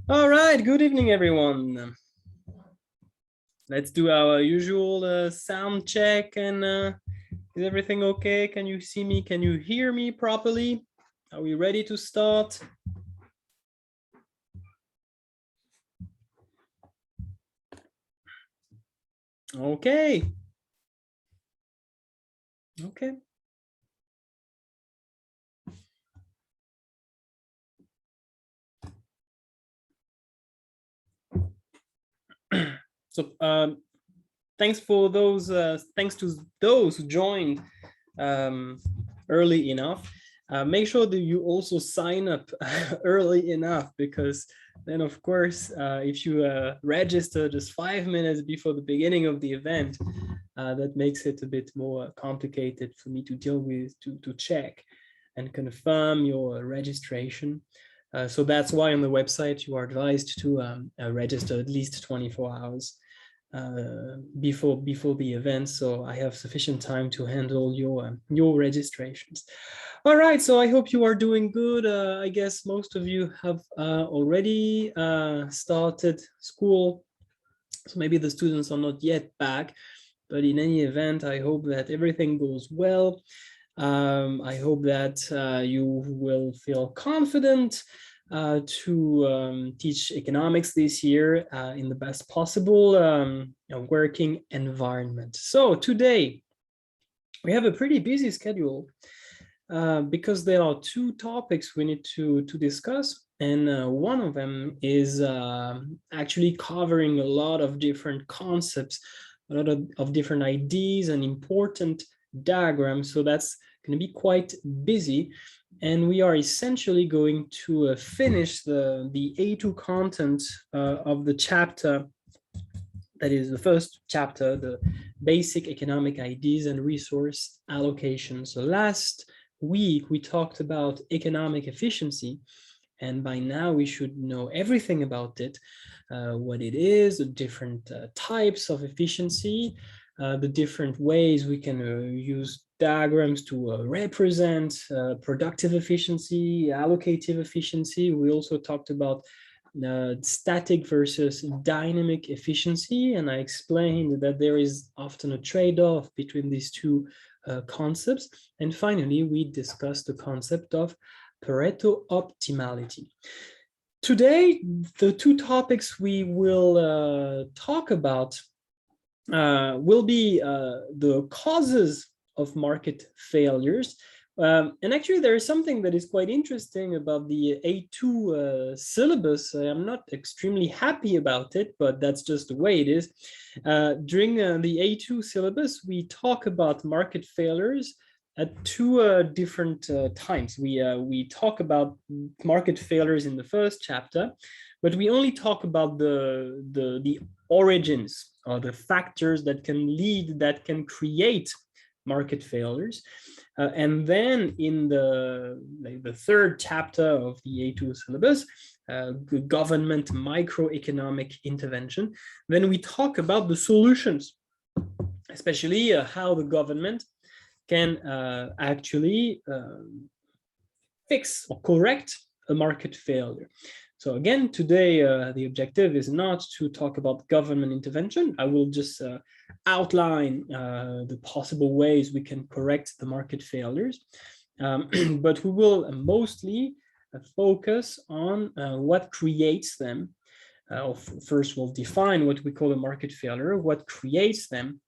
All right, good evening, everyone. Let's do our usual sound check and is everything okay? Can you see me? Can you hear me properly? Are we ready to start? Okay. Okay. So thanks to those who joined um, early enough. Make sure that you also sign up early enough, because then, of course, if you register just 5 minutes before the beginning of the event, that makes it a bit more complicated for me to deal with, to check and confirm your registration. So that's why on the website you are advised to register at least 24 hours before the event, so I have sufficient time to handle your registrations. All right, so I hope you are doing good. I guess most of you have already started school, so maybe the students are not yet back, but in any event, I hope that everything goes well. I hope that you will feel confident to teach economics this year in the best possible working environment. So today we have a pretty busy schedule because there are two topics we need to discuss. And one of them is actually covering a lot of different concepts, a lot of different ideas and important diagrams. So that's going to be quite busy. And we are essentially going to finish the A2 content of the chapter. That is the first chapter, the basic economic ideas and resource allocation. So last week, we talked about economic efficiency. And by now, we should know everything about it, what it is, the different types of efficiency, the different ways we can use diagrams to represent productive efficiency, allocative efficiency. We also talked about static versus dynamic efficiency, and I explained that there is often a trade-off between these two concepts. And finally, we discussed the concept of Pareto optimality. Today, the two topics we will talk about will be the causes of market failures. And actually, there is something that is quite interesting about the A2 syllabus. I'm not extremely happy about it, but that's just the way it is. During the A2 syllabus, we talk about market failures at two different times. We talk about market failures in the first chapter, but we only talk about the origins or the factors that can lead, that can create market failures. And then in the third chapter of the A2 syllabus, government microeconomic intervention, then we talk about the solutions, especially how the government can actually fix or correct a market failure. So again, today, the objective is not to talk about government intervention. I will just outline the possible ways we can correct the market failures. But we will mostly focus on what creates them. First, we'll define what we call a market failure, what creates them,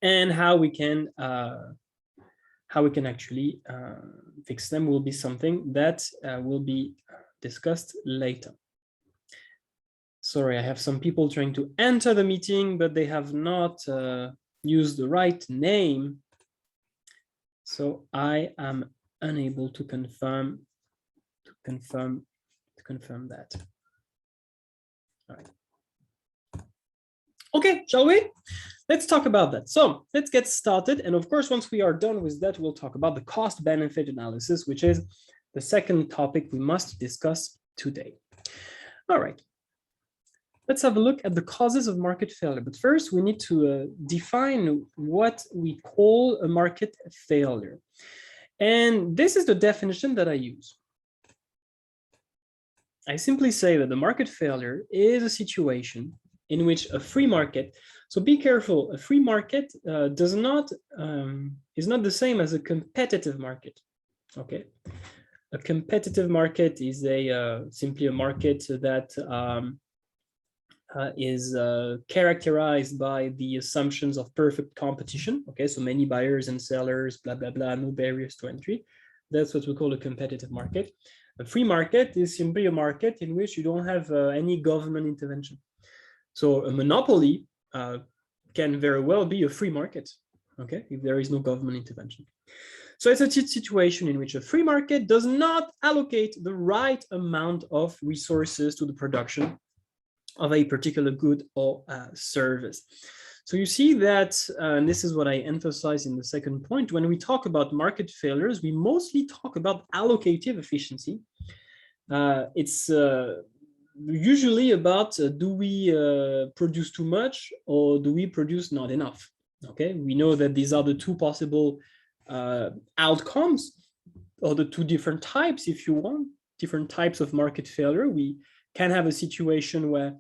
and how we can actually fix them will be something that will be discussed later. Sorry, I have some people trying to enter the meeting, but they have not used the right name. So I am unable to confirm that. All right. Okay, shall we? Let's talk about that. So let's get started. And of course, once we are done with that, we'll talk about the cost-benefit analysis, which is the second topic we must discuss today. All right. Let's have a look at the causes of market failure. But first, we need to define what we call a market failure. And this is the definition that I use. I simply say that the market failure is a situation in which a free market, so be careful, a free market is not the same as a competitive market, okay? A competitive market is simply a market that is characterized by the assumptions of perfect competition, okay? So many buyers and sellers, blah, blah, blah, no barriers to entry. That's what we call a competitive market. A free market is simply a market in which you don't have any government intervention. So a monopoly can very well be a free market, okay, if there is no government intervention. So it's a situation in which a free market does not allocate the right amount of resources to the production of a particular good or service. So you see that, and this is what I emphasize in the second point, when we talk about market failures, we mostly talk about allocative efficiency. It's usually about do we produce too much or do we produce not enough? Okay, we know that these are the two possible outcomes, or the two different types, if you want, different types of market failure. We can have a situation where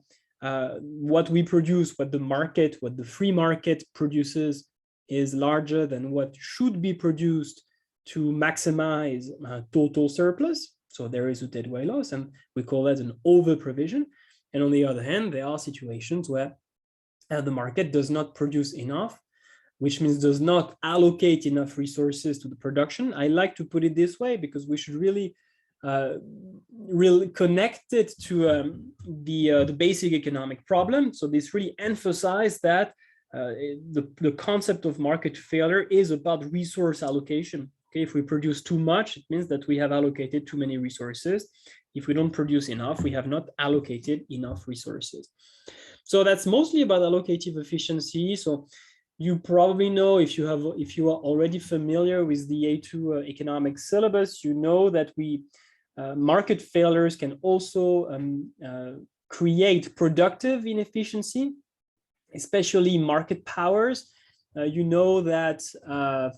what we produce, what the free market produces is larger than what should be produced to maximize total surplus. So there is a deadweight loss, and we call that an over provision. And on the other hand, there are situations where the market does not produce enough, which means does not allocate enough resources to the production. I like to put it this way because we should really connect it to the basic economic problem. So this really emphasizes that the concept of market failure is about resource allocation. Okay, if we produce too much, it means that we have allocated too many resources. If we don't produce enough, we have not allocated enough resources. So that's mostly about allocative efficiency. So you probably know, if you are already familiar with the A2 economics syllabus, you know that market failures can also create productive inefficiency, especially market powers. You know that,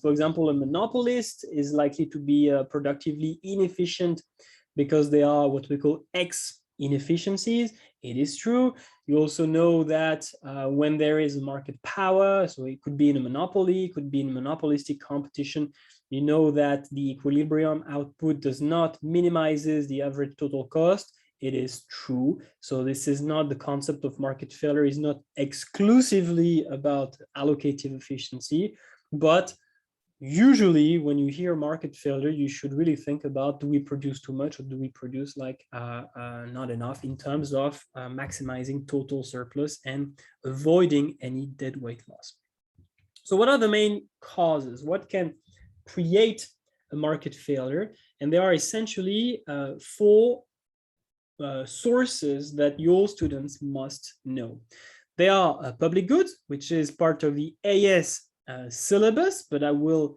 for example, a monopolist is likely to be productively inefficient because they are what we call X inefficiencies. It is true. You also know that when there is a market power, so it could be in a monopoly, it could be in monopolistic competition, you know that the equilibrium output does not minimizes the average total cost. It is true. So this is not the concept of market failure, is not exclusively about allocative efficiency, but usually when you hear market failure, you should really think about, do we produce too much or do we produce not enough in terms of maximizing total surplus and avoiding any deadweight loss. So what are the main causes? What can create a market failure? And there are essentially four sources that your students must know. They are public goods, which is part of the AS syllabus, but I will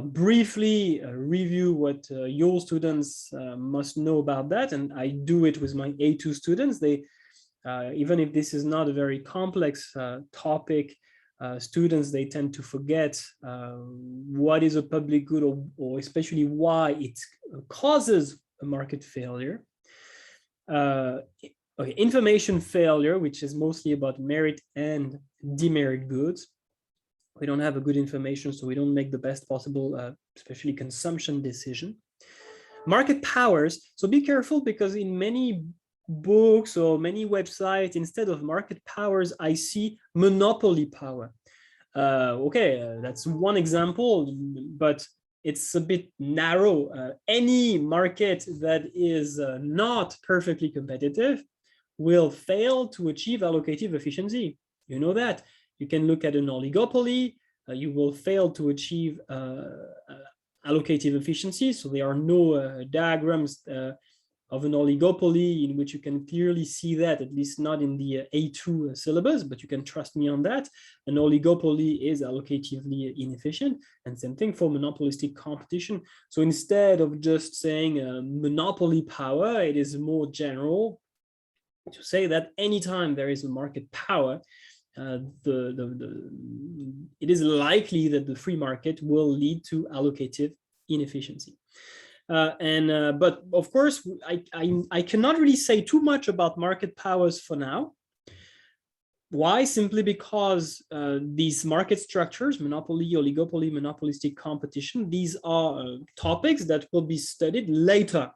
briefly review what your students must know about that, and I do it with my A2 students. They even if this is not a very complex topic, students, they tend to forget what is a public good, or especially why it causes a market failure. Okay, information failure, which is mostly about merit and demerit goods. We don't have a good information, so we don't make the best possible, especially consumption decision. Market powers. So be careful, because in many books or many websites, instead of market powers, I see monopoly power. Okay, that's one example, but it's a bit narrow. Any market that is not perfectly competitive will fail to achieve allocative efficiency. You know that. You can look at an oligopoly. You will fail to achieve allocative efficiency. So there are no diagrams of an oligopoly in which you can clearly see that, at least not in the A2 syllabus, but you can trust me on that. An oligopoly is allocatively inefficient, and same thing for monopolistic competition. So instead of just saying monopoly power, it is more general to say that anytime there is a market power, it is likely that the free market will lead to allocative inefficiency. But of course, I cannot really say too much about market powers for now. Why? Simply because these market structures, monopoly, oligopoly, monopolistic competition, these are topics that will be studied later.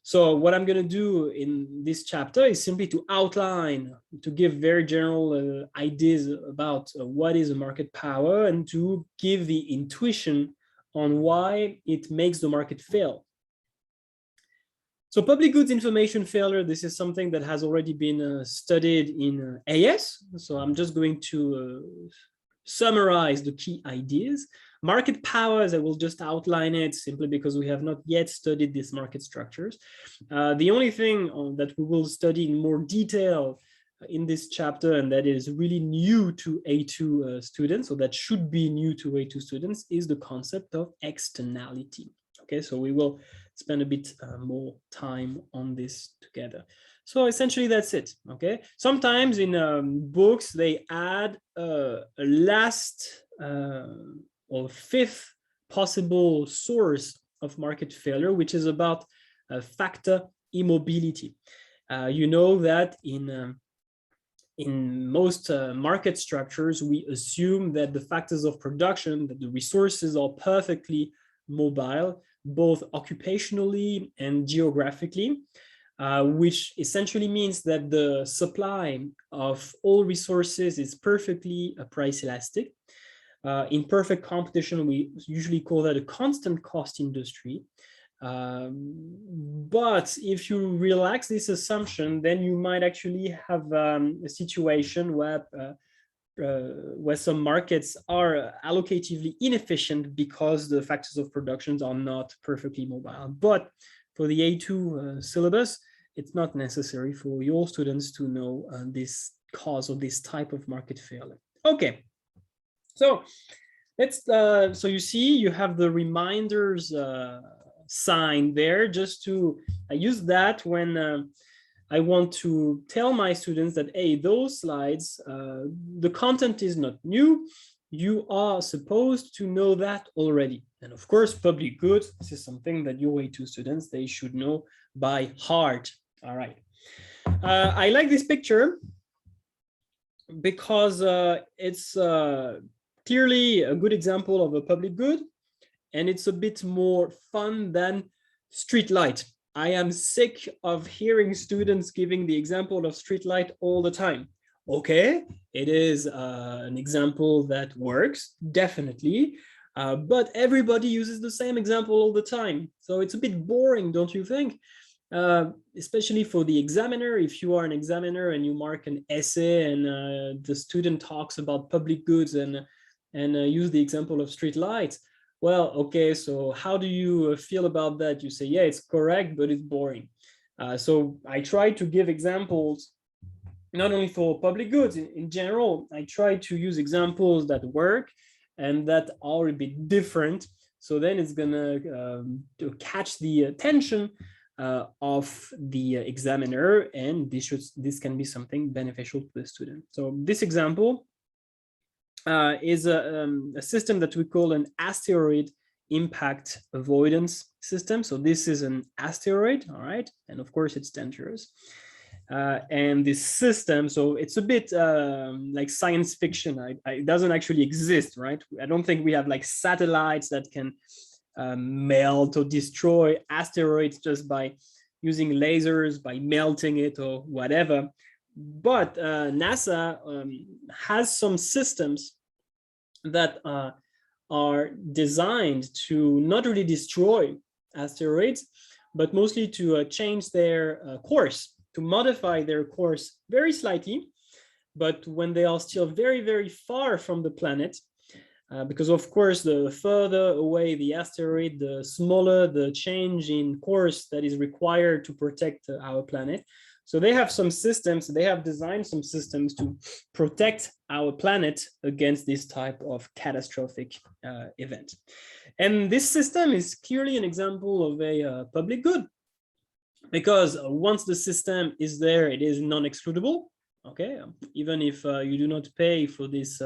So what I'm going to do in this chapter is simply to outline, to give very general ideas about what is a market power and to give the intuition on why it makes the market fail. So public goods information failure, this is something that has already been studied in AS. So I'm just going to summarize the key ideas. Market powers, I will just outline it simply because we have not yet studied these market structures. The only thing that we will study in more detail in this chapter, and that is really new to A2 students, so that should be new to A2 students, is the concept of externality. Okay, so we will spend a bit more time on this together. So essentially that's it, okay? Sometimes in books, they add a last or fifth possible source of market failure, which is about factor immobility. You know that in most market structures, we assume that the factors of production, that the resources are perfectly mobile, both occupationally and geographically, which essentially means that the supply of all resources is perfectly price elastic. In perfect competition, we usually call that a constant cost industry. But if you relax this assumption, then you might actually have a situation where some markets are allocatively inefficient because the factors of production are not perfectly mobile. But for the A2 syllabus, it's not necessary for your students to know this cause of this type of market failure. Okay, so let's. So you see, you have the reminders sign there, just to use that when I want to tell my students that, hey, those slides, the content is not new. You are supposed to know that already. And of course, public goods, this is something that your A2 students, they should know by heart. All right. I like this picture because it's clearly a good example of a public good, and it's a bit more fun than street light. I am sick of hearing students giving the example of streetlight all the time. Okay, it is an example that works, definitely, but everybody uses the same example all the time. So it's a bit boring, don't you think? Especially for the examiner, if you are an examiner and you mark an essay and the student talks about public goods and use the example of streetlights. Well, okay, so how do you feel about that? You say, yeah, it's correct, but it's boring. So I try to give examples, not only for public goods, in general, I try to use examples that work and that are a bit different. So then it's gonna to catch the attention of the examiner, and this can be something beneficial to the student. So this example is a system that we call an asteroid impact avoidance system. So this is an asteroid, all right? And of course it's dangerous. And this system, so it's a bit like science fiction. It doesn't actually exist, right? I don't think we have like satellites that can melt or destroy asteroids just by using lasers, by melting it or whatever. But NASA has some systems that are designed to not really destroy asteroids, but mostly to change their course, to modify their course very slightly. But when they are still very, very far from the planet, because of course, the further away the asteroid, the smaller the change in course that is required to protect our planet. So they have some systems, they have designed some systems to protect our planet against this type of catastrophic event. And this system is clearly an example of a public good, because once the system is there, it is non-excludable, okay? Even if you do not pay for this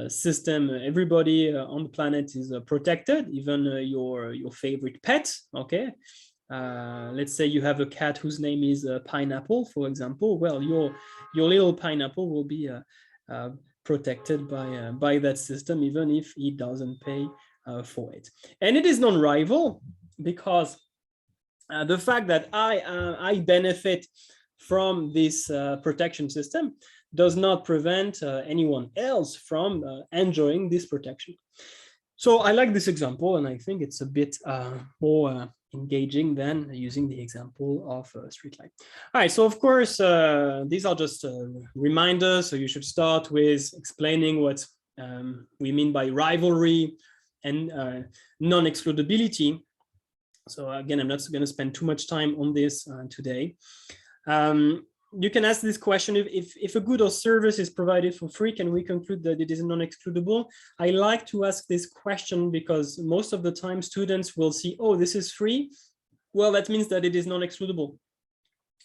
system, everybody on the planet is protected, even your favorite pet. Okay, let's say you have a cat whose name is Pineapple, for example. Well, your little Pineapple will be protected by that system, even if he doesn't pay for it. And it is non-rival because the fact that I benefit from this protection system does not prevent anyone else from enjoying this protection. So I like this example, and I think it's a bit more engaging than using the example of Streetlight. All right, so of course, these are just reminders, so you should start with explaining what we mean by rivalry and non-excludability. So again, I'm not going to spend too much time on this today. You can ask this question, if a good or service is provided for free, can we conclude that it is non-excludable? I like to ask this question because most of the time students will see, oh, this is free. Well, that means that it is non-excludable.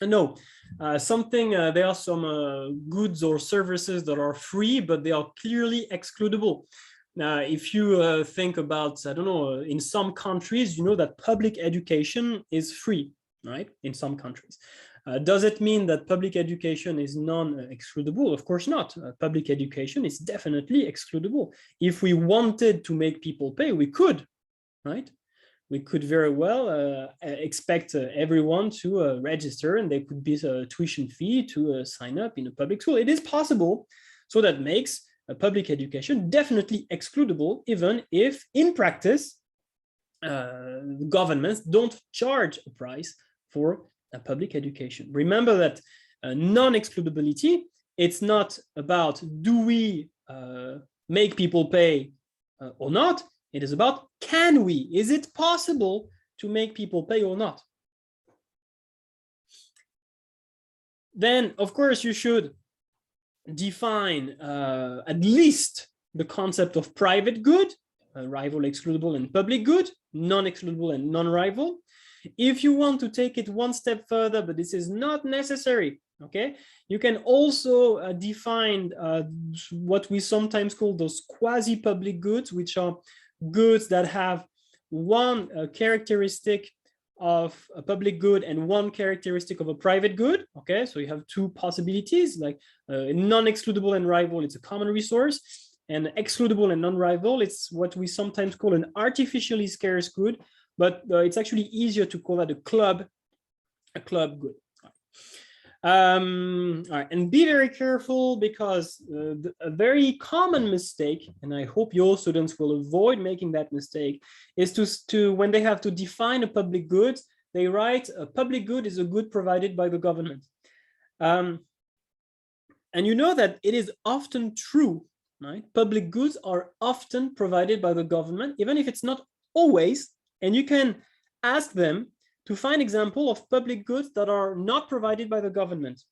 No, there are some goods or services that are free, but they are clearly excludable. Now, if you think about, I don't know, in some countries, you know that public education is free, right? In some countries. Does it mean that public education is non-excludable? Of course not. Public education is definitely excludable. If we wanted to make people pay, we could, right? We could very well expect everyone to register, and there could be a tuition fee to sign up in a public school. It is possible. So that makes public education definitely excludable, even if in practice, governments don't charge a price for public education. Remember that non-excludability, it's not about do we make people pay or not, it is about can we, is it possible to make people pay or not? Then, of course, you should define at least the concept of private good, rival, excludable, and public good, non-excludable and non-rival. If you want to take it one step further, but this is not necessary, okay, you can also define what we sometimes call those quasi-public goods, which are goods that have one characteristic of a public good and one characteristic of a private good. Okay, so you have two possibilities, like non-excludable and rival, it's a common resource, and excludable and non-rival, it's what we sometimes call an artificially scarce good, but it's actually easier to call that a club good. All right, and be very careful, because a very common mistake, and I hope your students will avoid making that mistake, is to when they have to define a public good, they write a public good is a good provided by the government. And you know that it is often true, right? Public goods are often provided by the government, even if it's not always, and you can ask them to find example of public goods that are not provided by the government,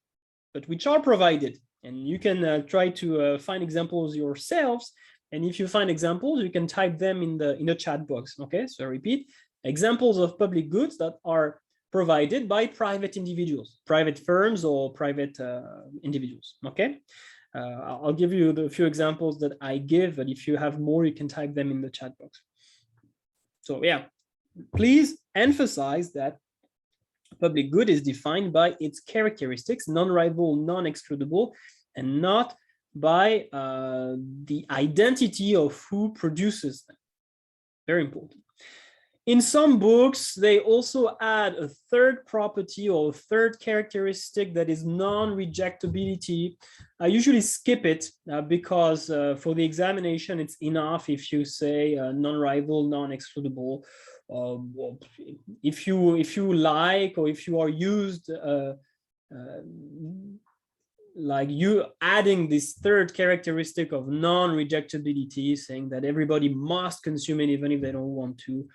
but which are provided. And you can try to find examples yourselves. And if you find examples, you can type them in the chat box. Okay, so I repeat, examples of public goods that are provided by private individuals, private firms, or private individuals. Okay, I'll give you the few examples that I give, but if you have more, you can type them in the chat box. So yeah, please emphasize that public good is defined by its characteristics, non-rival, non-excludable, and not by the identity of who produces them. Very important. In some books, they also add a third property or a third characteristic that is non-rejectability. I usually skip it because for the examination, it's enough if you say non-rival, non-excludable. If you like, or if you are used like you adding this third characteristic of non-rejectability, saying that everybody must consume it even if they don't want to,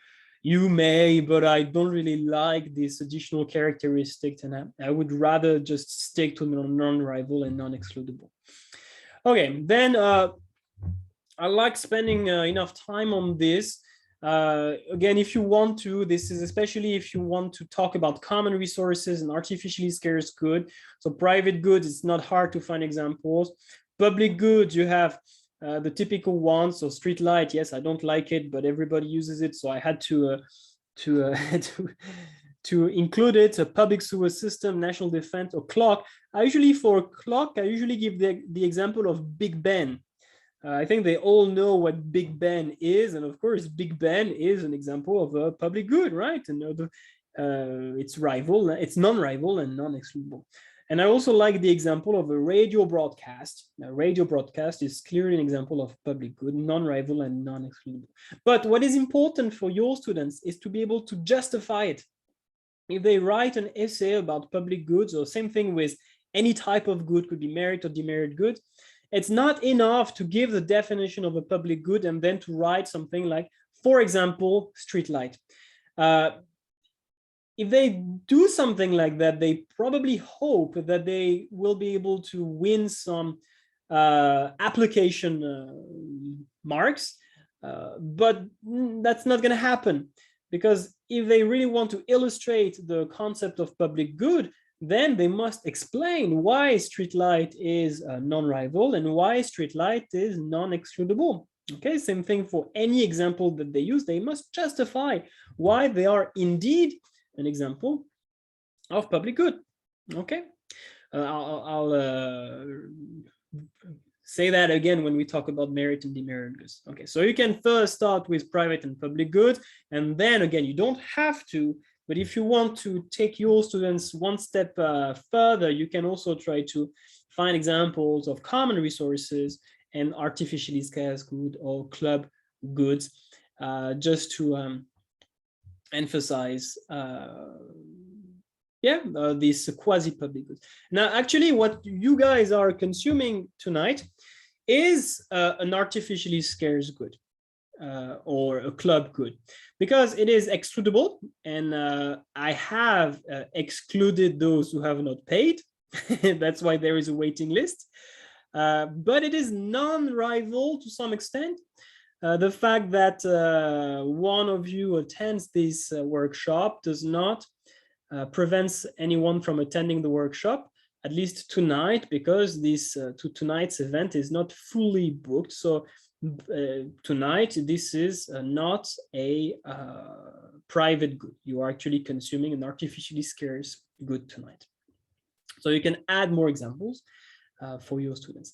you may, but I don't really like this additional characteristic, and I would rather just stick to non-rival and non-excludable. Okay, then I like spending enough time on this. Again, if you want to, this is especially if you want to talk about common resources and artificially scarce good. So private goods, it's not hard to find examples. Public goods, you have the typical ones. So street light, yes, I don't like it, but everybody uses it, so I had to to include it. A public sewer system, national defense, or clock. For clock, I usually give the example of Big Ben. I think they all know what Big Ben is, and of course, Big Ben is an example of a public good, right? And it's non-rival and non-excludable. And I also like the example of a radio broadcast. A radio broadcast is clearly an example of public good, non-rival and non-excludable. But what is important for your students is to be able to justify it. If they write an essay about public goods, or same thing with any type of good, could be merit or demerit good, it's not enough to give the definition of a public good and then to write something like, for example, street light. If they do something like that, they probably hope that they will be able to win some application marks, but that's not going to happen, because if they really want to illustrate the concept of public good, then they must explain why streetlight is non-rival and why streetlight is non-excludable. Okay, same thing for any example that they use. They must justify why they are indeed an example of public good. Okay, I'll say that again when we talk about merit and demerit goods. Okay, so you can first start with private and public goods, and then again, you don't have to, but if you want to take your students one step further, you can also try to find examples of common resources and artificially scarce good or club goods, just to emphasize these quasi-public goods. Now, actually, what you guys are consuming tonight is an artificially scarce good or a club good, because it is excludable, and I have excluded those who have not paid. That's why there is a waiting list. But it is non-rival to some extent. The fact that one of you attends this workshop does not prevents anyone from attending the workshop, at least tonight, because this tonight's event is not fully booked. So tonight, this is not a private good. You are actually consuming an artificially scarce good tonight. So you can add more examples for your students.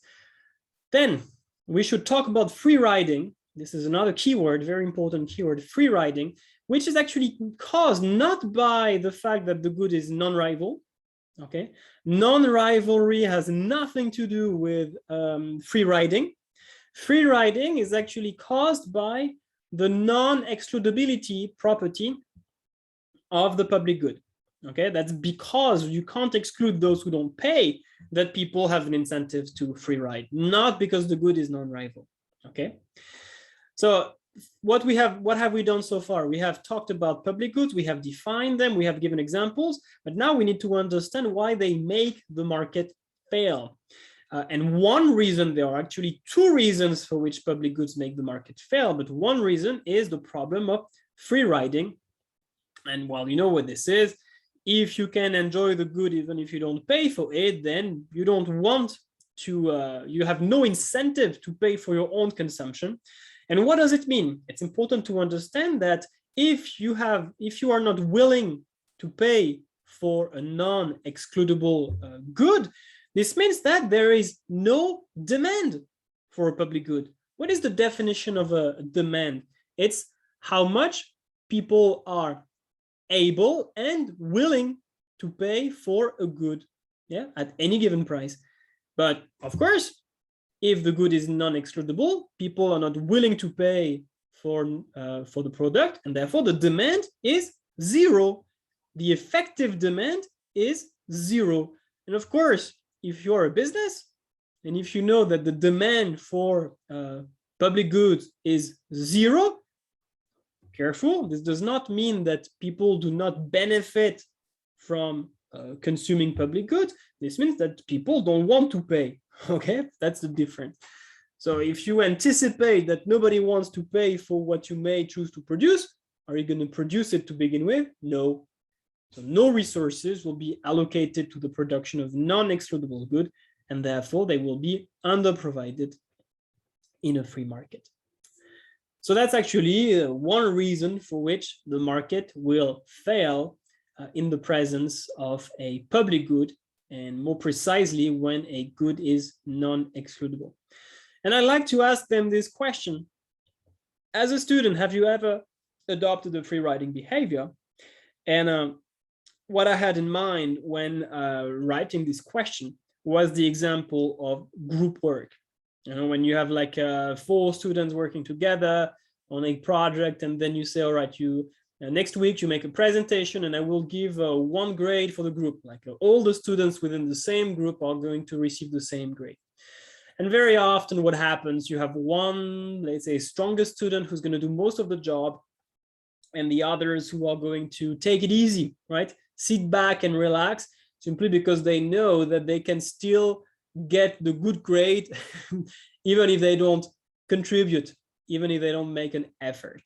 Then we should talk about free riding. This is another keyword, very important keyword, free riding, which is actually caused not by the fact that the good is non-rival. Okay, non-rivalry has nothing to do with free riding. Free riding is actually caused by the non-excludability property of the public good. Okay, that's because you can't exclude those who don't pay, that people have an incentive to free ride, not because the good is non-rival. Okay, so what have we done so far? We have talked about public goods, we have defined them, we have given examples, but now we need to understand why they make the market fail. And one reason, there are actually two reasons for which public goods make the market fail, but one reason is the problem of free riding. And well, you know what this is. If you can enjoy the good even if you don't pay for it, then you don't want to, you have no incentive to pay for your own consumption. And what does it mean? It's important to understand that if you are not willing to pay for a non-excludable good, this means that there is no demand for a public good. What is the definition of a demand? It's how much people are able and willing to pay for a good, at any given price. But of course, if the good is non-excludable, people are not willing to pay for the product, and therefore the demand is zero. The effective demand is zero. And of course, if you're a business, and if you know that the demand for public goods is zero, careful, this does not mean that people do not benefit from consuming public goods. This means that people don't want to pay. Okay, that's the difference. So if you anticipate that nobody wants to pay for what you may choose to produce, are you going to produce it to begin with? No. So no resources will be allocated to the production of non-excludable good, and therefore they will be underprovided in a free market. So that's actually one reason for which the market will fail in the presence of a public good, and more precisely when a good is non-excludable. And I like to ask them this question. As a student, have you ever adopted a free riding behavior? And what I had in mind when writing this question was the example of group work. You know, when you have like 4 students working together on a project, and then you say, all right, next week you make a presentation and I will give 1 grade for the group. Like all the students within the same group are going to receive the same grade. And very often what happens, you have one, let's say, strongest student who's going to do most of the job, and the others who are going to take it easy, right? Sit back and relax, simply because they know that they can still get the good grade even if they don't contribute, even if they don't make an effort.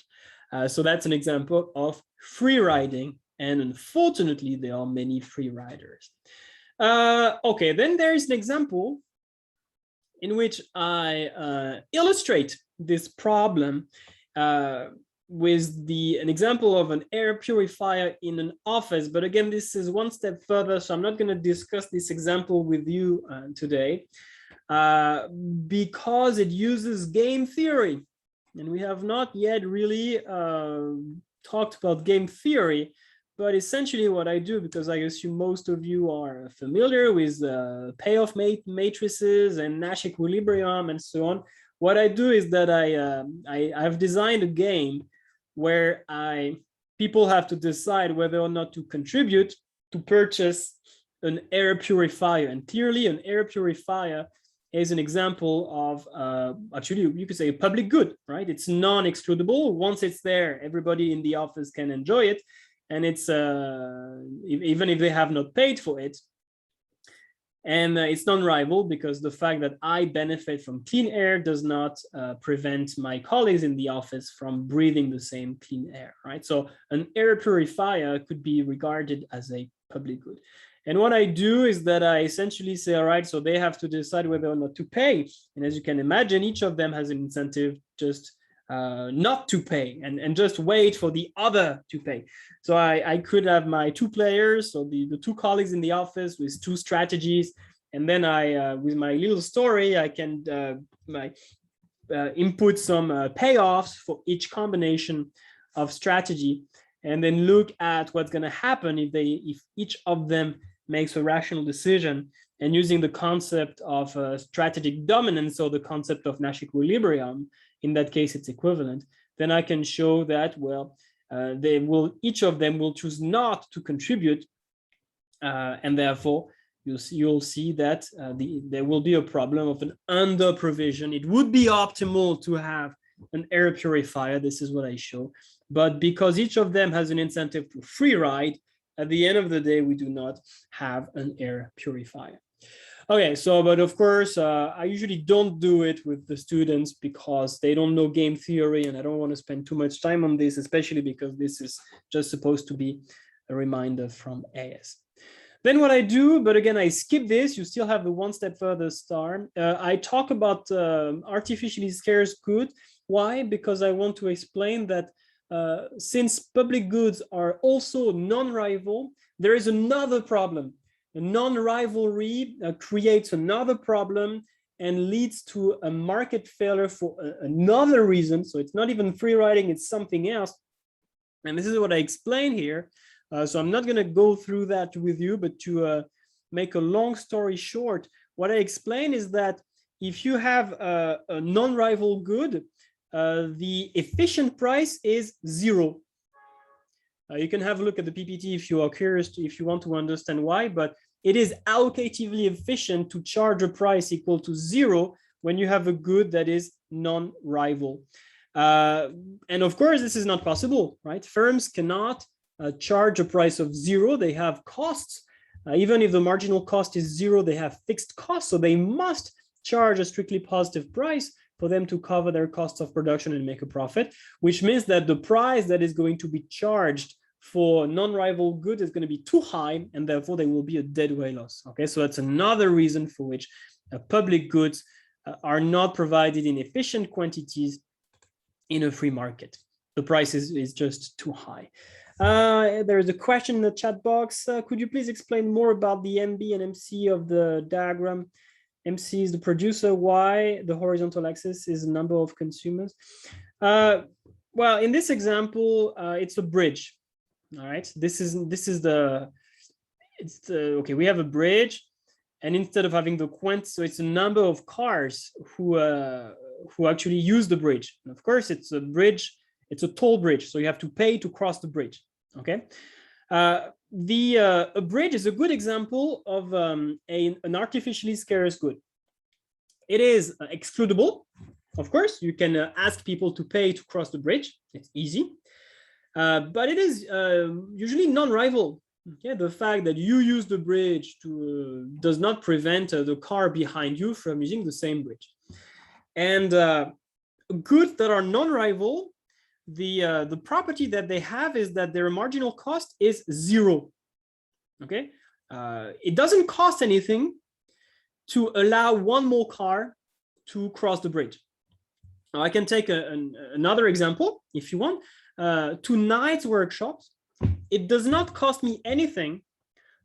So that's an example of free riding, and unfortunately there are many free riders. Okay, then there is an example in which I illustrate this problem with an example of an air purifier in an office. But again, this is one step further, so I'm not going to discuss this example with you today because it uses game theory. And we have not yet really talked about game theory, but essentially what I do, because I assume most of you are familiar with payoff matrices and Nash equilibrium and so on, what I do is that I've designed a game where people have to decide whether or not to contribute to purchase an air purifier. And clearly an air purifier is an example of, actually, you could say a public good, right? It's non-excludable. Once it's there, everybody in the office can enjoy it. And it's, even if they have not paid for it. And it's non-rival because the fact that I benefit from clean air does not prevent my colleagues in the office from breathing the same clean air, right? So an air purifier could be regarded as a public good. And what I do is that I essentially say, all right, so they have to decide whether or not to pay. And as you can imagine, each of them has an incentive just not to pay and just wait for the other to pay. So I could have my 2 players, so the 2 colleagues in the office with 2 strategies. And then with my little story, I can input some payoffs for each combination of strategy, and then look at what's going to happen if each of them makes a rational decision. And using the concept of strategic dominance, or the concept of Nash equilibrium, in that case it's equivalent, then I can show that, well, each of them will choose not to contribute, and therefore you'll see that there will be a problem of an under provision. It would be optimal to have an air purifier, this is what I show, but because each of them has an incentive to free ride, at the end of the day we do not have an air purifier. Okay, so, but of course, I usually don't do it with the students because they don't know game theory, and I don't want to spend too much time on this, especially because this is just supposed to be a reminder from AS. Then what I do, but again, I skip this, you still have the one step further star. I talk about artificially scarce goods. Why? Because I want to explain that since public goods are also non-rival, there is another problem. A non-rivalry creates another problem and leads to a market failure for another reason. So it's not even free riding, it's something else. And this is what I explain here. So I'm not going to go through that with you, but to make a long story short, what I explain is that if you have a non-rival good, the efficient price is 0. You can have a look at the PPT if you are curious, if you want to understand why, but it is allocatively efficient to charge a price equal to 0 when you have a good that is non-rival. And of course, this is not possible, right? Firms cannot charge a price of 0. They have costs. Even if the marginal cost is 0, they have fixed costs. So they must charge a strictly positive price for them to cover their costs of production and make a profit, which means that the price that is going to be charged for non-rival good is going to be too high, and therefore there will be a deadweight loss. Okay, so that's another reason for which public goods are not provided in efficient quantities in a free market. The price is just too high. There's a question in the chat box. Could you please explain more about the MB and MC of the diagram? MC is the producer, Y, the horizontal axis is the number of consumers. Well, in this example, it's a bridge. All right, this is okay. We have a bridge, and instead of having the quantity, so it's a number of cars who actually use the bridge. And of course, it's a bridge. It's a toll bridge, so you have to pay to cross the bridge. Okay, a bridge is a good example of an artificially scarce good. It is excludable. Of course, you can ask people to pay to cross the bridge. It's easy, but it is usually non-rival. Okay, the fact that you use the bridge does not prevent the car behind you from using the same bridge. And goods that are non-rival, the property that they have is that their marginal cost is zero. Okay, it doesn't cost anything to allow one more car to cross the bridge. Now, I can take another example if you want. Tonight's workshops, it does not cost me anything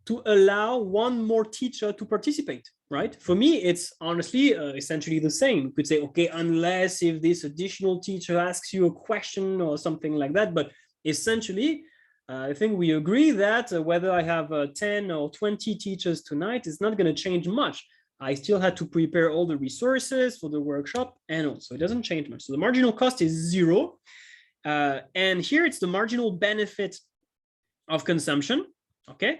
to allow one more teacher to participate, right? For me, it's honestly essentially the same. You could say, okay, unless if this additional teacher asks you a question or something like that, but essentially, I think we agree that whether I have 10 or 20 teachers tonight is not going to change much. I still had to prepare all the resources for the workshop, and also it doesn't change much. So the marginal cost is zero. And here it's the marginal benefit of consumption, okay,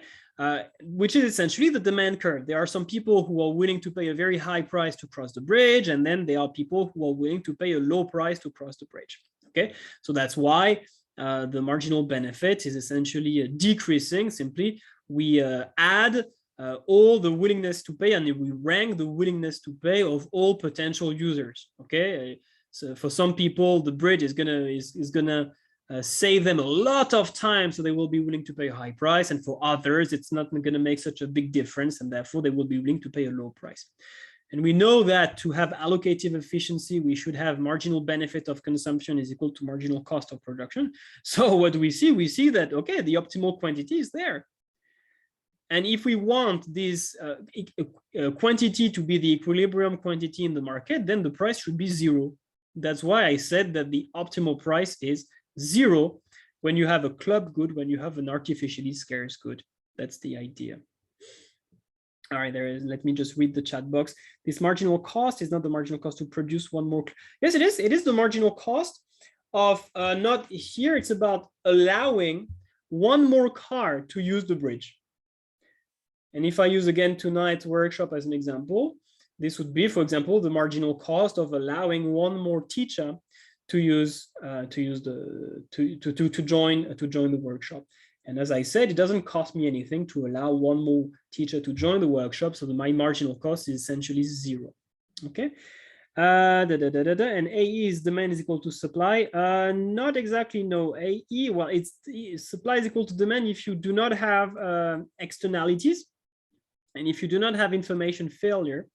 which is essentially the demand curve. There are some people who are willing to pay a very high price to cross the bridge, and then there are people who are willing to pay a low price to cross the bridge, okay? So that's why the marginal benefit is essentially decreasing. Simply, we add all the willingness to pay, and we rank the willingness to pay of all potential users, okay? So for some people, the bridge is gonna save them a lot of time, so they will be willing to pay a high price. And for others, it's not going to make such a big difference, and therefore they will be willing to pay a low price. And we know that to have allocative efficiency, we should have marginal benefit of consumption is equal to marginal cost of production. So what we see that, okay, the optimal quantity is there. And if we want this quantity to be the equilibrium quantity in the market, then the price should be zero. That's why I said that the optimal price is zero when you have a club good, when you have an artificially scarce good. That's the idea. All right, there is. Let me just read the chat box. This marginal cost is not the marginal cost to produce one more. Yes, it is. It is the marginal cost of not here. It's about allowing one more car to use the bridge. And if I use again tonight's workshop as an example, this would be, for example, the marginal cost of allowing one more teacher to join the workshop. And as I said, it doesn't cost me anything to allow one more teacher to join the workshop, so my marginal cost is essentially zero. Okay. And AE is demand is equal to supply. Not exactly, no. AE, well, supply is equal to demand if you do not have externalities, and if you do not have information failure.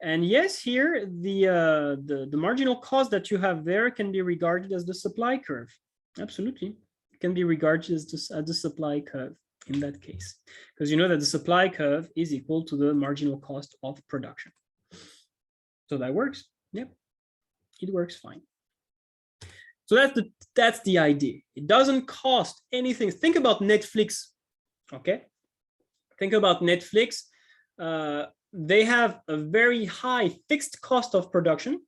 And yes, here the marginal cost that you have there can be regarded as the supply curve. Absolutely, it can be regarded as the supply curve in that case, because you know that the supply curve is equal to the marginal cost of production. So that works. Yep, it works fine. So that's the idea. It doesn't cost anything. Think about Netflix. Okay, think about Netflix. They have a very high fixed cost of production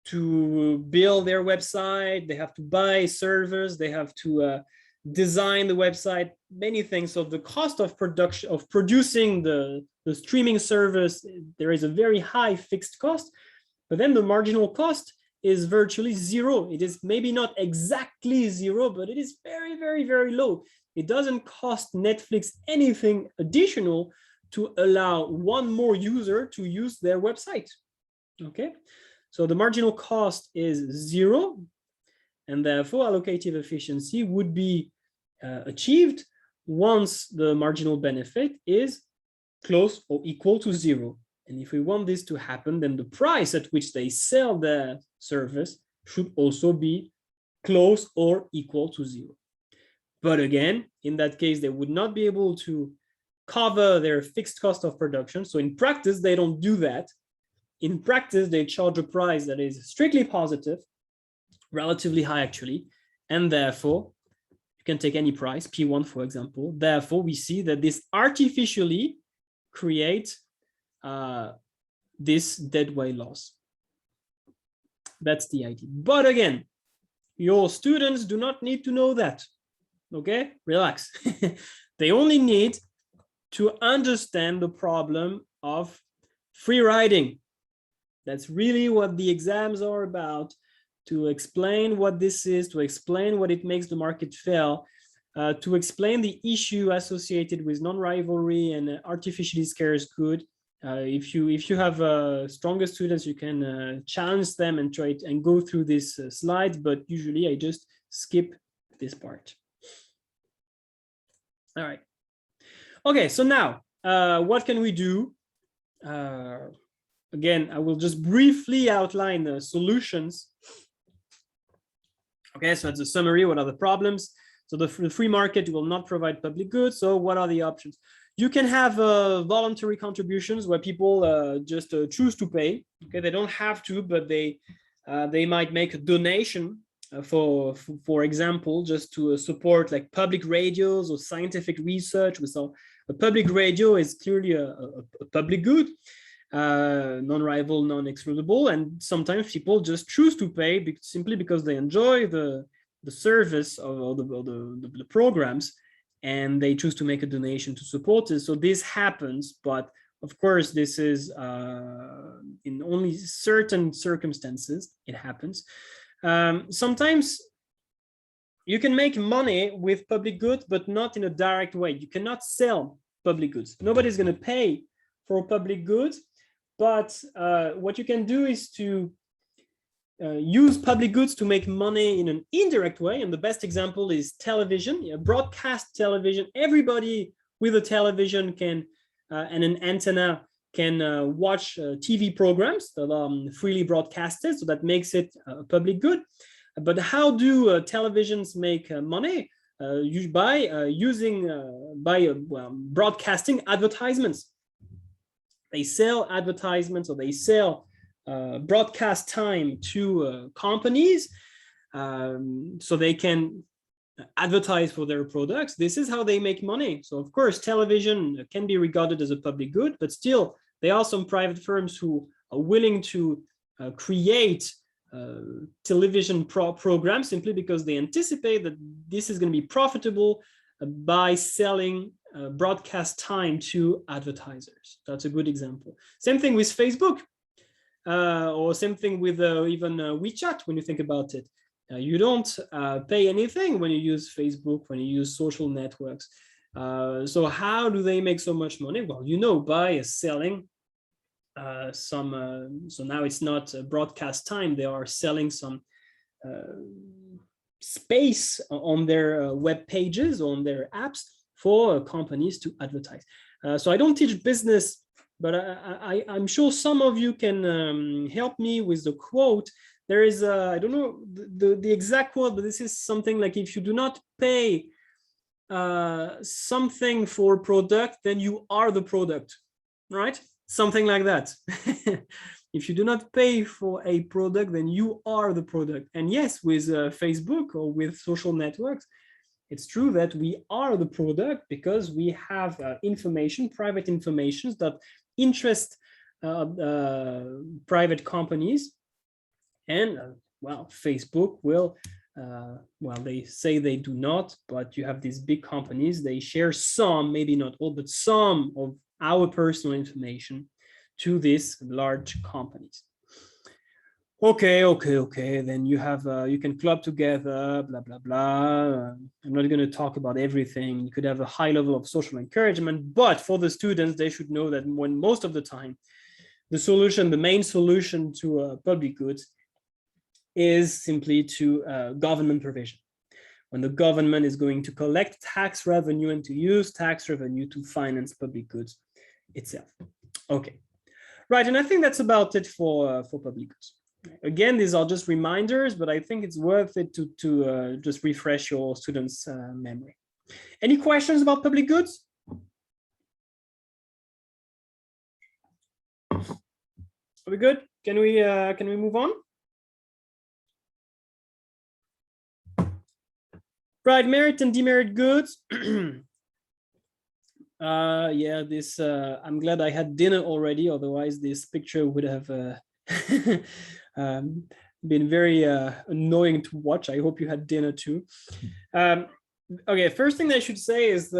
to build their website. They have to buy servers. They have to design the website, many things. So the cost of production, of producing the streaming service, there is a very high fixed cost, but then the marginal cost is virtually zero. It is maybe not exactly zero, but it is very, very, very low. It doesn't cost Netflix anything additional to allow one more user to use their website. Okay, so the marginal cost is zero, and therefore allocative efficiency would be achieved once the marginal benefit is close or equal to zero. And if we want this to happen, then the price at which they sell the service should also be close or equal to zero. But again, in that case, they would not be able to cover their fixed cost of production. So in practice, they don't do that. In practice, they charge a price that is strictly positive, relatively high actually, and therefore you can take any price, P1 for example. Therefore, we see that this artificially creates this deadweight loss. That's the idea. But again, your students do not need to know that. Okay, relax. They only need to understand the problem of free riding. That's really what the exams are about, to explain what this is, to explain what it makes the market fail, to explain the issue associated with non-rivalry and artificially scarce good. If you have stronger students, you can challenge them and try and go through this slide, but usually I just skip this part. All right. Okay, so now what can we do? Again, I will just briefly outline the solutions. Okay, so it's a summary. What are the problems? So the free market will not provide public goods. So what are the options? You can have voluntary contributions where people just choose to pay. Okay, they don't have to, but they might make a donation for example, just to support like public radios or scientific research. We saw a public radio is clearly a public good, non-rival, non-excludable, and sometimes people just choose to pay simply because they enjoy the service of the programs, and they choose to make a donation to support it. So this happens, but of course, this is in only certain circumstances it happens. Sometimes you can make money with public goods, but not in a direct way. You cannot sell public goods. Nobody's going to pay for public goods, but what you can do is to use public goods to make money in an indirect way. And the best example is television, broadcast television. Everybody with a television can and an antenna can watch TV programs that are freely broadcasted, so that makes it a public good. But how do televisions make money? By broadcasting advertisements. They sell advertisements, or they sell broadcast time to companies, so they can advertise for their products. This is how they make money. So of course, television can be regarded as a public good, but still there are some private firms who are willing to create television programs simply because they anticipate that this is going to be profitable by selling broadcast time to advertisers. That's a good example. Same thing with Facebook, or same thing with even WeChat when you think about it. You don't pay anything when you use Facebook, when you use social networks. So how do they make so much money? Well, by selling some, so now it's not broadcast time, they are selling some space on their web pages, on their apps for companies to advertise. So I don't teach business, but I'm sure some of you can help me with the quote. There is I don't know the exact quote, but this is something like, if you do not pay something for product, then you are the product, right? Something like that. If you do not pay for a product, then you are the product. And yes, with Facebook or with social networks, it's true that we are the product because we have information, private information that interest private companies. And well, Facebook will, well, they say they do not, but you have these big companies, they share some, maybe not all, but some of our personal information to these large companies. Okay, then you have, you can club together, blah, blah, blah. I'm not going to talk about everything. You could have a high level of social encouragement, but for the students, they should know that when most of the time, the solution, the main solution to public goods is simply to government provision. When the government is going to collect tax revenue and to use tax revenue to finance public goods itself. Okay. Right, and I think that's about it for public goods. Again, these are just reminders, but I think it's worth it to just refresh your students' memory. Any questions about public goods? Are we good? Can we move on? Right, merit and demerit goods. Yeah, this I'm glad I had dinner already, otherwise this picture would have been very annoying to watch. I hope you had dinner too. Okay, first thing I should say is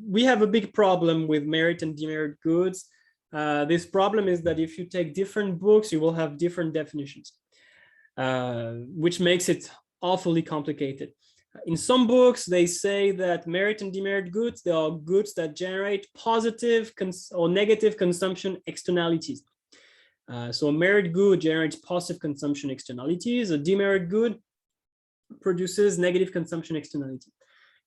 we have a big problem with merit and demerit goods. This problem is that if you take different books, you will have different definitions, which makes it awfully complicated. In some books, they say that merit and demerit goods, they are goods that generate positive or negative consumption externalities. So a merit good generates positive consumption externalities. A demerit good produces negative consumption externality.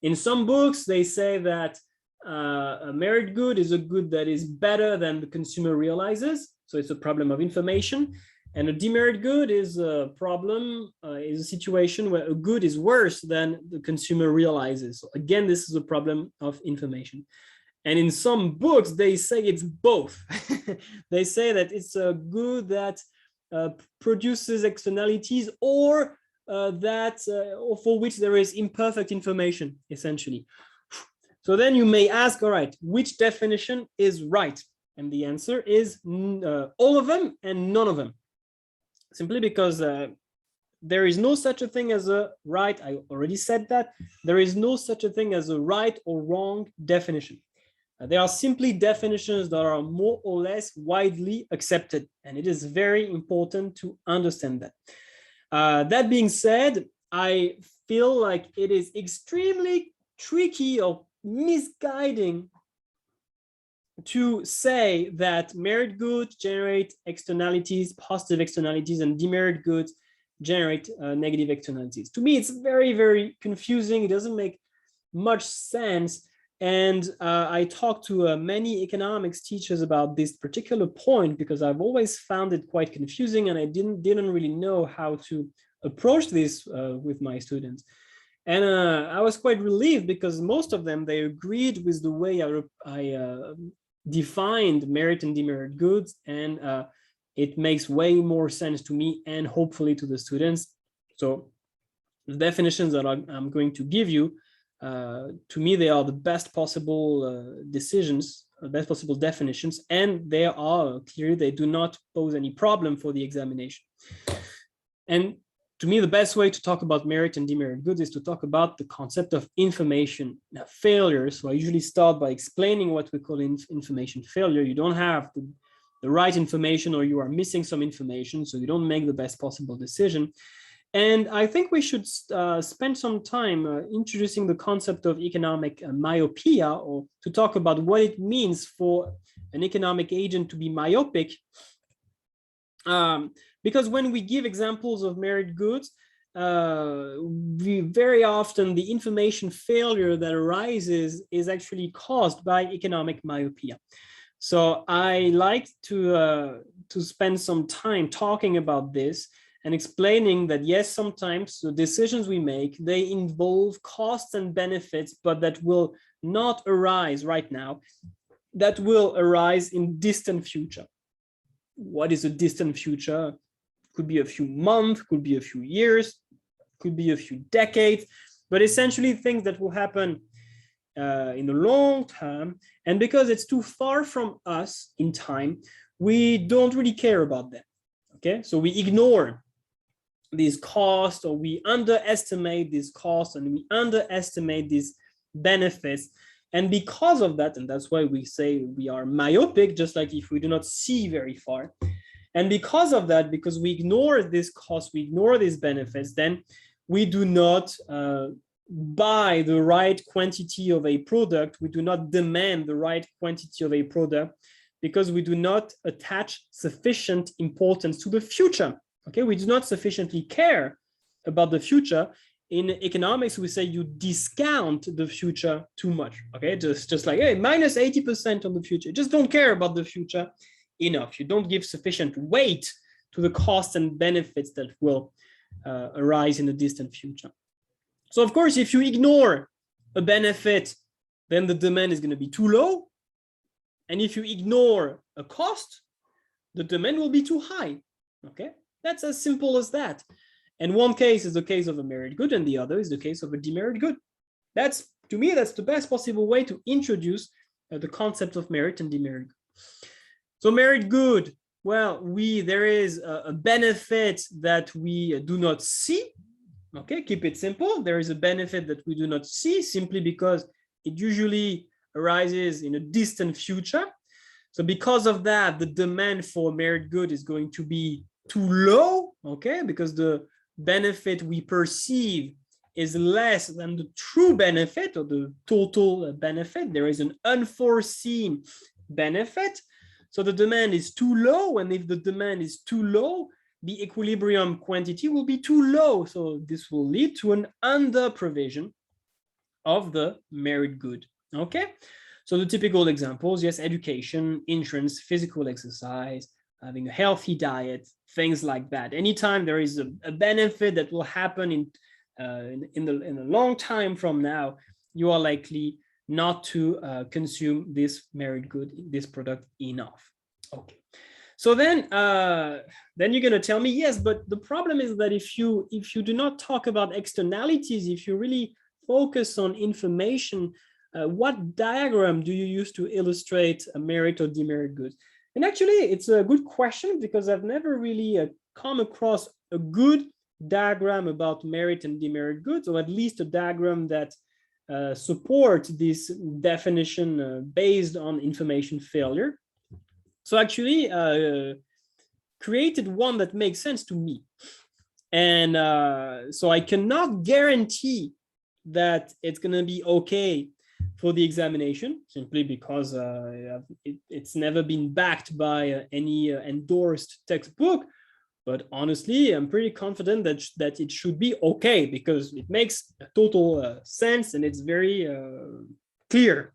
In some books, they say that a merit good is a good that is better than the consumer realizes. So it's a problem of information. And a demerit good is a problem, is a situation where a good is worse than the consumer realizes. So again, this is a problem of information. And in some books, they say it's both. They say that it's a good that produces externalities or or for which there is imperfect information, essentially. So then you may ask, all right, which definition is right? And the answer is all of them and none of them. Simply because there is no such a thing as a right. I already said that. There is no such a thing as a right or wrong definition. There are simply definitions that are more or less widely accepted. And it is very important to understand that. That being said, I feel like it is extremely tricky or misguiding to say that merit goods generate externalities, positive externalities, and demerit goods generate negative externalities. To me, it's very, very confusing. It doesn't make much sense. And I talked to many economics teachers about this particular point because I've always found it quite confusing and I didn't really know how to approach this with my students. And I was quite relieved because most of them, they agreed with the way I defined merit and demerit goods, and it makes way more sense to me and hopefully to the students. So the definitions that I'm going to give you, to me, they are the best possible decisions, best possible definitions, and they are clear, they do not pose any problem for the examination. And to me, the best way to talk about merit and demerit goods is to talk about the concept of information failure. So I usually start by explaining what we call information failure. You don't have the right information or you are missing some information, so you don't make the best possible decision. And I think we should spend some time introducing the concept of economic myopia, or to talk about what it means for an economic agent to be myopic. Because when we give examples of merit goods, very often the information failure that arises is actually caused by economic myopia. So I like to spend some time talking about this and explaining that, yes, sometimes the decisions we make, they involve costs and benefits, but that will not arise right now, that will arise in distant future. What is a distant future? Could be a few months, could be a few years, could be a few decades, but essentially things that will happen in the long term. And because it's too far from us in time, we don't really care about them. Okay, so we ignore these costs, or we underestimate these costs and we underestimate these benefits. And because of that, and that's why we say we are myopic, just like if we do not see very far. And because of that, because we ignore this cost, we ignore these benefits, then we do not buy the right quantity of a product. We do not demand the right quantity of a product because we do not attach sufficient importance to the future. Okay, we do not sufficiently care about the future. In economics, we say you discount the future too much. Okay, just like, hey, minus 80% on the future. Just don't care about the future enough. You don't give sufficient weight to the costs and benefits that will arise in the distant future. So of course, if you ignore a benefit, then the demand is going to be too low. And if you ignore a cost, the demand will be too high. Okay, that's as simple as that. And one case is the case of a merit good, and the other is the case of a demerit good. That's, to me, that's the best possible way to introduce the concept of merit and demerit good. So merit good, well, there is a benefit that we do not see. Okay, keep it simple. There is a benefit that we do not see simply because it usually arises in a distant future. So because of that, the demand for merit good is going to be too low, okay, because the benefit we perceive is less than the true benefit or the total benefit. There is an unforeseen benefit. So the demand is too low, and if the demand is too low, the equilibrium quantity will be too low. So this will lead to an under provision of the merit good, okay? So the typical examples, yes, education, insurance, physical exercise, having a healthy diet, things like that. Anytime there is a benefit that will happen in a long time from now, you are likely not to consume this merit good, this product enough. Okay. So then you're going to tell me, yes, but the problem is that if you do not talk about externalities, if you really focus on information, what diagram do you use to illustrate a merit or demerit goods? And actually, it's a good question because I've never really come across a good diagram about merit and demerit goods, or at least a diagram that supports this definition based on information failure. So actually created one that makes sense to me. And so I cannot guarantee that it's going to be okay for the examination, simply because it's never been backed by any endorsed textbook. But honestly, I'm pretty confident that it should be okay because it makes a total sense and it's very clear.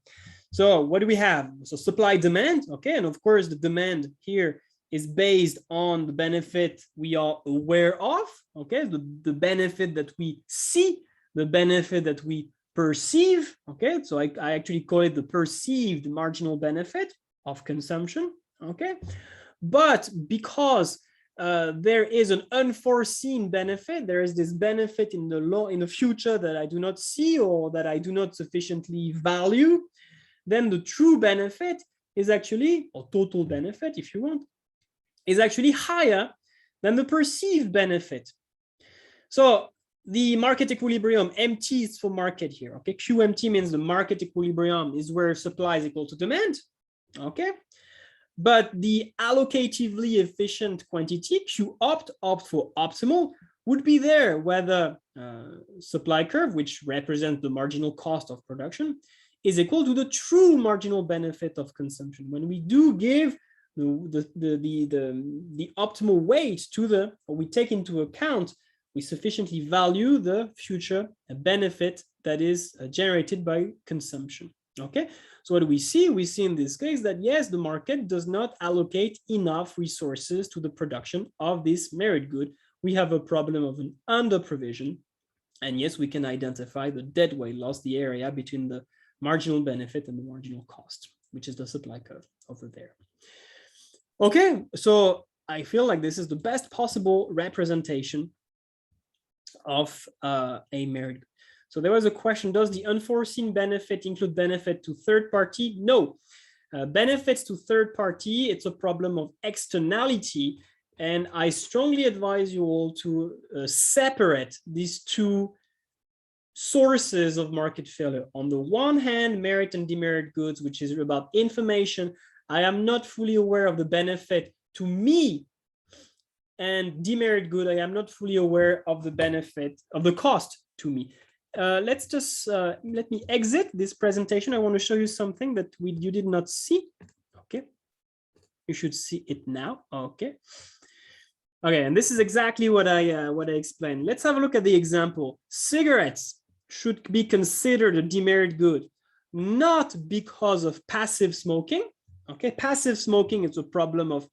So what do we have? So supply demand, okay, and of course the demand here is based on the benefit we are aware of, okay, the benefit that we see, the benefit that we perceive, okay, so I actually call it the perceived marginal benefit of consumption, okay, but because there is an unforeseen benefit, there is this benefit in the future that I do not see or that I do not sufficiently value, then the true benefit is actually, or total benefit if you want, is actually higher than the perceived benefit. So the market equilibrium, MT is for market here, okay? QMT means the market equilibrium is where supply is equal to demand, okay? But the allocatively efficient quantity, QOPT, opt for optimal, would be there where the supply curve, which represents the marginal cost of production, is equal to the true marginal benefit of consumption. When we do give the optimal weight to or we take into account, we sufficiently value the future benefit that is generated by consumption. Okay, so what do we see? We see in this case that yes, the market does not allocate enough resources to the production of this merit good. We have a problem of an under provision. And yes, we can identify the deadweight loss, the area between the marginal benefit and the marginal cost, which is the supply curve over there. Okay, so I feel like this is the best possible representation of a merit. So there was a question, does the unforeseen benefit include benefit to third party? No. Benefits to third party, it's a problem of externality. And I strongly advise you all to separate these two sources of market failure. On the one hand, merit and demerit goods, which is about information. I am not fully aware of the benefit to me, and demerit good, I am not fully aware of the benefit of the cost to me. Let's just let me exit this presentation. I want to show you something that you did not see. Okay, you should see it now. Okay. Okay, and this is exactly what I explained. Let's have a look at the example. Cigarettes should be considered a demerit good, not because of passive smoking, Okay, passive smoking is a problem of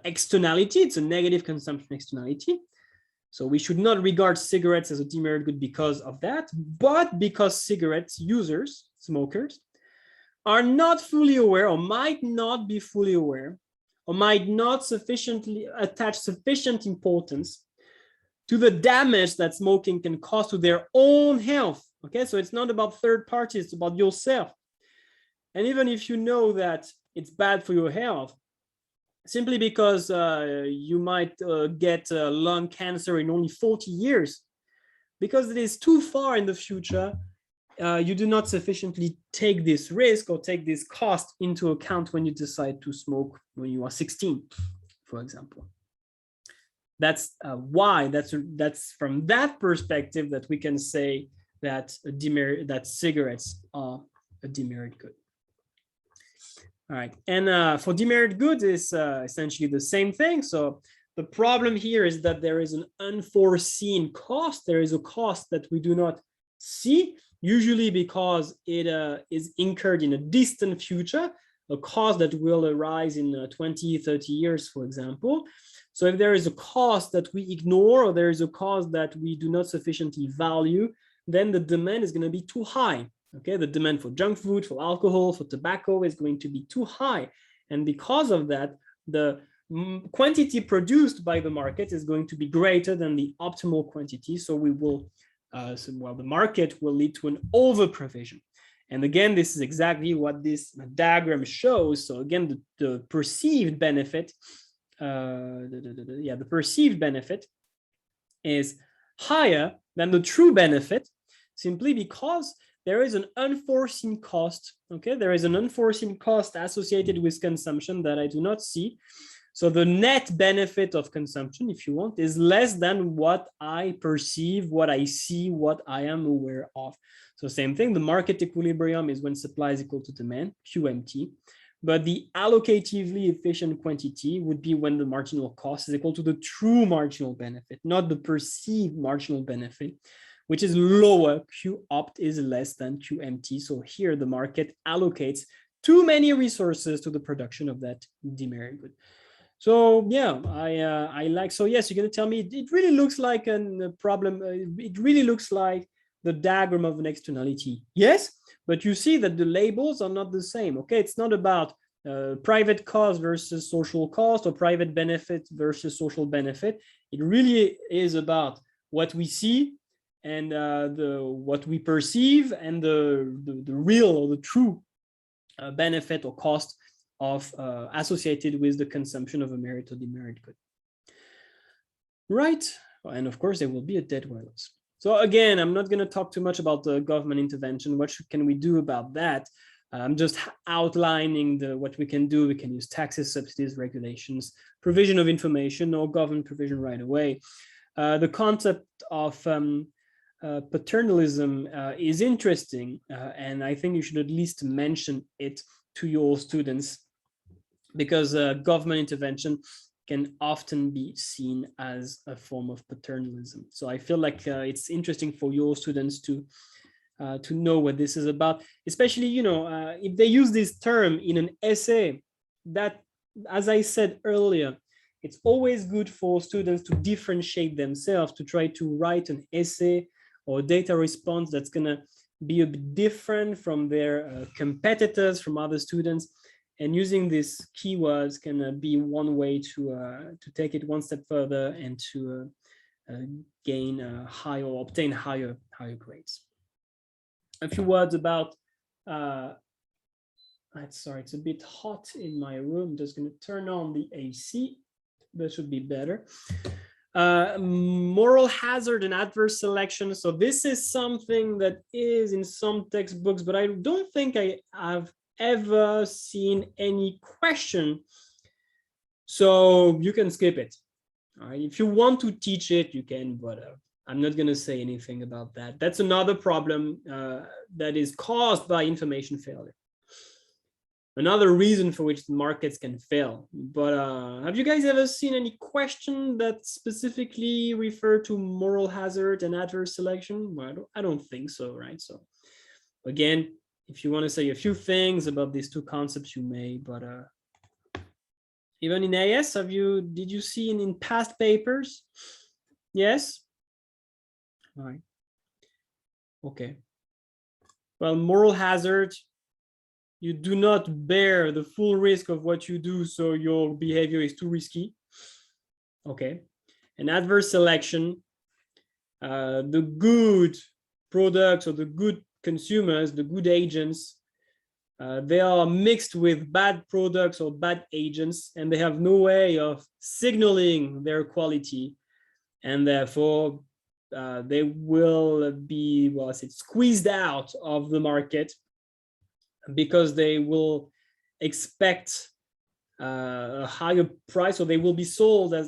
externality. It's a negative consumption externality. So we should not regard cigarettes as a demerit good because of that, but because cigarettes users, smokers, are not fully aware or might not be fully aware or might not sufficiently attach sufficient importance to the damage that smoking can cause to their own health. Okay, so it's not about third parties, it's about yourself. And even if you know that it's bad for your health, simply because you might get lung cancer in only 40 years, because it is too far in the future, you do not sufficiently take this risk or take this cost into account when you decide to smoke when you are 16, for example. That's why that's from that perspective that we can say that that cigarettes are a demerit good. All right, and for demerit goods is essentially the same thing. So the problem here is that there is an unforeseen cost. There is a cost that we do not see, usually because it is incurred in a distant future, a cost that will arise in 20, 30 years, for example. So if there is a cost that we ignore, or there is a cost that we do not sufficiently value, then the demand is going to be too high. Okay, the demand for junk food, for alcohol, for tobacco is going to be too high. And because of that, the quantity produced by the market is going to be greater than the optimal quantity. So we will, the market will lead to an over provision. And again, this is exactly what this diagram shows. So again, the perceived benefit, the perceived benefit is higher than the true benefit, simply because there is an unforeseen cost. Okay, there is an unforeseen cost associated with consumption that I do not see. So the net benefit of consumption, if you want, is less than what I perceive, what I see, what I am aware of. So same thing, the market equilibrium is when supply is equal to demand, QMT. But the allocatively efficient quantity would be when the marginal cost is equal to the true marginal benefit, not the perceived marginal benefit, which is lower. Q opt is less than QMT. So here the market allocates too many resources to the production of that demerit good. So yeah, I like, so yes, you're going to tell me it really looks like a problem. It really looks like the diagram of an externality. Yes, but you see that the labels are not the same. Okay, it's not about private cost versus social cost or private benefit versus social benefit. It really is about what we see and what we perceive and the real or the true benefit or cost of associated with the consumption of a merit or demerit good. Right, and of course there will be a dead wireless. So again, I'm not going to talk too much about the government intervention. What can we do about that? I'm just outlining what we can do. We can use taxes, subsidies, regulations, provision of information, or government provision right away. The concept of paternalism is interesting, and I think you should at least mention it to your students, because government intervention can often be seen as a form of paternalism. So I feel like it's interesting for your students to know what this is about, especially, if they use this term in an essay. That, as I said earlier, it's always good for students to differentiate themselves, to try to write an essay or data response that's going to be a bit different from their competitors, from other students. And using these keywords can be one way to take it one step further and to gain higher or obtain higher grades. A few words about, sorry, it's a bit hot in my room. I'm just going to turn on the AC. That should be better. Moral hazard and adverse selection. So this is something that is in some textbooks, but I don't think I have ever seen any question. So you can skip it. All right. If you want to teach it, you can, but I'm not going to say anything about that. That's another problem that is caused by information failure. Another reason for which the markets can fail. But have you guys ever seen any question that specifically refer to moral hazard and adverse selection? Well, I don't think so, right? So again, if you want to say a few things about these two concepts, you may, but even in AS, did you see in past papers? Yes? All right. Okay. Well, moral hazard, you do not bear the full risk of what you do, so your behavior is too risky. Okay. And adverse selection, the good products or the good consumers, the good agents, they are mixed with bad products or bad agents, and they have no way of signaling their quality, and therefore they will be, well, I said, squeezed out of the market because they will expect a higher price, or they will be sold at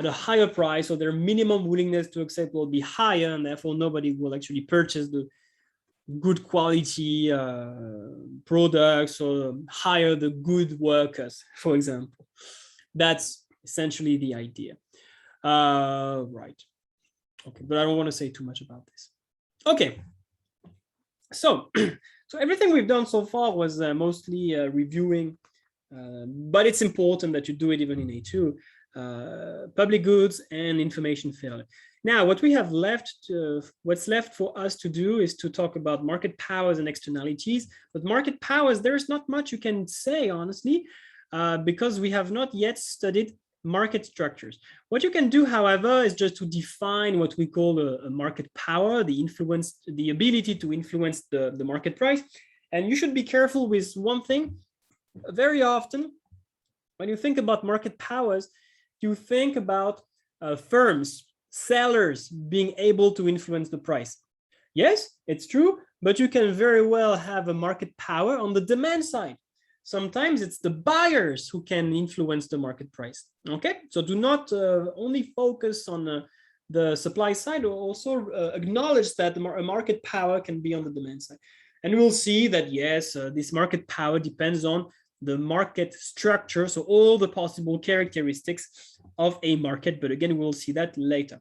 a higher price, so their minimum willingness to accept will be higher, and therefore nobody will actually purchase the good quality products or hire the good workers, for example. That's essentially the idea. Right. Okay, but I don't want to say too much about this. Okay. So, so everything we've done so far was mostly reviewing, but it's important that you do it even in A2, public goods and information failure. Now, what we have left, what's left for us to do is to talk about market powers and externalities. But market powers, there's not much you can say, honestly, because we have not yet studied market structures. What you can do, however, is just to define what we call a market power, the ability to influence the market price. And you should be careful with one thing. Very often, when you think about market powers, you think about firms, sellers being able to influence the price. Yes, it's true, but you can very well have a market power on the demand side. Sometimes it's the buyers who can influence the market price. Okay, so do not only focus on the supply side, or also acknowledge that a market power can be on the demand side. And we'll see that, yes, this market power depends on the market structure, so all the possible characteristics of a market, but again, we'll see that later.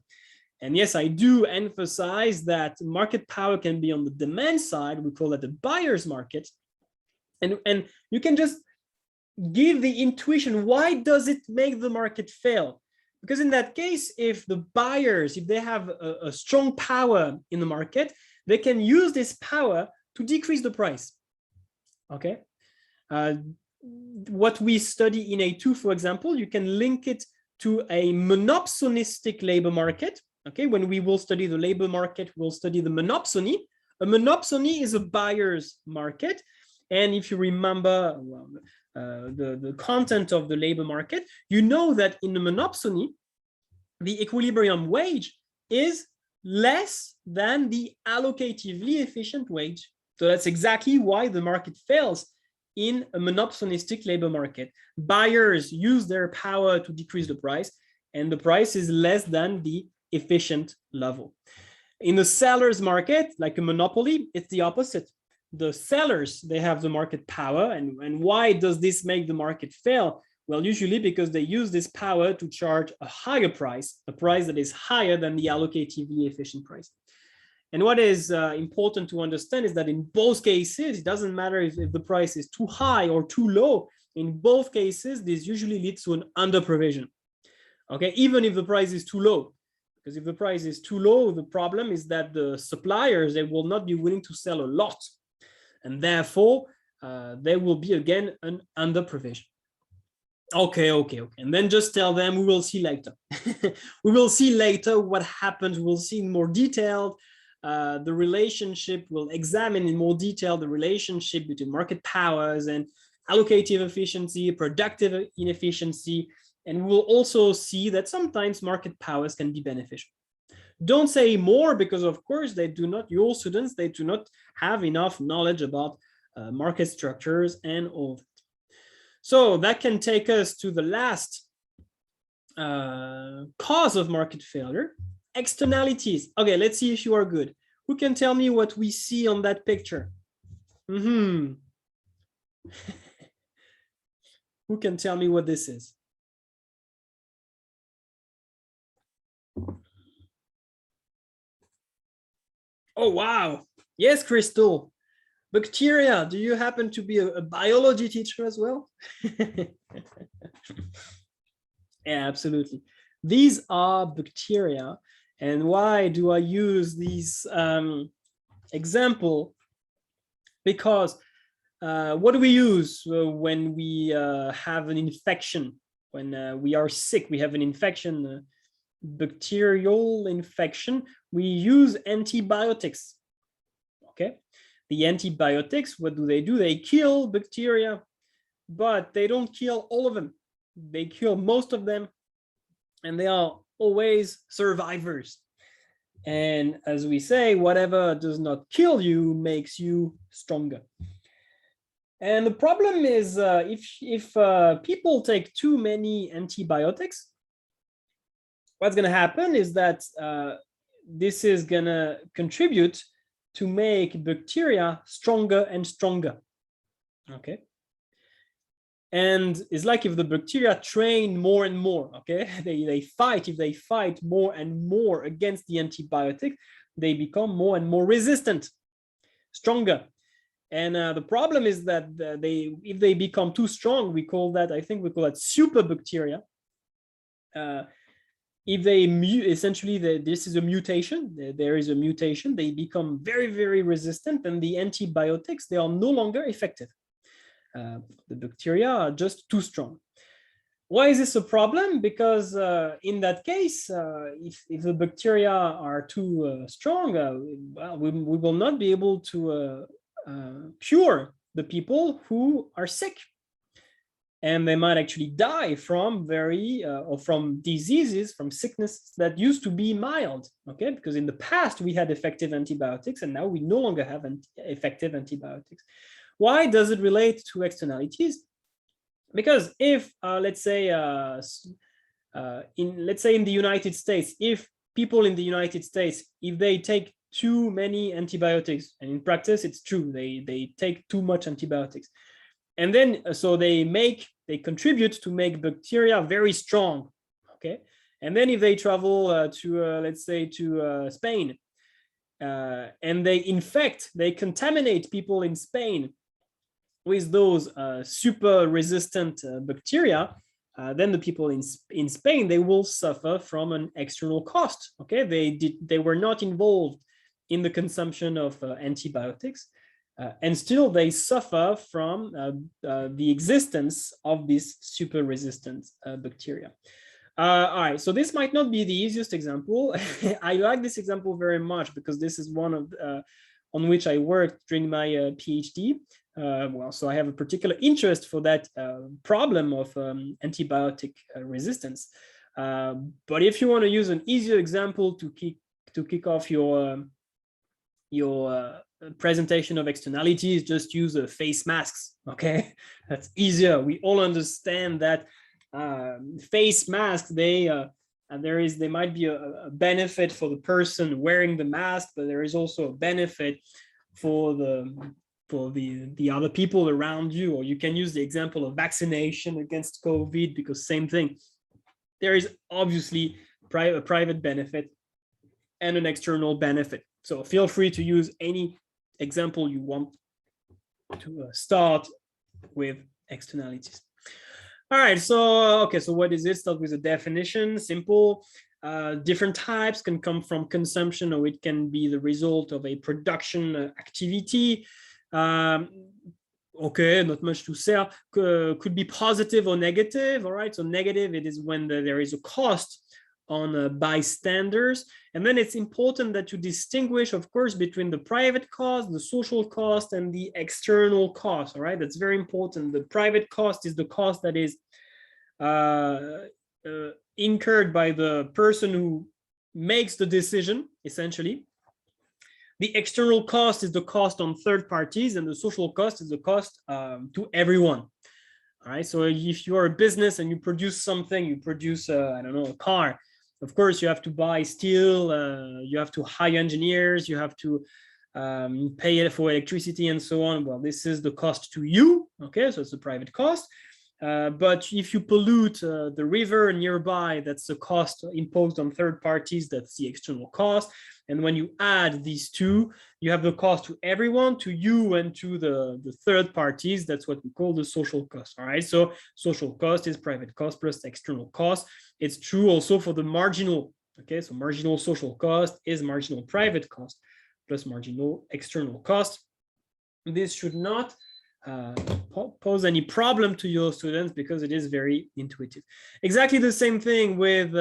And yes, I do emphasize that market power can be on the demand side. We call that the buyer's market. And you can just give the intuition, why does it make the market fail? Because in that case, if the buyers, if they have a strong power in the market, they can use this power to decrease the price. Okay. What we study in A2, for example, you can link it to a monopsonistic labor market. Okay, when we will study the labor market, we'll study the monopsony. A monopsony is a buyer's market. And if you remember the content of the labor market, you know that in the monopsony, the equilibrium wage is less than the allocatively efficient wage. So that's exactly why the market fails in a monopsonistic labor market. Buyers use their power to decrease the price, and the price is less than the efficient level. In the seller's market, like a monopoly, it's the opposite. The sellers, they have the market power. And why does this make the market fail? Well, usually because they use this power to charge a higher price, a price that is higher than the allocatively efficient price. And what is important to understand is that in both cases, it doesn't matter if the price is too high or too low. In both cases, this usually leads to an under provision. Okay, even if the price is too low. Because if the price is too low, the problem is that the suppliers, they will not be willing to sell a lot. And therefore, there will be, again, an under provision. Okay. And then just tell them, we will see later. We will see later what happens. We'll see in more detail. The relationship, we'll examine in more detail the relationship between market powers and allocative efficiency, productive inefficiency. And we'll also see that sometimes market powers can be beneficial. Don't say more, because of course they do not, your students, they do not have enough knowledge about market structures and all that. So that can take us to the last cause of market failure, externalities. Okay, let's see if you are good. Who can tell me what we see on that picture? Who can tell me what this is? Oh, wow. Yes, Crystal. Bacteria. Do you happen to be a biology teacher as well? Yeah, absolutely. These are bacteria. And why do I use these example? Because what do we use when we have an infection? When we are sick, we have an infection, bacterial infection, we use antibiotics. Okay, the antibiotics, what do? They kill bacteria, but they don't kill all of them. They kill most of them, and they are always survivors. And as we say, whatever does not kill you makes you stronger. And the problem is if people take too many antibiotics, what's going to happen is that this is going to contribute to make bacteria stronger and stronger. Okay. And it's like if the bacteria train more and more, okay, they fight. If they fight more and more against the antibiotic, they become more and more resistant, stronger. And the problem is that if they become too strong, we call that super bacteria. If they essentially, this is a mutation, there is a mutation, they become very, very resistant, and the antibiotics, they are no longer effective. The bacteria are just too strong. Why is this a problem? Because in that case, if the bacteria are too strong, well, we will not be able to cure the people who are sick. And they might actually die from from diseases, from sickness that used to be mild, okay? Because in the past we had effective antibiotics, and now we no longer have effective antibiotics. Why does it relate to externalities? Because if let's say in the United States, if people in the United States, if they take too many antibiotics, and in practice it's true, they take too much antibiotics, and then so they contribute to make bacteria very strong, okay? And then if they travel let's say to Spain, and they contaminate people in Spain with those super resistant bacteria, then the people in Spain, they will suffer from an external cost, okay? They were not involved in the consumption of antibiotics, and still they suffer from the existence of this super resistant bacteria. All right, so this might not be the easiest example. I like this example very much because this is one of on which I worked during my PhD. Well, so I have a particular interest for that problem of antibiotic resistance. But if you want to use an easier example to kick off your presentation of externalities, just use face masks, okay? That's easier. We all understand that face masks, there might be a benefit for the person wearing the mask, but there is also a benefit for the other people around you. Or you can use the example of vaccination against COVID, because same thing. There is obviously a private benefit and an external benefit. So feel free to use any example you want to start with externalities. All right, so okay, so what is it? Start with a definition, simple. Different types can come from consumption, or it can be the result of a production activity. Okay, not much to say. Could be positive or negative. All right, so negative, it is when there is a cost on bystanders. And then it's important that you distinguish, of course, between the private cost, the social cost, and the external cost. All right, that's very important. The private cost is the cost that is incurred by the person who makes the decision, essentially. The external cost is the cost on third parties, and the social cost is the cost to everyone. All right, so if you are a business and you produce something, you produce, I don't know, a car, of course, you have to buy steel, you have to hire engineers, you have to pay for electricity and so on. Well, this is the cost to you, okay? So it's a private cost. But if you pollute the river nearby, that's the cost imposed on third parties, that's the external cost. And when you add these two, you have the cost to everyone, to you and to the third parties. That's what we call the social cost. All right. So social cost is private cost plus external cost. It's true also for the marginal. Okay. So marginal social cost is marginal private cost plus marginal external cost. This should not pose any problem to your students because it is very intuitive. Exactly the same thing with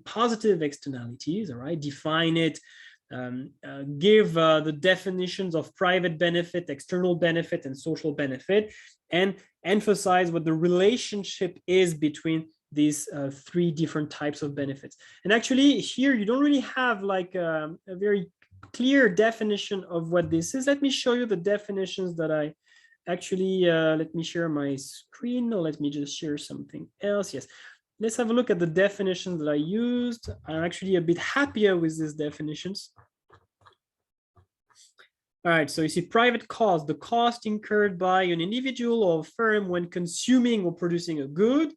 positive externalities. All right, define it. Give the definitions of private benefit, external benefit, and social benefit, and emphasize what the relationship is between these three different types of benefits. And actually, here you don't really have like a very clear definition of what this is. Let me show you the definitions that I actually, let me share my screen, or let me just share something else. Yes, let's have a look at the definitions that I used. I'm actually a bit happier with these definitions. All right, so you see private cost, the cost incurred by an individual or firm when consuming or producing a good.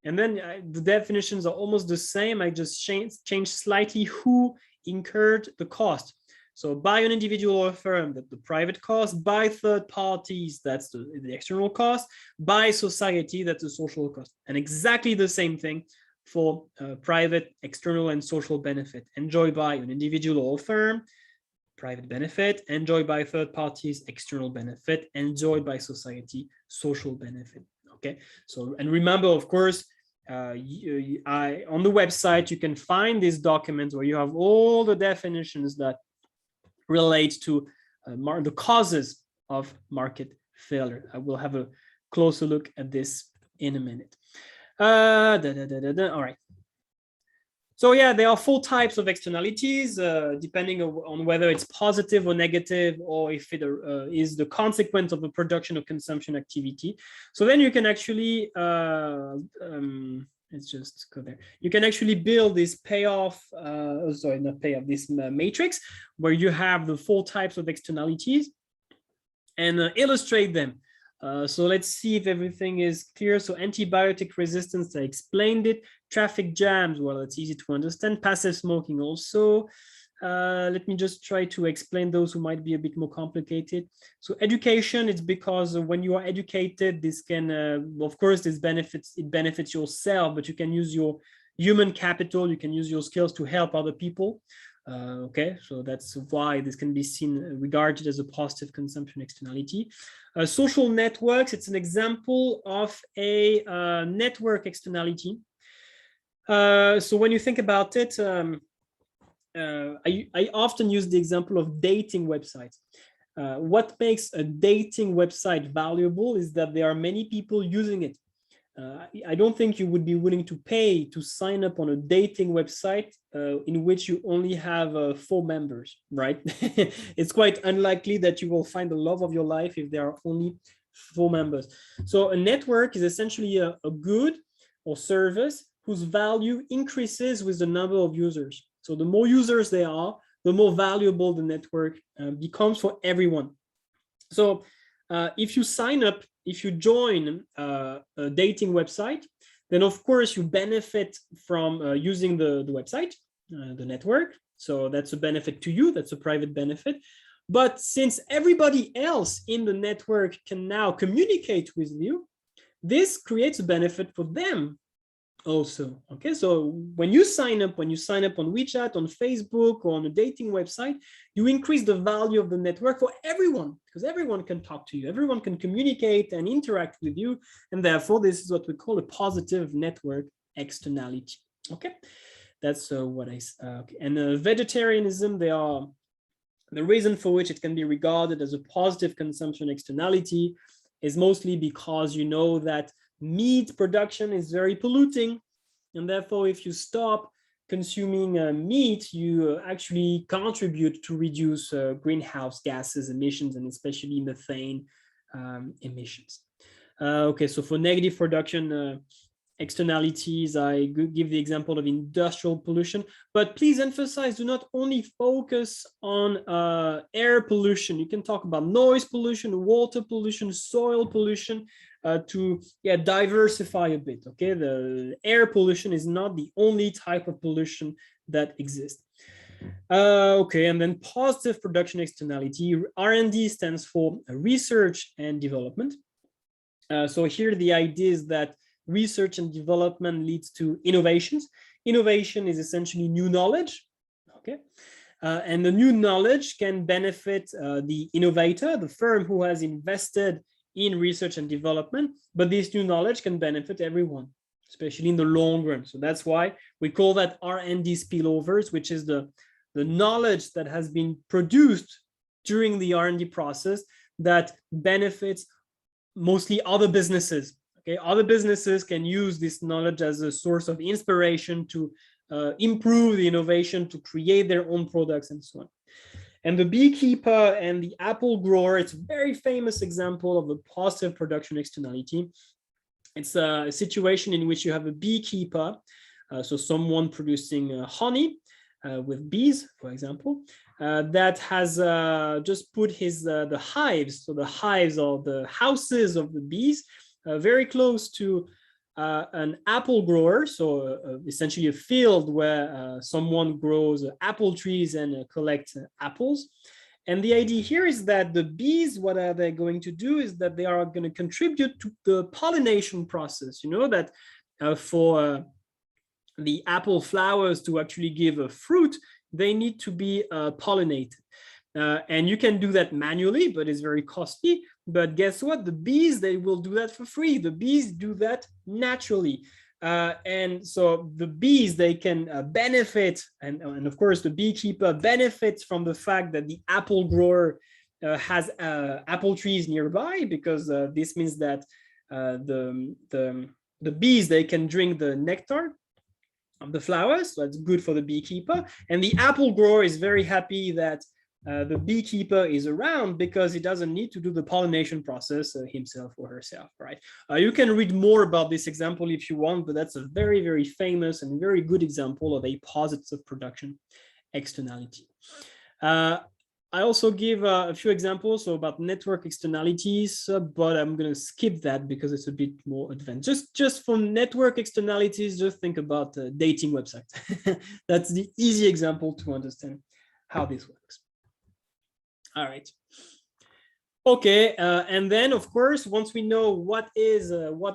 And then the definitions are almost the same. I just changed slightly who incurred the cost. So by an individual or a firm, that's the private cost. By third parties, that's the external cost. By society, that's the social cost. And exactly the same thing for private, external, and social benefit. Enjoyed by an individual or a firm, private benefit. Enjoyed by third parties, external benefit. Enjoyed by society, social benefit. Okay, so, and remember, of course, on the website, you can find these documents where you have all the definitions that relate to the causes of market failure. I will have a closer look at this in a minute. All right. So yeah, there are 4 types of externalities, depending on whether it's positive or negative, or if it is the consequence of a production or consumption activity. So then you can actually, let's just go there. You can actually build this this matrix where you have the 4 types of externalities and illustrate them. So let's see if everything is clear. So antibiotic resistance, I explained it. Traffic jams, well, it's easy to understand. Passive smoking also. Let me just try to explain those who might be a bit more complicated. So education, it's because when you are educated, this can, of course, it benefits yourself, but you can use your human capital, you can use your skills to help other people. Okay, so that's why this can be seen, regarded as a positive consumption externality. Social networks, it's an example of a network externality. So when you think about it, I often use the example of dating websites. What makes a dating website valuable is that there are many people using it. I don't think you would be willing to pay to sign up on a dating website in which you only have 4 members, right? It's quite unlikely that you will find the love of your life if there are only 4 members. So a network is essentially a good or service whose value increases with the number of users. So the more users there are, the more valuable the network becomes for everyone. So if you sign up, if you join a dating website, then of course you benefit from using the website, the network. So that's a benefit to you, that's a private benefit. But since everybody else in the network can now communicate with you, this creates a benefit for them also. Okay, so when you sign up on WeChat, on Facebook, or on a dating website, you increase the value of the network for everyone, because everyone can talk to you, everyone can communicate and interact with you, and therefore this is what we call a positive network externality. Okay, that's what I okay. And vegetarianism, the reason for which it can be regarded as a positive consumption externality is mostly because you know that meat production is very polluting, and therefore if you stop consuming meat, you actually contribute to reduce greenhouse gases emissions, and especially methane emissions. Okay, so for negative production externalities. I give the example of industrial pollution, but please emphasize, do not only focus on air pollution. You can talk about noise pollution, water pollution, soil pollution, to diversify a bit. Okay, the air pollution is not the only type of pollution that exists. Okay, and then positive production externality. R&D stands for research and development. So here the idea is that research and development leads to innovations. Innovation is essentially new knowledge, okay? And the new knowledge can benefit the innovator, the firm who has invested in research and development, but this new knowledge can benefit everyone, especially in the long run. So that's why we call that R&D spillovers, which is the knowledge that has been produced during the R&D process that benefits mostly other businesses. Okay, other businesses can use this knowledge as a source of inspiration to improve the innovation, to create their own products and so on. And the beekeeper and the apple grower, it's a very famous example of a positive production externality. It's a situation in which you have a beekeeper, so someone producing honey with bees, for example, that has just put his the hives, so the hives or the houses of the bees, very close to an apple grower, so essentially a field where someone grows apple trees and collects apples. And the idea here is that the bees, what are they going to do is that they are going to contribute to the pollination process. You know that for the apple flowers to actually give a fruit, they need to be pollinated. And you can do that manually, but it's very costly. But guess what? The bees, they will do that for free. The bees do that naturally. And so the bees, they can benefit. And of course, the beekeeper benefits from the fact that the apple grower has apple trees nearby, because this means that the bees, they can drink the nectar of the flowers. So that's good for the beekeeper. And the apple grower is very happy that the beekeeper is around, because he doesn't need to do the pollination process himself or herself, right? You can read more about this example if you want, but that's a very, very famous and very good example of a positive production externality. I also give a few examples about network externalities, but I'm going to skip that because it's a bit more advanced. Just for network externalities, just think about dating websites. That's the easy example to understand how this works. All right. Okay, and then of course, once we know what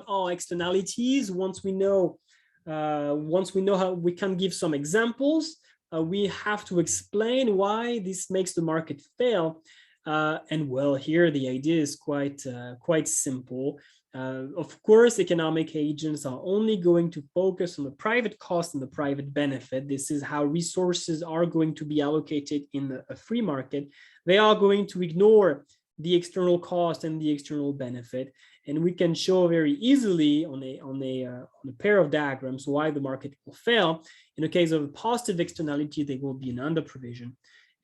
are externalities, once we know how we can give some examples, we have to explain why this makes the market fail. And well, here the idea is quite simple. Of course, economic agents are only going to focus on the private cost and the private benefit. This is how resources are going to be allocated in a free market. They are going to ignore the external cost and the external benefit. And we can show very easily on a pair of diagrams why the market will fail. In the case of a positive externality, there will be an under provision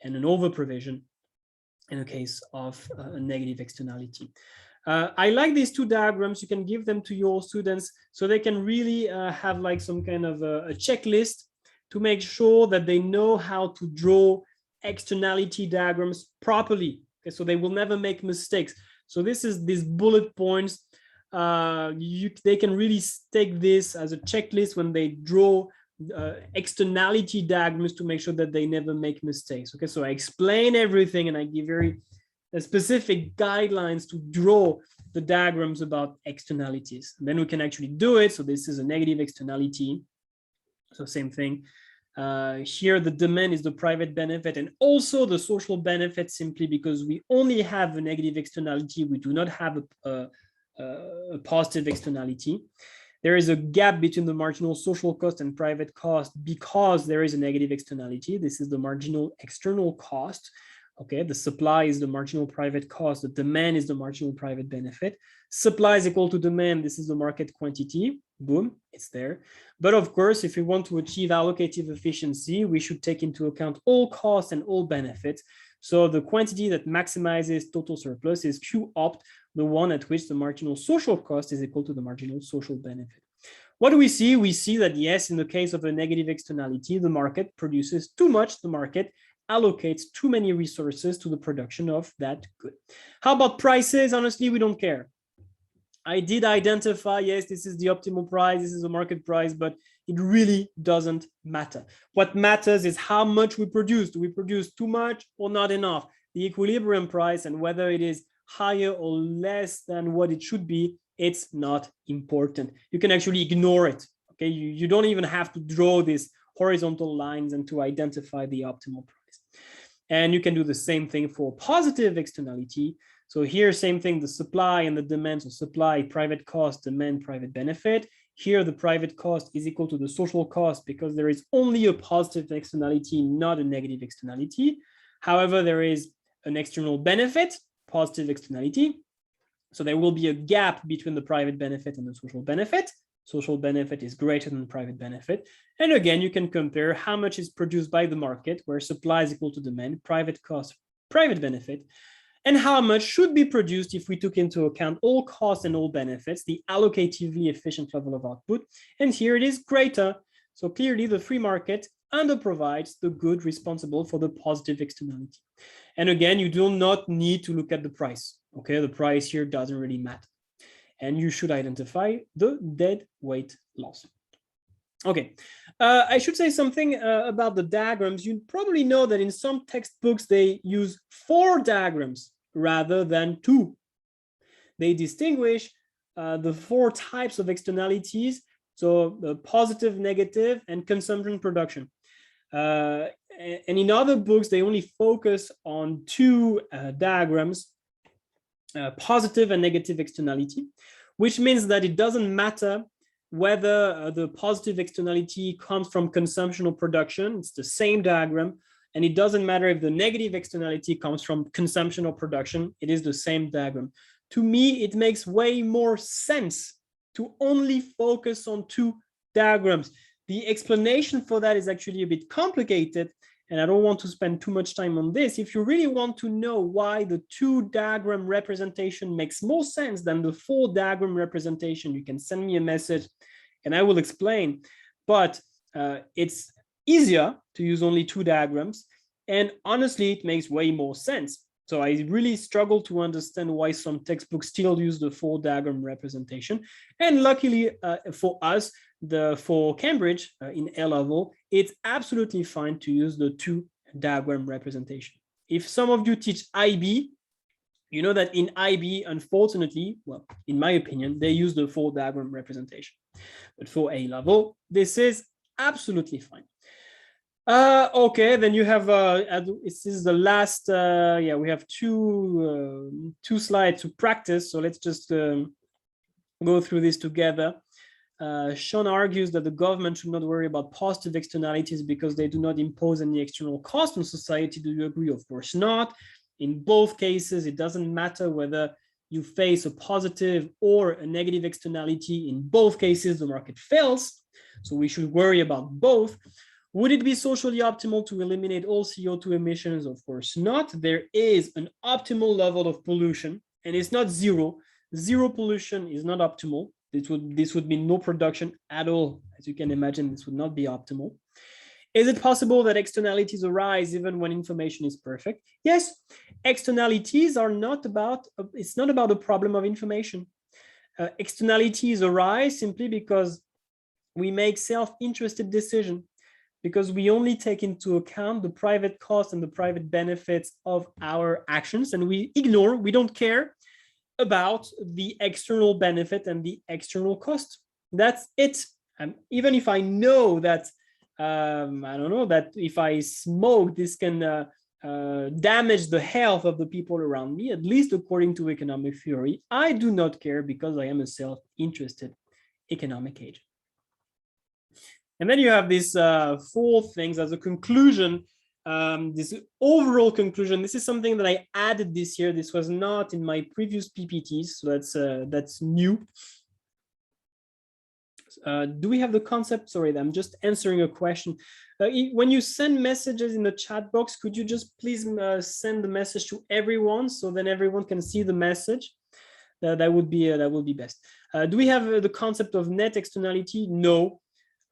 and an over provision in the case of a negative externality. I like these two diagrams. You can give them to your students so they can really have like some kind of a checklist to make sure that they know how to draw externality diagrams properly. Okay, so they will never make mistakes. So this is these bullet points. They can really take this as a checklist when they draw externality diagrams to make sure that they never make mistakes. Okay, so I explain everything and I give very specific guidelines to draw the diagrams about externalities. And then we can actually do it. So this is a negative externality. So same thing. Here, the demand is the private benefit and also the social benefit, simply because we only have a negative externality. We do not have a positive externality. There is a gap between the marginal social cost and private cost because there is a negative externality. This is the marginal external cost. Okay, the supply is the marginal private cost. The demand is the marginal private benefit. Supply is equal to demand. This is the market quantity. Boom, it's there. But of course, if we want to achieve allocative efficiency, we should take into account all costs and all benefits. So the quantity that maximizes total surplus is Q opt, the one at which the marginal social cost is equal to the marginal social benefit. What do we see? We see that yes, in the case of a negative externality, the market produces too much, the market allocates too many resources to the production of that good. How about prices? Honestly, we don't care. I did identify, yes, this is the optimal price, this is the market price, but it really doesn't matter. What matters is how much we produce. Do we produce too much or not enough? The equilibrium price and whether it is higher or less than what it should be, it's not important. You can actually ignore it. Okay, you don't even have to draw these horizontal lines and to identify the optimal price. And you can do the same thing for positive externality. So here, same thing, the supply and the demand. So supply, private cost, demand, private benefit. Here, the private cost is equal to the social cost because there is only a positive externality, not a negative externality. However, there is an external benefit, positive externality. So there will be a gap between the private benefit and the social benefit. Social benefit is greater than private benefit. And again, you can compare how much is produced by the market, where supply is equal to demand, private cost, private benefit, and how much should be produced if we took into account all costs and all benefits, the allocatively efficient level of output. And here it is greater. So clearly the free market underprovides the good responsible for the positive externality. And again, you do not need to look at the price. Okay, the price here doesn't really matter. And you should identify the dead weight loss. Okay, I should say something about the diagrams. You probably know that in some textbooks, they use 4 diagrams rather than 2. They distinguish the 4 types of externalities, so the positive, negative, and consumption production. And in other books, they only focus on 2 diagrams, positive and negative externality, which means that it doesn't matter whether the positive externality comes from consumption or production. It's the same diagram. And it doesn't matter if the negative externality comes from consumption or production. It is the same diagram. To me, it makes way more sense to only focus on 2 diagrams. The explanation for that is actually a bit complicated, and I don't want to spend too much time on this. If you really want to know why the 2 diagram representation makes more sense than the 4 diagram representation, you can send me a message and I will explain. But it's easier to use only 2 diagrams. And honestly, it makes way more sense. So I really struggle to understand why some textbooks still use the 4 diagram representation. And luckily for us, for Cambridge in A level, it's absolutely fine to use the 2 diagram representation. If some of you teach IB, you know that in IB, unfortunately, well, in my opinion, they use the 4 diagram representation. But for A level, this is absolutely fine. Okay, then you have this is the last yeah, we have two slides to practice, so let's just go through this together. Sean argues that the government should not worry about positive externalities because they do not impose any external cost on society. Do you agree? Of course not. In both cases, it doesn't matter whether you face a positive or a negative externality. In both cases, the market fails, so we should worry about both. Would it be socially optimal to eliminate all CO2 emissions? Of course not. There is an optimal level of pollution, and it's not zero. Zero pollution is not optimal. This would mean no production at all. As you can imagine, this would not be optimal. Is it possible that externalities arise even when information is perfect? Yes, externalities are not about, it's not about a problem of information. Externalities arise simply because we make self-interested decisions, because we only take into account the private costs and the private benefits of our actions, and we don't care about the external benefit and the external cost. That's it. Even if I know that, I don't know, that if I smoke, this can damage the health of the people around me, at least according to economic theory, I do not care because I am a self-interested economic agent. And then you have these 4 things as a conclusion. This overall conclusion, this is something that I added this year. This was not in my previous PPTs, so that's new. Do we have the concept? Sorry, I'm just answering a question. When you send messages in the chat box, could you just please send the message to everyone so then everyone can see the message? That would be best. Do we have the concept of net externality? No.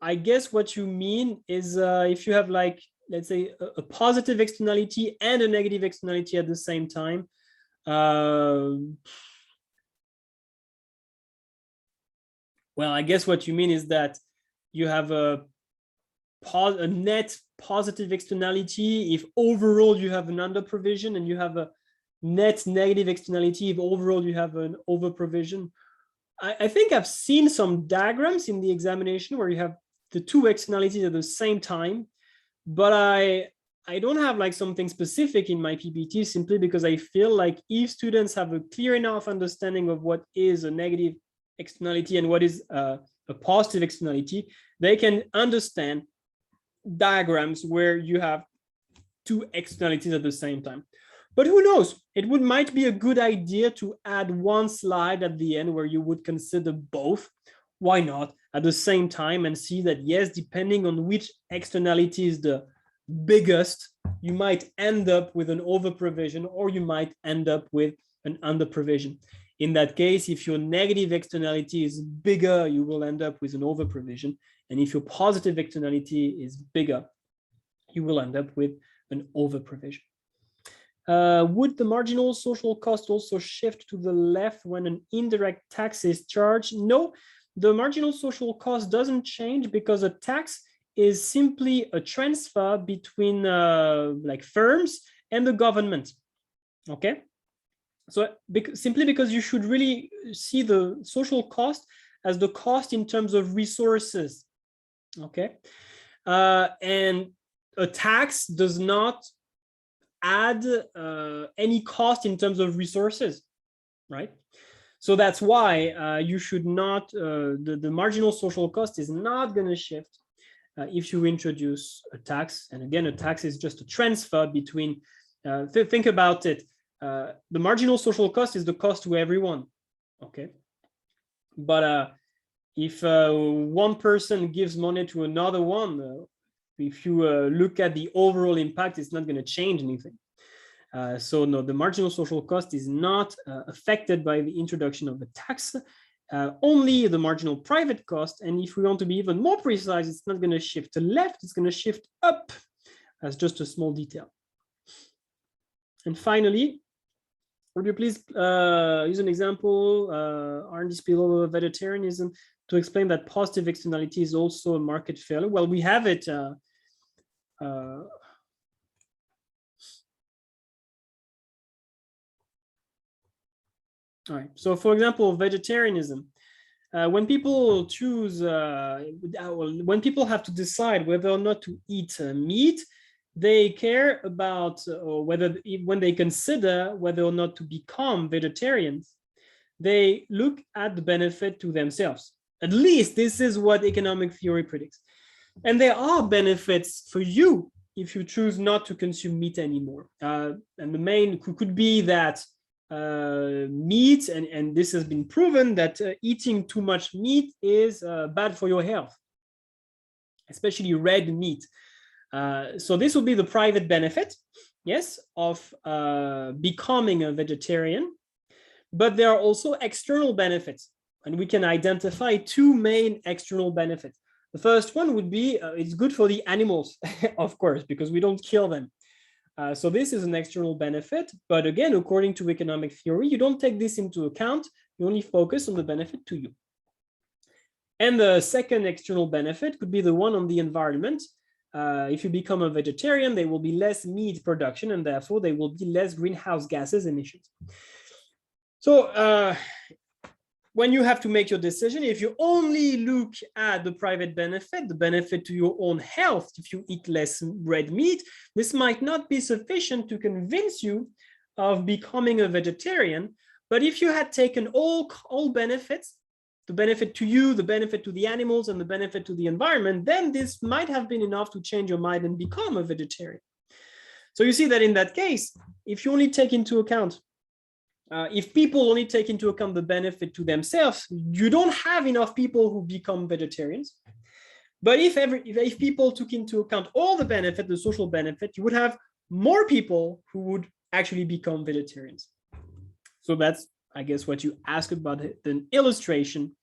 I guess what you mean is if you have like, let's say, a positive externality and a negative externality at the same time. Well, I guess what you mean is that you have a net positive externality if overall you have an under provision, and you have a net negative externality if overall you have an over provision. I think I've seen some diagrams in the examination where you have the two externalities at the same time, but I don't have like something specific in my PPT, simply because I feel like if students have a clear enough understanding of what is a negative externality and what is a positive externality, they can understand diagrams where you have two externalities at the same time. But who knows, might be a good idea to add one slide at the end where you would consider both. Why not at the same time, and see that, yes, depending on which externality is the biggest, you might end up with an over provision, or you might end up with an under provision. In that case, if your negative externality is bigger, you will end up with an over provision. And if your positive externality is bigger, you will end up with an over provision. Would the marginal social cost also shift to the left when an indirect tax is charged? No, the marginal social cost doesn't change, because a tax is simply a transfer between like firms and the government. Okay, so simply because you should really see the social cost as the cost in terms of resources. Okay, and a tax does not add any cost in terms of resources, right? So that's why you should not, the marginal social cost is not going to shift if you introduce a tax. And again, a tax is just a transfer between, think about it, the marginal social cost is the cost to everyone, okay? But if one person gives money to another one, if you look at the overall impact, it's not going to change anything. So no, the marginal social cost is not affected by the introduction of the tax, only the marginal private cost. And if we want to be even more precise, it's not going to shift to left, it's going to shift up as just a small detail. And finally, would you please use an example, R&D spillover vegetarianism, to explain that positive externality is also a market failure? Well, we have it. All right. So, for example, vegetarianism. When people choose, when people have to decide whether or not to eat meat, they care about, or whether, when they consider whether or not to become vegetarians, they look at the benefit to themselves. At least this is what economic theory predicts. And there are benefits for you if you choose not to consume meat anymore. And the main could be that meat, and this has been proven, that eating too much meat is bad for your health, especially red meat. So this would be the private benefit, yes, of becoming a vegetarian. But there are also external benefits, and we can identify two main external benefits. The first one would be it's good for the animals, of course, because we don't kill them. So this is an external benefit. But again, according to economic theory, you don't take this into account. You only focus on the benefit to you. And the second external benefit could be the one on the environment. If you become a vegetarian, there will be less meat production, and therefore there will be less greenhouse gases emissions. So when you have to make your decision, if you only look at the private benefit, the benefit to your own health, if you eat less red meat, this might not be sufficient to convince you of becoming a vegetarian. But if you had taken all benefits, the benefit to you, the benefit to the animals, and the benefit to the environment, then this might have been enough to change your mind and become a vegetarian. So you see that in that case, if you only take into account, if people only take into account the benefit to themselves, you don't have enough people who become vegetarians. But if people took into account all the benefit, the social benefit, you would have more people who would actually become vegetarians. So that's I guess what you asked about the illustration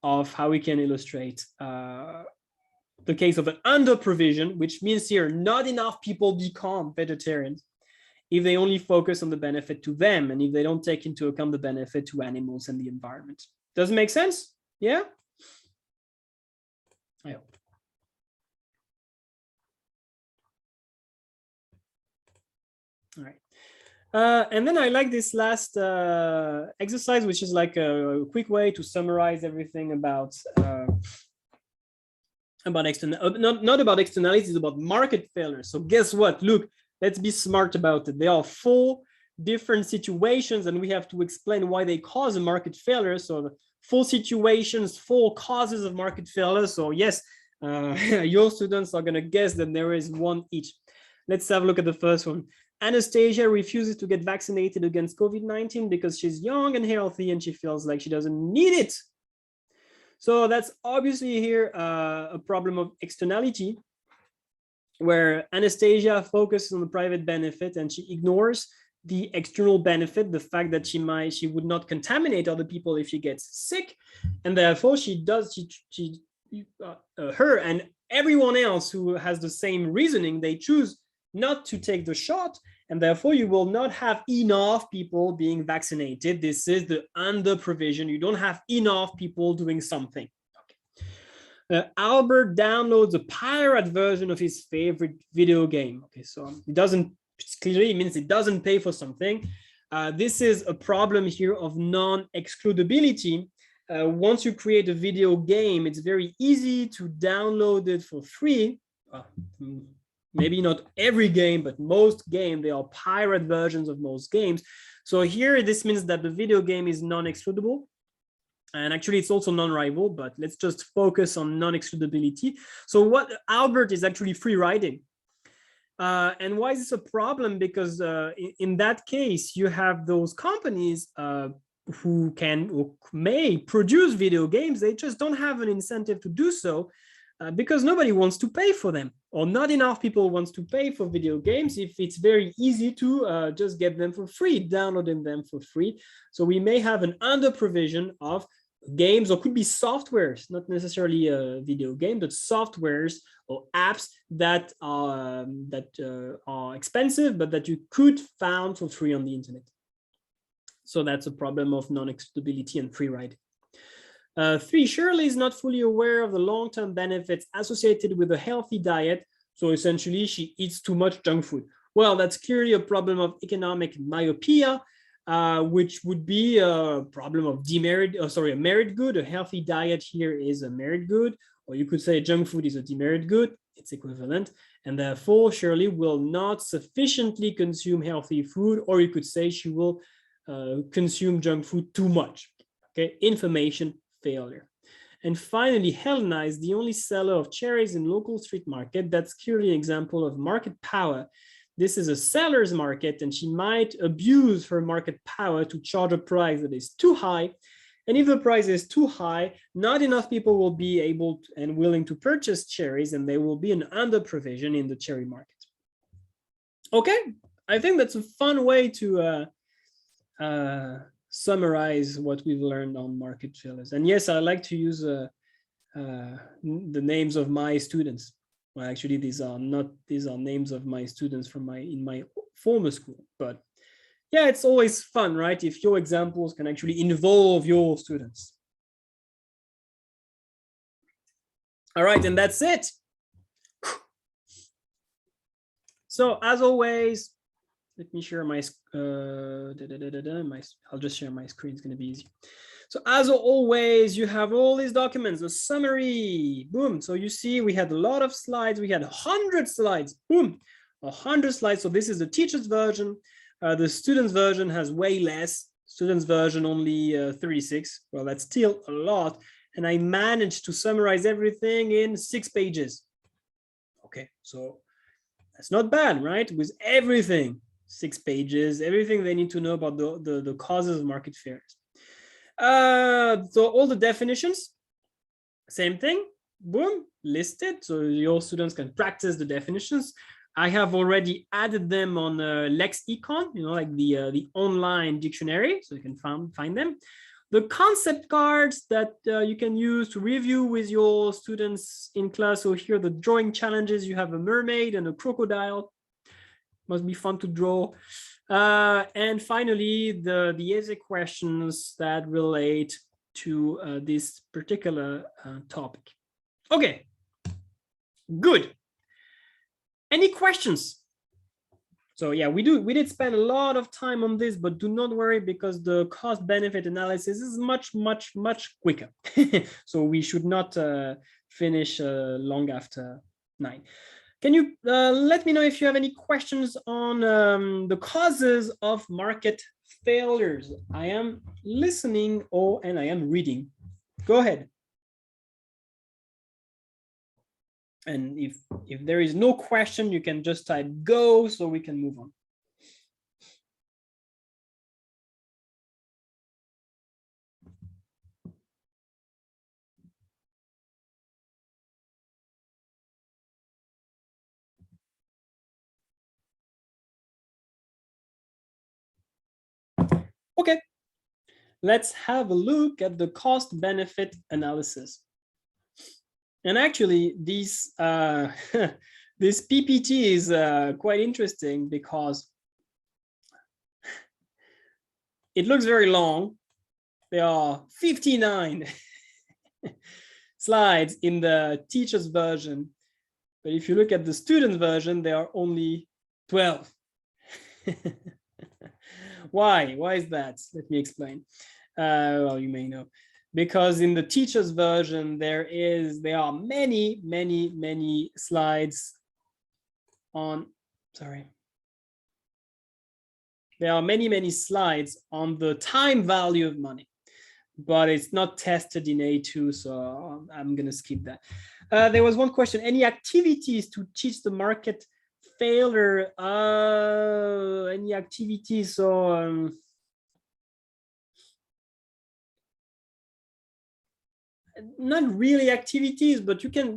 of how we can illustrate the case of an under provision, which means here not enough people become vegetarians if they only focus on the benefit to them and if they don't take into account the benefit to animals and the environment. Does it make sense? Yeah? I hope. All right. And then I like this last exercise, which is like a quick way to summarize everything about not about externalities, about market failure. So guess what? Look, let's be smart about it. There are 4 different situations, and we have to explain why they cause a market failure. So the 4 situations, 4 causes of market failure. So yes, your students are going to guess that there is one each. Let's have a look at the first one. Anastasia refuses to get vaccinated against COVID-19 because she's young and healthy and she feels like she doesn't need it. So that's obviously here a problem of externality, where Anastasia focuses on the private benefit and she ignores the external benefit, the fact that she would not contaminate other people if she gets sick, and therefore her and everyone else who has the same reasoning, they choose not to take the shot, and therefore you will not have enough people being vaccinated. This is the under provision. You don't have enough people doing something. Okay. Albert downloads a pirate version of his favorite video game. Okay, so it doesn't clearly means it doesn't pay for something. This is a problem here of non-excludability. Once you create a video game, it's very easy to download it for free. Maybe not every game, but most games, they are pirate versions of most games. So here, this means that the video game is non-excludable. And actually, it's also non-rival, but let's just focus on non-excludability. So what Albert is actually free riding. And why is this a problem? Because in that case, you have those companies who can or may produce video games. They just don't have an incentive to do so. Because nobody wants to pay for them, or not enough people wants to pay for video games if it's very easy to just get them for free, downloading them for free. So we may have an under provision of games, or could be softwares, not necessarily a video game, but softwares or apps that are expensive, but that you could find for free on the internet. So that's a problem of non-excludability and free riding. 3, Shirley is not fully aware of the long-term benefits associated with a healthy diet. So essentially, she eats too much junk food. Well, that's clearly a problem of economic myopia, which would be a problem of a merit good. A healthy diet here is a merit good, or you could say junk food is a demerit good. It's equivalent. And therefore, Shirley will not sufficiently consume healthy food, or you could say she will consume junk food too much. Okay, information failure. And finally, Helena is the only seller of cherries in local street market. That's clearly an example of market power. This is a seller's market, and she might abuse her market power to charge a price that is too high. And if the price is too high, not enough people will be able to, and willing to purchase cherries, and there will be an under provision in the cherry market. Okay, I think that's a fun way to summarize what we've learned on market failures. And yes, I like to use the names of my students. Well, actually, these are names of my students from in my former school. But yeah, it's always fun, right? If your examples can actually involve your students. All right, and that's it. So as always, let me share my, I'll just share my screen, it's gonna be easy. So as always, you have all these documents, a summary, boom. So you see, we had a lot of slides, we had 100 slides, boom, 100 slides. So this is the teacher's version. The student's version has way less, student's version only 36. Well, that's still a lot. And I managed to summarize everything in 6 pages. Okay, so that's not bad, right? With everything, 6 pages, everything they need to know about the causes of market failures. So all the definitions, same thing, boom, listed. So your students can practice the definitions. I have already added them on LexEcon, like the online dictionary, so you can find them. The concept cards that you can use to review with your students in class. So here, the drawing challenges, you have a mermaid and a crocodile. Must be fun to draw. And finally, the essay questions that relate to this particular topic. Okay, good. Any questions? So yeah, we did spend a lot of time on this, but do not worry, because the cost benefit analysis is much quicker. So we should not finish long after 9. Can you let me know if you have any questions on the causes of market failures? I am listening, and I am reading. Go ahead. And if there is no question, you can just type go so we can move on. Okay, let's have a look at the cost benefit analysis. And actually, this PPT is quite interesting because it looks very long. There are 59 slides in the teacher's version, but if you look at the student version, there are only 12. Why is that? Let me explain. Well, you may know, because in the teacher's version, there are many slides on, sorry. There are many slides on the time value of money, but it's not tested in A2, so I'm gonna skip that. There was one question, any activities to teach the market failure? Any activities? So not really activities, but you can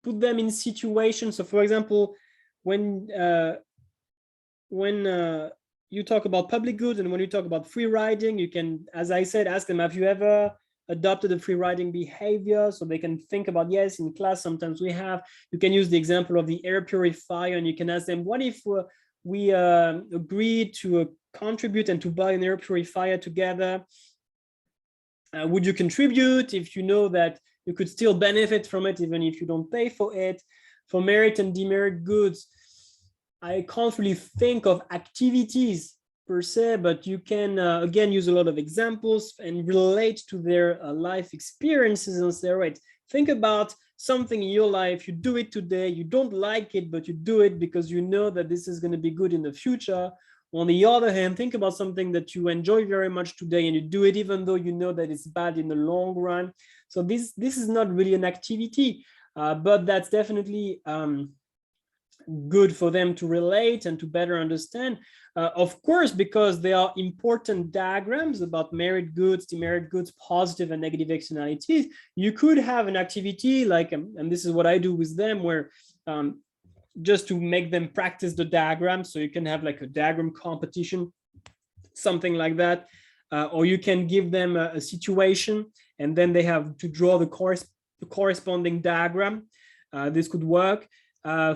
put them in situations. So for example, when you talk about public goods and when you talk about free riding, you can, as I said, ask them, have you ever adopted a free riding behavior? So they can think about, yes, in class sometimes we have. You can use the example of the air purifier, and you can ask them, what if we agreed to contribute and to buy an air purifier together? Would you contribute if you know that you could still benefit from it even if you don't pay for it? For merit and demerit goods, I can't really think of activities per se, but you can again use a lot of examples and relate to their life experiences and say, right, think about something in your life, you do it today, you don't like it, but you do it because you know that this is going to be good in the future. On the other hand, think about something that you enjoy very much today and you do it even though you know that it's bad in the long run. So this is not really an activity, but that's definitely good for them to relate and to better understand. Of course, because there are important diagrams about merit goods, demerit goods, positive and negative externalities, you could have an activity like, and this is what I do with them, where just to make them practice the diagram. So you can have like a diagram competition, something like that. Or you can give them a situation and then they have to draw the corresponding diagram. This could work.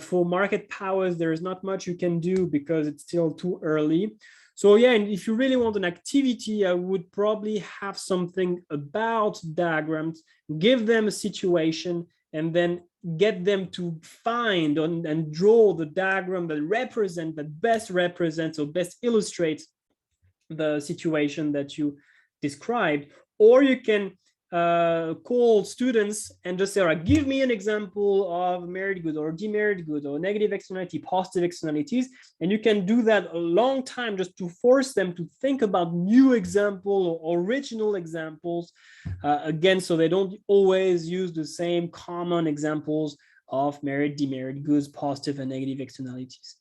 For market powers, there is not much you can do because it's still too early. So yeah, and if you really want an activity, I would probably have something about diagrams, give them a situation, and then get them to find and draw the diagram that best represents or best illustrates the situation that you described. Or you can call students and just say, all right, give me an example of merit good or demerit good or negative externality, positive externalities. And you can do that a long time just to force them to think about new examples or original examples, again, so they don't always use the same common examples of merit, demerit goods, positive and negative externalities.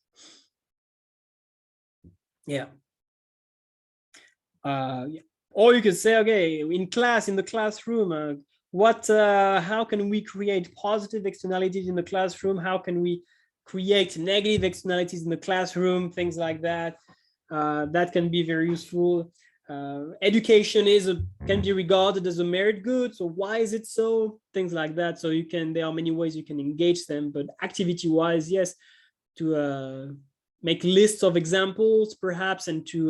Yeah. Yeah. Or you could say, okay, in the classroom, how can we create positive externalities in the classroom? How can we create negative externalities in the classroom, things like that. That can be very useful. Education can be regarded as a merit good. So why is it so? Things like that. So there are many ways you can engage them, but activity-wise, yes, to make lists of examples, perhaps, and to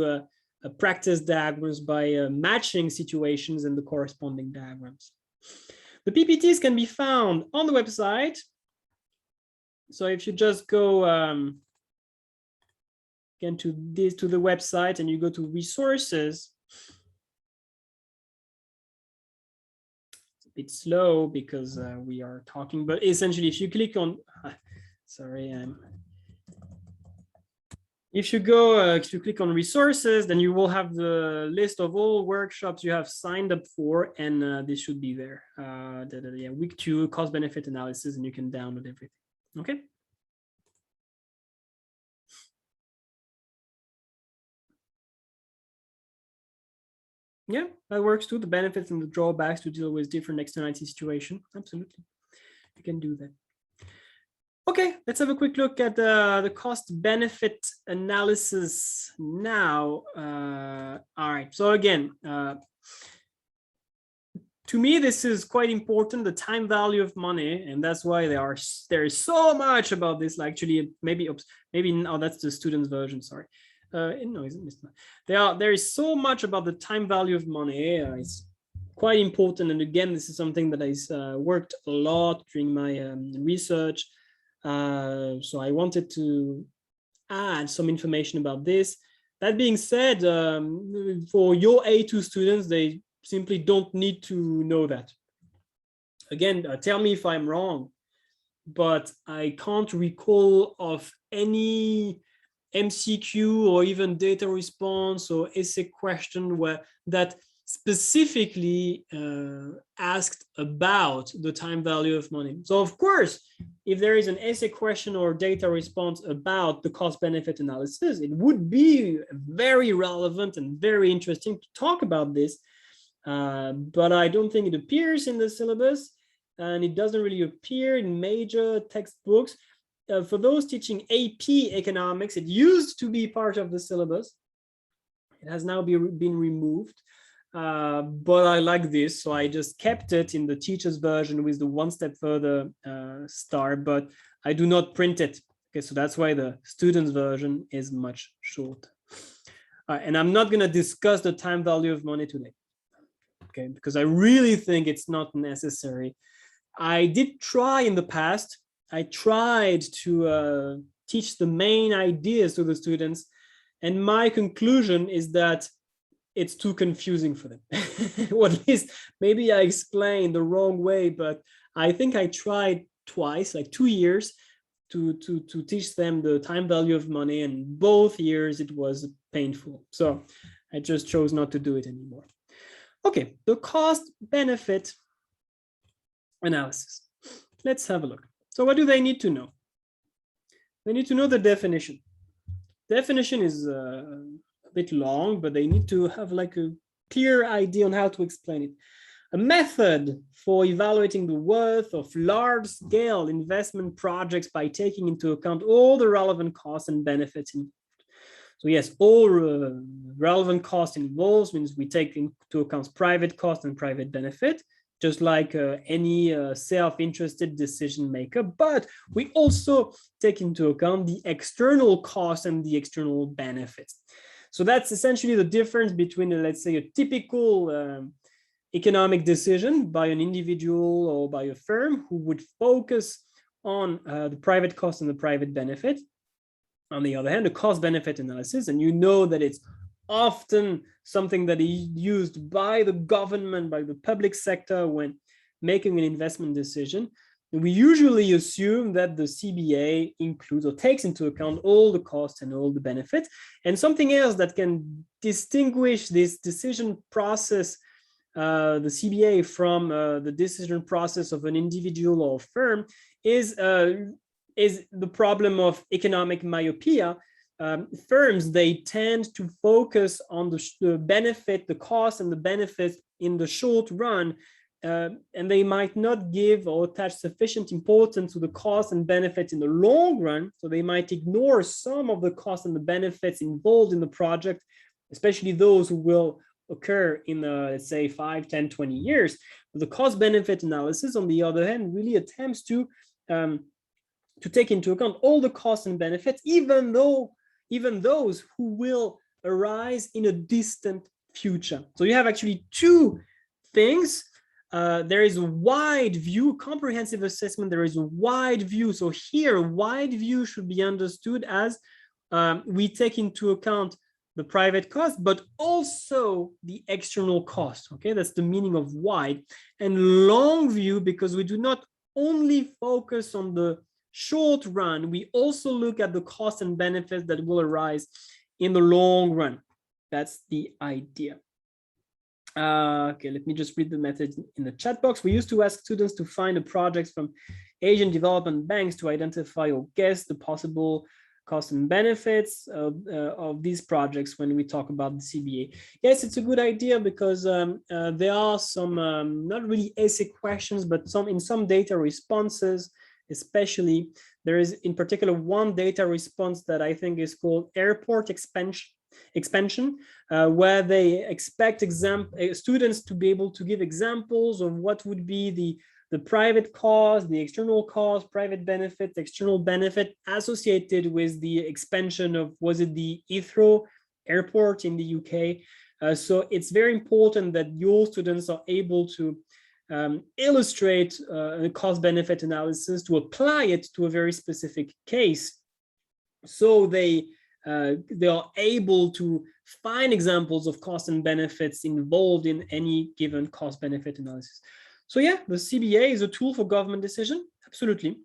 practice diagrams by matching situations and the corresponding diagrams. The PPTs can be found on the website. So if you just go again to the website and you go to resources, it's a bit slow because we are talking, but essentially if you click on, sorry, if you click on resources, then you will have the list of all workshops you have signed up for, and this should be there. Yeah, week 2 cost benefit analysis, and you can download everything. Okay. Yeah, that works too. The benefits and the drawbacks to deal with different externality situation. Absolutely, you can do that. Okay, let's have a quick look at the cost benefit analysis now. All right, so again, to me, this is quite important, the time value of money, and that's why there is so much about this. Actually, maybe oh, that's the student's version. Sorry. No, isn't there is so much about the time value of money. It's quite important, and again, this is something that I worked a lot during my research. So I wanted to add some information about this. That being said, for your A2 students, they simply don't need to know that. Again, tell me if I'm wrong, but I can't recall of any MCQ or even data response or essay question that specifically asked about the time value of money. So of course, if there is an essay question or data response about the cost benefit analysis, it would be very relevant and very interesting to talk about this. But I don't think it appears in the syllabus, and it doesn't really appear in major textbooks. For those teaching AP economics, it used to be part of the syllabus. It has now been removed, but I like this, so I just kept it in the teacher's version with the one step further star, but I do not print it. Okay, so that's why the student's version is much shorter. And I'm not going to discuss the time value of money today, okay, because I really think it's not necessary. I did try in the past. I tried to teach the main ideas to the students, and my conclusion is that it's too confusing for them. Or at least maybe I explained the wrong way, but I think I tried twice, like 2 years, to teach them the time value of money, and both years it was painful. So I just chose not to do it anymore. Okay, the cost benefit analysis. Let's have a look. So what do they need to know? They need to know the definition. Definition is a bit long, but they need to have like a clear idea on how to explain it. A method for evaluating the worth of large-scale investment projects by taking into account all the relevant costs and benefits involved. So yes, all relevant costs involved means we take into account private cost and private benefit, just like any self-interested decision maker, but we also take into account the external costs and the external benefits. So that's essentially the difference between, let's say, a typical economic decision by an individual or by a firm who would focus on the private cost and the private benefit. On the other hand, the cost benefit analysis, and you know that it's often something that is used by the government, by the public sector when making an investment decision. And we usually assume that the CBA includes or takes into account all the costs and all the benefits. And something else that can distinguish this decision process, the CBA, from the decision process of an individual or firm is the problem of economic myopia. Firms, they tend to focus on the benefit, the cost and the benefits in the short run, and they might not give or attach sufficient importance to the cost and benefits in the long run. So they might ignore some of the costs and the benefits involved in the project, especially those who will occur in, let's say, 5, 10, 20 years. But the cost benefit analysis, on the other hand, really attempts to take into account all the costs and benefits, even those who will arise in a distant future. So you have actually two things. There is a wide view, comprehensive assessment. There is a wide view. So here, wide view should be understood as we take into account the private cost, but also the external cost. Okay, that's the meaning of wide. And long view, because we do not only focus on the short run, we also look at the costs and benefits that will arise in the long run. That's the idea. Okay, let me just read the message in the chat box. We used to ask students to find the projects from Asian development banks to identify or guess the possible costs and benefits of these projects when we talk about the CBA. Yes, it's a good idea because there are some not really essay questions, but in some data responses, especially, there is in particular one data response that I think is called airport expansion, where they expect students to be able to give examples of what would be the private cost, the external cost, private benefit, external benefit associated with the expansion of, was it the Heathrow airport in the UK? So it's very important that your students are able to illustrate a cost-benefit analysis, to apply it to a very specific case, so they are able to find examples of costs and benefits involved in any given cost-benefit analysis. So yeah, the CBA is a tool for government decision, absolutely.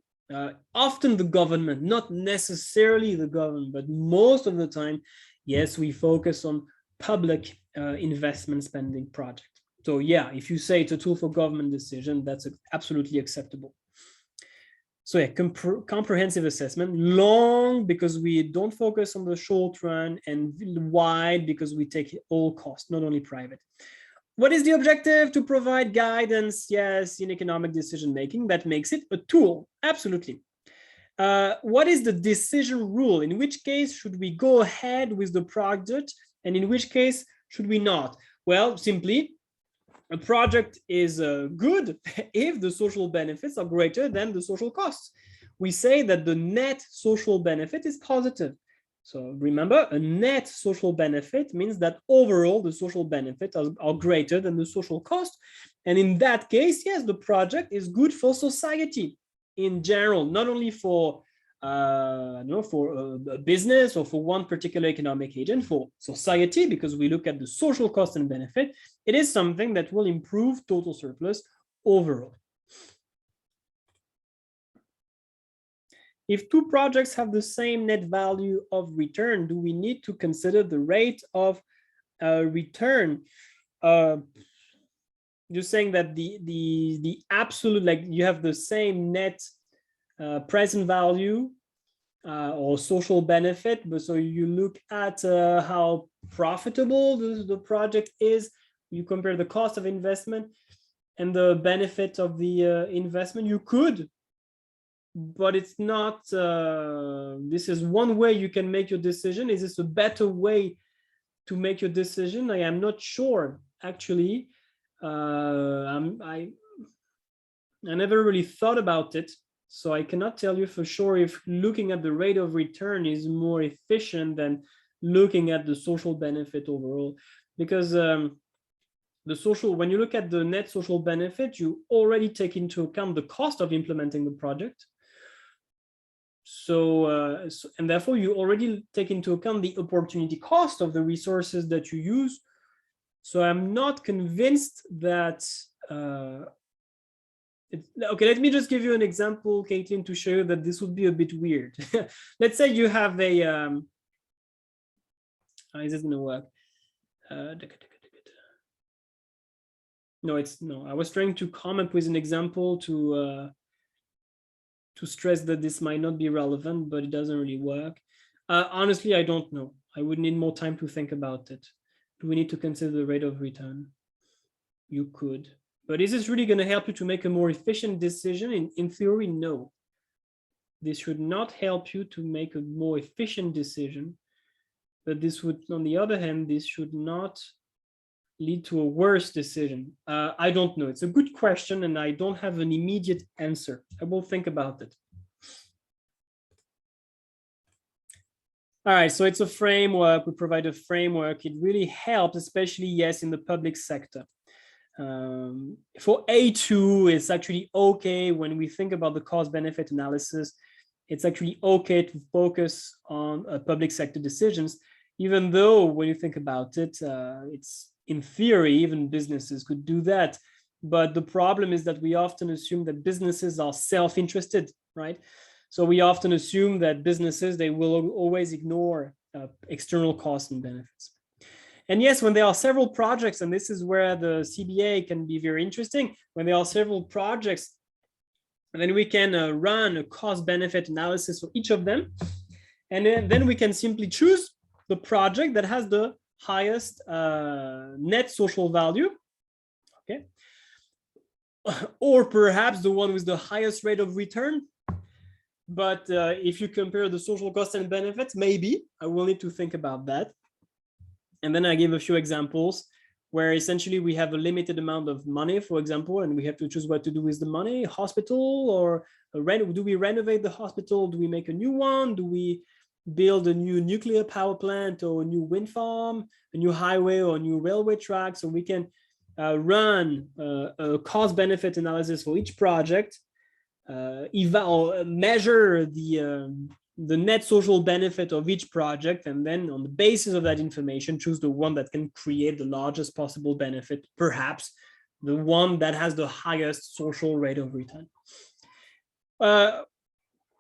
Often the government, not necessarily the government, but most of the time, yes, we focus on public investment spending projects. So yeah, if you say it's a tool for government decision, that's absolutely acceptable. So yeah, comprehensive assessment, long because we don't focus on the short run, and wide because we take all costs, not only private. What is the objective? To provide guidance, yes, in economic decision making. That makes it a tool, absolutely. What is the decision rule? In which case should we go ahead with the project, and in which case should we not? Well, simply, a project is good if the social benefits are greater than the social costs. We say that the net social benefit is positive. So remember, a net social benefit means that overall the social benefits are greater than the social cost. And in that case, yes, the project is good for society in general, not only for for a business or for one particular economic agent, for society, because we look at the social cost and benefit. It is something that will improve total surplus overall. If two projects have the same net value of return, do we need to consider the rate of return? You're saying that the absolute, like you have the same net present value or social benefit, but so you look at how profitable the project is, you compare the cost of investment and the benefit of the investment. You could, but it's not, this is one way you can make your decision. Is this a better way to make your decision? I am not sure, actually. I never really thought about it. So I cannot tell you for sure if looking at the rate of return is more efficient than looking at the social benefit overall, because when you look at the net social benefit, you already take into account the cost of implementing the project. So, and therefore you already take into account the opportunity cost of the resources that you use. So I'm not convinced that okay, let me just give you an example, Caitlin, to show you that this would be a bit weird. Let's say you have a, is this gonna work? No, I was trying to come up with an example to stress that this might not be relevant, but it doesn't really work. Honestly, I don't know. I would need more time to think about it. Do we need to consider the rate of return? You could. But is this really going to help you to make a more efficient decision? In theory, no. This should not help you to make a more efficient decision. But this would, on the other hand, this should not lead to a worse decision. I don't know. It's a good question, and I don't have an immediate answer. I will think about it. All right, so it's a framework. We provide a framework. It really helps, especially, yes, in the public sector. For A2, it's actually okay when we think about the cost-benefit analysis. It's actually okay to focus on public sector decisions, even though when you think about it, it's in theory, even businesses could do that. But the problem is that we often assume that businesses are self-interested, right? So we often assume that businesses, they will always ignore external costs and benefits. And yes, when there are several projects, and this is where the CBA can be very interesting, when there are several projects, then we can run a cost-benefit analysis for each of them. And then we can simply choose the project that has the highest net social value, okay? Or perhaps the one with the highest rate of return. But if you compare the social costs and benefits, maybe I will need to think about that. And then I give a few examples where essentially we have a limited amount of money, for example, and we have to choose what to do with the money, hospital or do we renovate the hospital? Do we make a new one? Do we build a new nuclear power plant or a new wind farm, a new highway or a new railway track? So we can run a cost benefit analysis for each project, measure the net social benefit of each project, and then on the basis of that information, choose the one that can create the largest possible benefit, perhaps the one that has the highest social rate of return.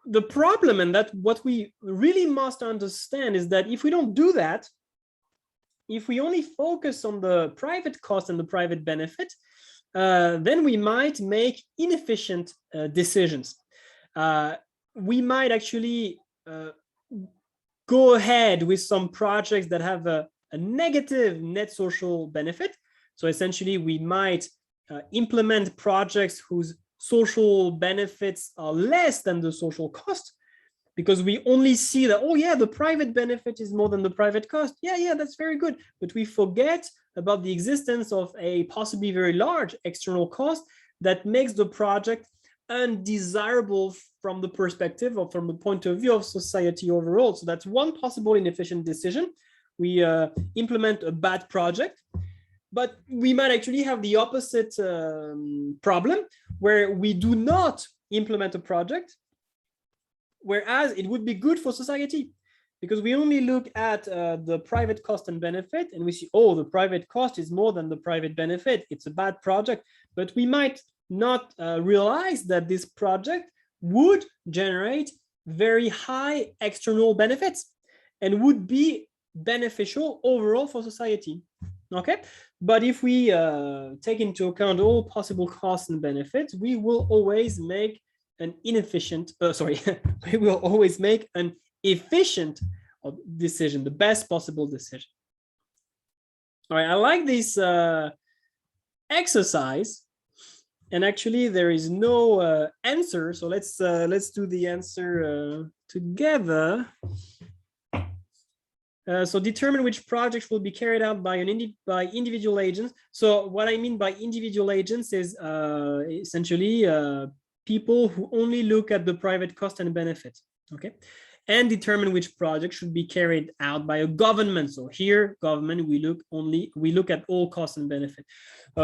The problem, and that what we really must understand, is that if we don't do that, if we only focus on the private cost and the private benefit, then we might make inefficient decisions. We might actually go ahead with some projects that have a negative net social benefit. So essentially, we might implement projects whose social benefits are less than the social cost, because we only see that, oh yeah, the private benefit is more than the private cost. Yeah, that's very good. But we forget about the existence of a possibly very large external cost that makes the project undesirable from the perspective or from the point of view of society overall. So that's one possible inefficient decision. We implement a bad project, but we might actually have the opposite problem, where we do not implement a project, whereas it would be good for society, because we only look at the private cost and benefit, and we see, oh, the private cost is more than the private benefit. It's a bad project, but we might not realize that this project would generate very high external benefits and would be beneficial overall for society. Okay, but if we take into account all possible costs and benefits, we will always make an inefficient, we will always make an efficient decision, the best possible decision. All right, I like this exercise, and actually there is no answer, so let's do the answer together. So determine which projects will be carried out by individual agents. So what I mean by individual agents is essentially people who only look at the private cost and benefit, okay? And determine which project should be carried out by a government. So here, government, we look at all costs and benefit.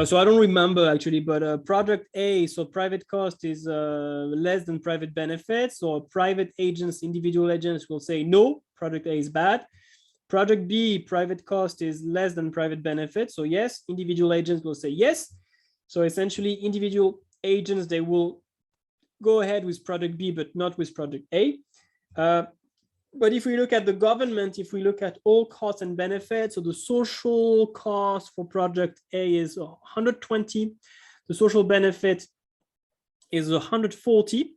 So I don't remember actually, but project A, so private cost is less than private benefits. So private agents, individual agents will say no, project A is bad. Project B, private cost is less than private benefit. So yes, individual agents will say yes. So essentially, individual agents, they will go ahead with project B, but not with project A. But if we look at the government, if we look at all costs and benefits, so the social cost for project A is 120. The social benefit is 140.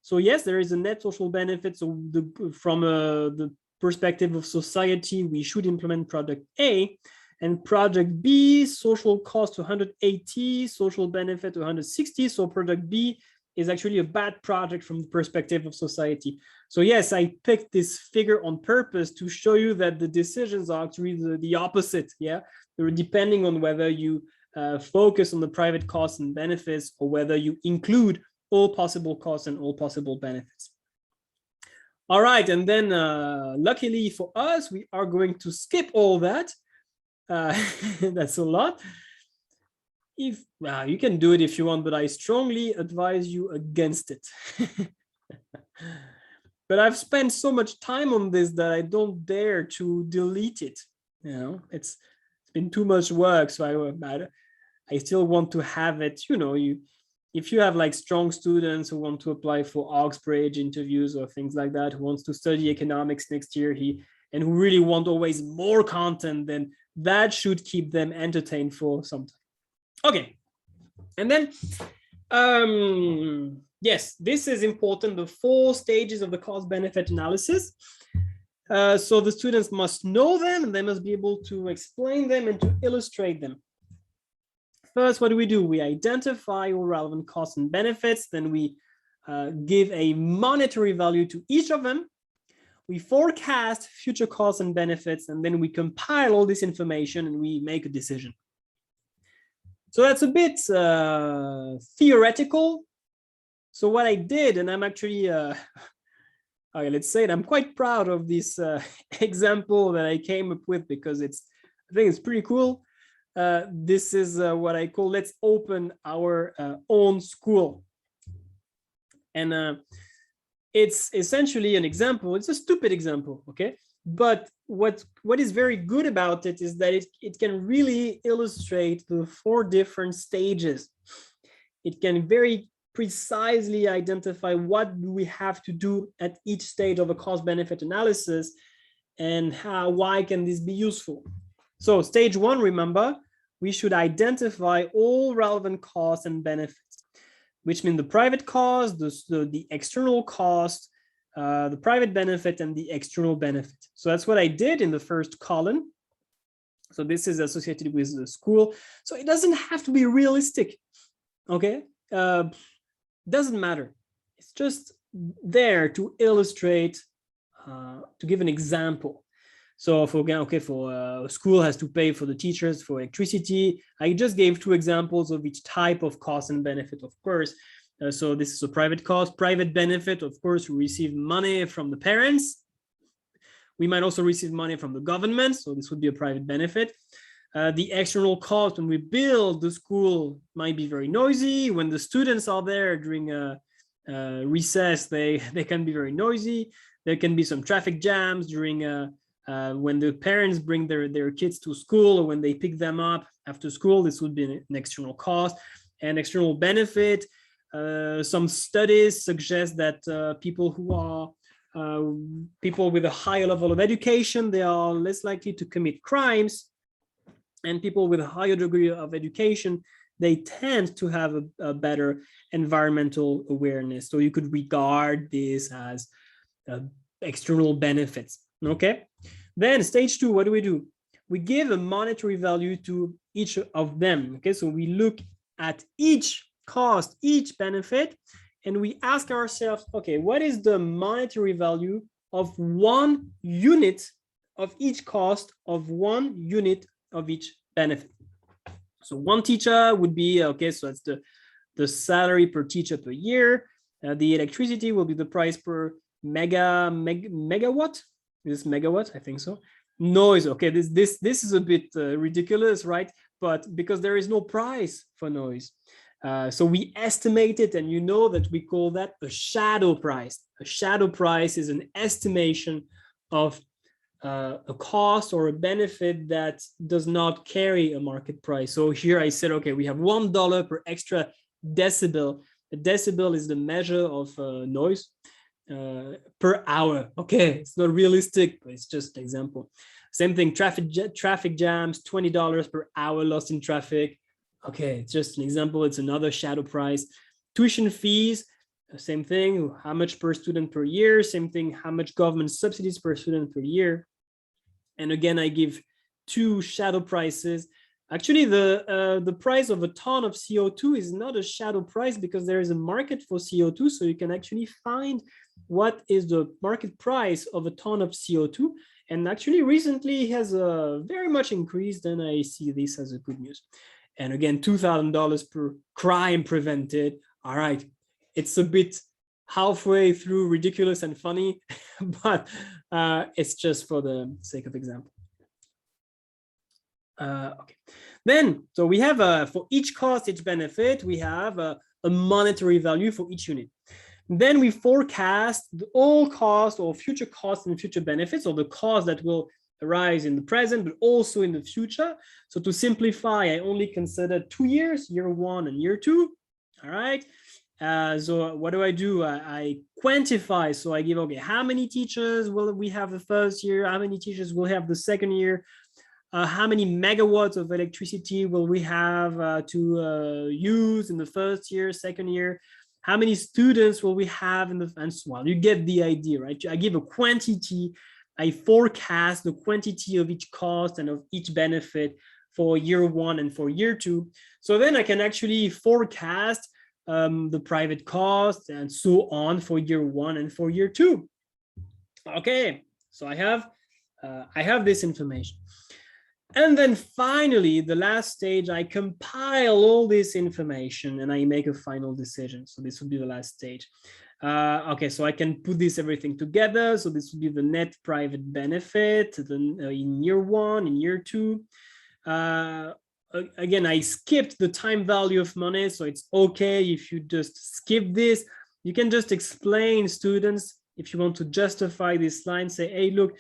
So yes, there is a net social benefit. So from the perspective of society, we should implement project A. And project B, social cost to 180, social benefit to 160. So project B is actually a bad project from the perspective of society. So yes, I picked this figure on purpose to show you that the decisions are actually the opposite. Yeah, they're depending on whether you focus on the private costs and benefits or whether you include all possible costs and all possible benefits. All right, and then luckily for us, we are going to skip all that. That's a lot. If you can do it if you want, but I strongly advise you against it. But I've spent so much time on this that I don't dare to delete it. You know, it's been too much work, so I still want to have it. You know, if you have like strong students who want to apply for Oxbridge interviews or things like that, who wants to study economics next year, and who really want always more content, then that should keep them entertained for some time. Okay, and then yes, this is important, the 4 stages of the cost benefit analysis. So the students must know them and they must be able to explain them and to illustrate them. First, what do? We identify all relevant costs and benefits, then we give a monetary value to each of them. We forecast future costs and benefits, and then we compile all this information and we make a decision. So that's a bit theoretical. So what I did, and I'm actually, okay, let's say it, I'm quite proud of this example that I came up with because I think it's pretty cool. This is what I call, let's open our own school. And it's essentially an example. It's a stupid example, okay? But what is very good about it is that it can really illustrate the 4 different stages. It can very precisely identify what do we have to do at each stage of a cost-benefit analysis and why can this be useful. So stage 1, remember, we should identify all relevant costs and benefits, which mean the private cost, the external cost, the private benefit, and the external benefit. So that's what I did in the first column. So this is associated with the school. So it doesn't have to be realistic, okay? Doesn't matter. It's just there to illustrate, to give an example. So for school has to pay for the teachers for electricity. I just gave 2 examples of each type of cost and benefit, of course. So this is a private cost. Private benefit, of course, we receive money from the parents. We might also receive money from the government. So this would be a private benefit. The external cost, when we build the school, might be very noisy. When the students are there during recess, they can be very noisy. There can be some traffic jams during when the parents bring their kids to school or when they pick them up after school. This would be an external cost. And external benefit, some studies suggest that people who are people with a higher level of education, they are less likely to commit crimes. And people with a higher degree of education, they tend to have a better environmental awareness. So you could regard this as external benefits, okay? Then stage 2, what do? We give a monetary value to each of them, okay? So we look at each cost, each benefit, and we ask ourselves, okay, what is the monetary value of 1 unit of each cost, of 1 unit of each benefit? So 1 teacher would be, okay, so that's the salary per teacher per year. The electricity will be the price per megawatt. Is this megawatt? I think so. Noise, okay, this is a bit ridiculous, right? But because there is no price for noise. So we estimate it, and you know that we call that a shadow price. A shadow price is an estimation of a cost or a benefit that does not carry a market price. So here I said, okay, we have $1 per extra decibel. A decibel is the measure of noise per hour. Okay, it's not realistic, but it's just an example. Same thing, traffic jams, $20 per hour lost in traffic. Okay, it's just an example. It's another shadow price. Tuition fees, same thing. How much per student per year? Same thing. How much government subsidies per student per year? And again, I give two shadow prices. Actually, the price of a ton of CO2 is not a shadow price because there is a market for CO2. So you can actually find what is the market price of a ton of CO2. And actually recently it has very much increased, and I see this as a good news. And again, $2,000 per crime prevented. All right, it's a bit halfway through ridiculous and funny, but it's just for the sake of example. Okay, then, so we have for each cost, each benefit, we have a monetary value for each unit. Then we forecast all costs or future costs and future benefits, or the costs that will arise in the present, but also in the future. So to simplify, I only consider 2 years, year 1 and year 2. All right. So what do? I quantify. So I give, okay, how many teachers will we have the first year? How many teachers will have the second year? How many megawatts of electricity will we have to use in the first year, second year? How many students will we have in the, and so on. You get the idea, right? I give a quantity, I forecast the quantity of each cost and of each benefit for year 1 and for year 2. So then I can actually forecast the private cost and so on for year 1 and for year 2. Okay, so I have this information. And then finally, the last stage, I compile all this information and I make a final decision. So this would be the last stage. Okay, so I can put everything together. So this would be the net private benefit in year 1, in year 2. Again, I skipped the time value of money. So it's okay if you just skip this. You can just explain, students, if you want to justify this line, say, hey, look,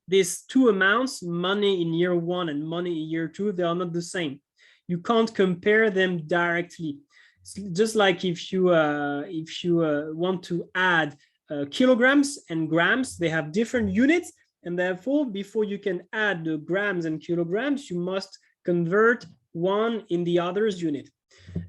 these two amounts, money in year 1 and money in year 2, they are not the same. You can't compare them directly. It's just like if you want to add kilograms and grams, they have different units, and therefore, before you can add the grams and kilograms, you must convert one in the other's unit.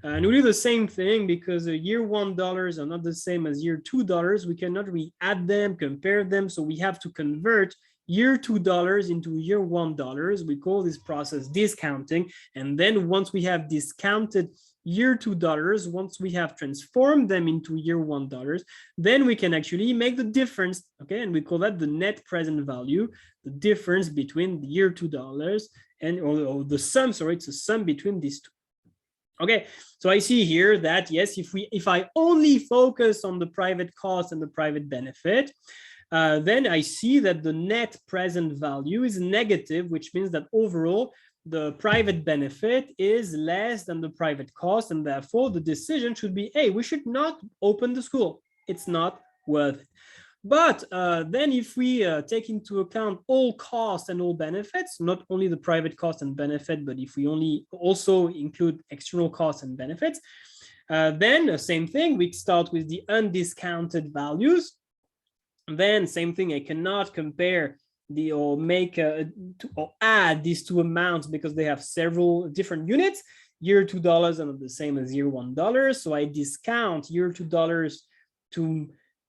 And we do the same thing because year $1 are not the same as year $2. We cannot really add them, compare them, so we have to convert year $2 into year $1. We call this process discounting. And then once we have discounted year $2, once we have transformed them into year $1, then we can actually make the difference. Okay, and we call that the net present value, the difference between the year $2 and or the sum. Sorry, it's a sum between these two. Okay, so I see here that yes, if I only focus on the private cost and the private benefit, then I see that the net present value is negative, which means that overall the private benefit is less than the private cost, and therefore the decision should be, hey, we should not open the school. It's not worth it. But then if we take into account all costs and all benefits, not only the private cost and benefit, but if we only also include external costs and benefits, then the same thing, we start with the undiscounted values. Then same thing, I cannot compare or make or add these two amounts because they have several different units. Year $2 are not the same as year $1. So I discount year $2 to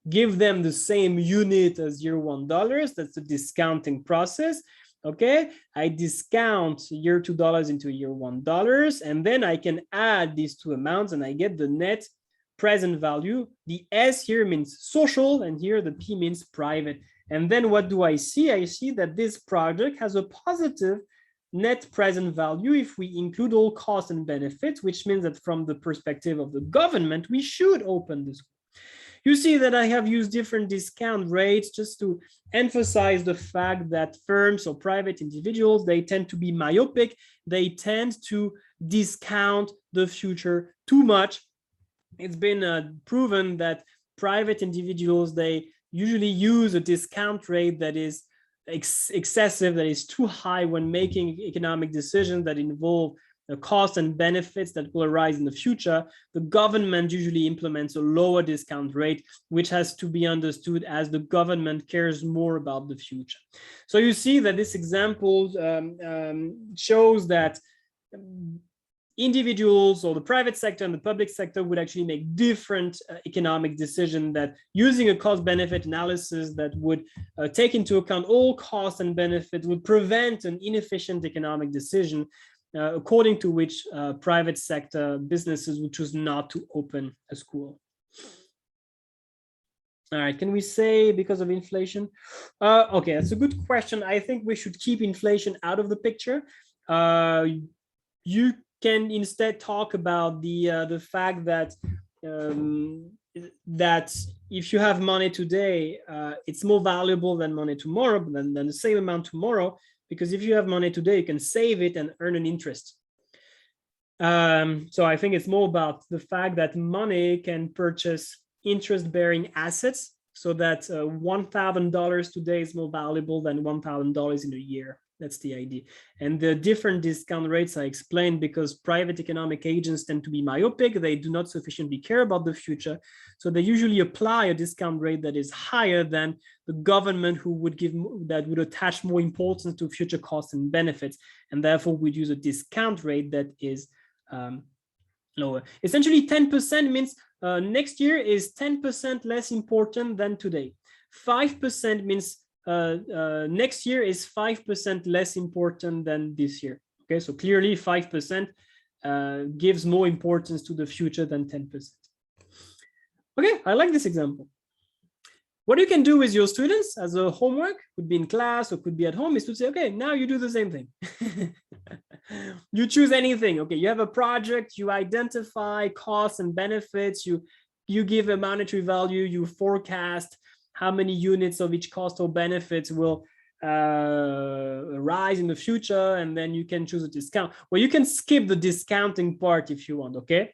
give them the same unit as year $1. That's the discounting process. Okay, I discount year $2 into year $1, and then I can add these two amounts and I get the net present value. The S here means social, and here the P means private. And then what do I see? I see that this project has a positive net present value if we include all costs and benefits, which means that from the perspective of the government, we should open this. You see that I have used different discount rates just to emphasize the fact that firms or private individuals, they tend to be myopic. They tend to discount the future too much. It's been proven that private individuals, they usually use a discount rate that is excessive, that is too high when making economic decisions that involve the costs and benefits that will arise in the future. The government usually implements a lower discount rate, which has to be understood as the government cares more about the future. So you see that this example shows that individuals or the private sector and the public sector would actually make different economic decisions that using a cost benefit analysis that would take into account all costs and benefits would prevent an inefficient economic decision, according to which private sector businesses would choose not to open a school. All right, can we say because of inflation? Okay, that's a good question. I think we should keep inflation out of the picture. You can instead talk about the fact that that if you have money today, it's more valuable than money tomorrow, than the same amount tomorrow, because if you have money today, you can save it and earn an interest. So I think it's more about the fact that money can purchase interest-bearing assets, so that $1,000 today is more valuable than $1,000 in a year. That's the idea. And the different discount rates I explained because private economic agents tend to be myopic. They do not sufficiently care about the future. So they usually apply a discount rate that is higher than the government who would give, that would attach more importance to future costs and benefits. And therefore would use a discount rate that is lower. Essentially 10% means next year is 10% less important than today. 5% means next year is 5% less important than this year. Okay, so clearly 5% gives more importance to the future than 10%. Okay, I like this example. What you can do with your students as a homework, could be in class or could be at home, is to say, okay, now you do the same thing. You choose anything. Okay, you have a project, you identify costs and benefits, you give a monetary value, you forecast how many units of each cost or benefits will arise in the future, and then you can choose a discount. Well, you can skip the discounting part if you want, okay?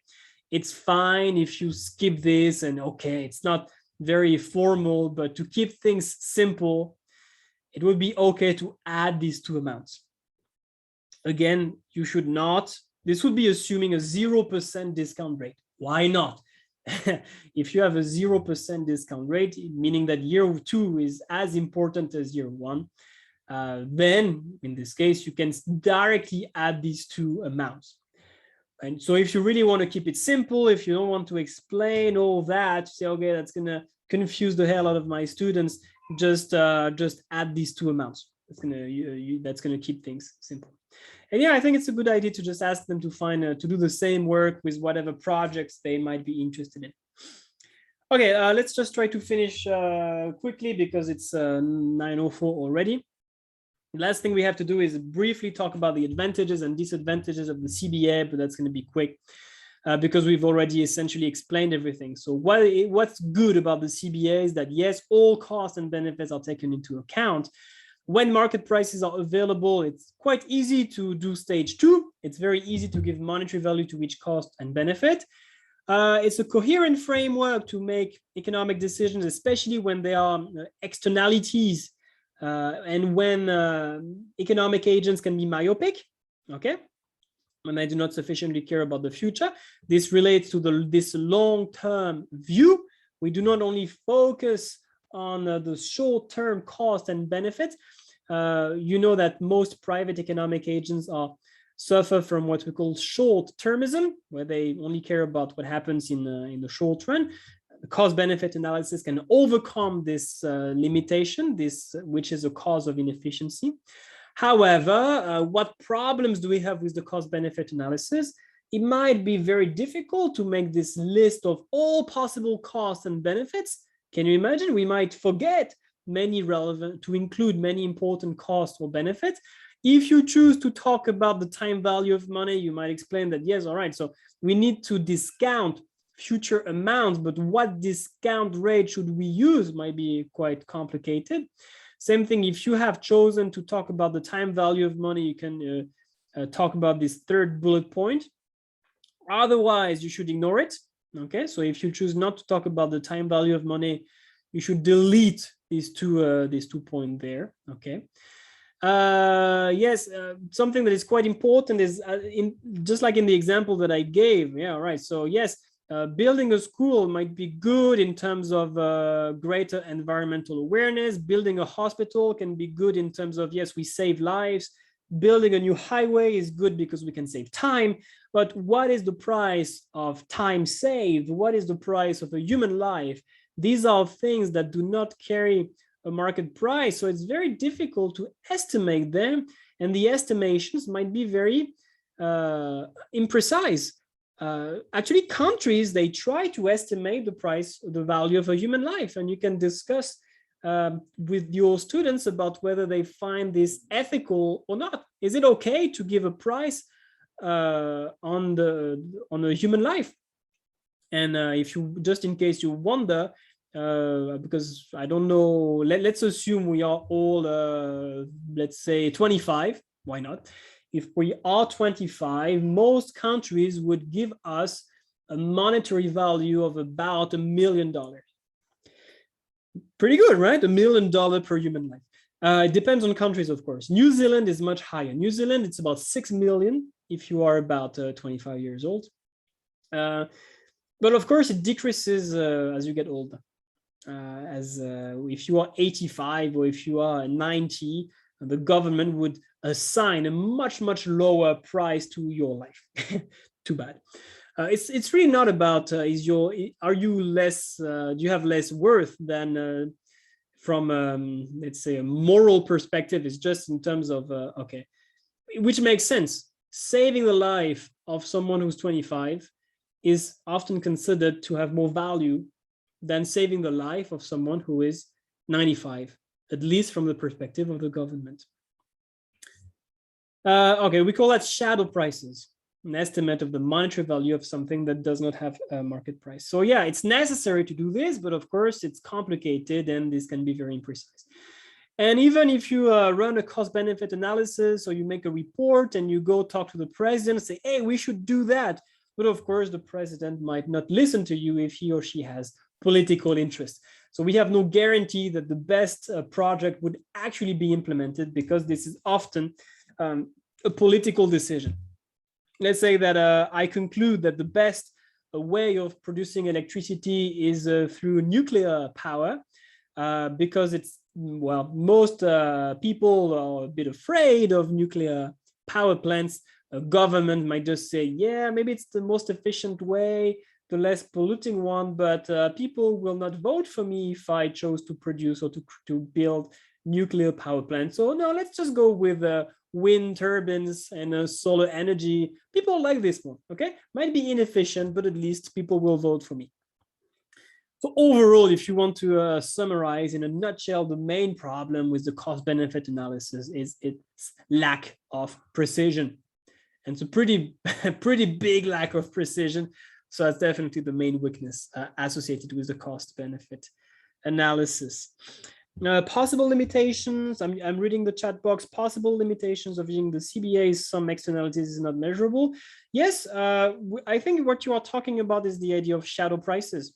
It's fine if you skip this, and okay, it's not very formal, but to keep things simple, it would be okay to add these two amounts. Again, you should not, this would be assuming a 0% discount rate. Why not? If you have a 0% discount rate, meaning that year 2 is as important as year 1, then in this case, you can directly add these two amounts. And so if you really want to keep it simple, if you don't want to explain all that, say, okay, that's going to confuse the hell out of my students, just add these two amounts. That's going to keep things simple. And yeah, I think it's a good idea to just ask them to find to do the same work with whatever projects they might be interested in. Okay, let's just try to finish quickly because it's 9:04 already. The last thing we have to do is briefly talk about the advantages and disadvantages of the CBA, but that's going to be quick because we've already essentially explained everything. So what's good about the CBA is that yes, all costs and benefits are taken into account. When market prices are available, it's quite easy to do stage 2. It's very easy to give monetary value to each cost and benefit. It's a coherent framework to make economic decisions, especially when there are externalities and when economic agents can be myopic, okay? When they do not sufficiently care about the future. This relates to this long-term view. We do not only focus on the short-term cost and benefits. You know that most private economic agents suffer from what we call short-termism, where they only care about what happens in the short run. The cost-benefit analysis can overcome this limitation, which is a cause of inefficiency. However, what problems do we have with the cost-benefit analysis? It might be very difficult to make this list of all possible costs and benefits. Can you imagine? We might forget to include many important costs or benefits. If you choose to talk about the time value of money, you might explain that, yes, all right, so we need to discount future amounts, but what discount rate should we use might be quite complicated. Same thing, if you have chosen to talk about the time value of money, you can talk about this third bullet point. Otherwise, you should ignore it. Okay, so if you choose not to talk about the time value of money, you should delete these two points there. Okay. Yes, something that is quite important is just like in the example that I gave. Yeah, right. So yes, building a school might be good in terms of greater environmental awareness. Building a hospital can be good in terms of, yes, we save lives. building a new highway is good because we can save time, but what is the price of time saved? What is the price of a human life? These are things that do not carry a market price, so it's very difficult to estimate them, and the estimations might be very imprecise. Actually, countries, they try to estimate the price, the value of a human life, and you can discuss with your students about whether they find this ethical or not. Is it okay to give a price on a human life? And if you, just in case you wonder, because I don't know, let's assume we are all, let's say 25, why not? If we are 25, most countries would give us a monetary value of about $1 million. Pretty good, right? $1 million per human life. It depends on countries, of course. New Zealand is much higher. New Zealand, it's about 6 million if you are about 25 years old. But of course, it decreases as you get older. If you are 85 or if you are 90, the government would assign a much, much lower price to your life. Too bad. It's really not about do you have less worth than from let's say a moral perspective. It's just in terms of okay, which makes sense. Saving the life of someone who's 25 is often considered to have more value than saving the life of someone who is 95, at least from the perspective of the government. Okay, we call that shadow prices, an estimate of the monetary value of something that does not have a market price. So yeah, it's necessary to do this, but of course it's complicated and this can be very imprecise. And even if you run a cost-benefit analysis or you make a report and you go talk to the president and say, hey, we should do that. But of course, the president might not listen to you if he or she has political interest. So we have no guarantee that the best project would actually be implemented because this is often a political decision. Let's say that I conclude that the best way of producing electricity is through nuclear power because it's, well, most people are a bit afraid of nuclear power plants. A government might just say, yeah, maybe it's the most efficient way, the less polluting one, but people will not vote for me if I chose to produce or to build nuclear power plants. So no, let's just go with wind turbines and solar energy. People like this one, okay? Might be inefficient, but at least people will vote for me. So overall, if you want to summarize in a nutshell, the main problem with the cost-benefit analysis is its lack of precision. And it's a pretty big lack of precision. So that's definitely the main weakness associated with the cost-benefit analysis. Possible limitations, I'm reading the chat box. Possible limitations of using the CBA, some externalities is not measurable. Yes, I think what you are talking about is the idea of shadow prices,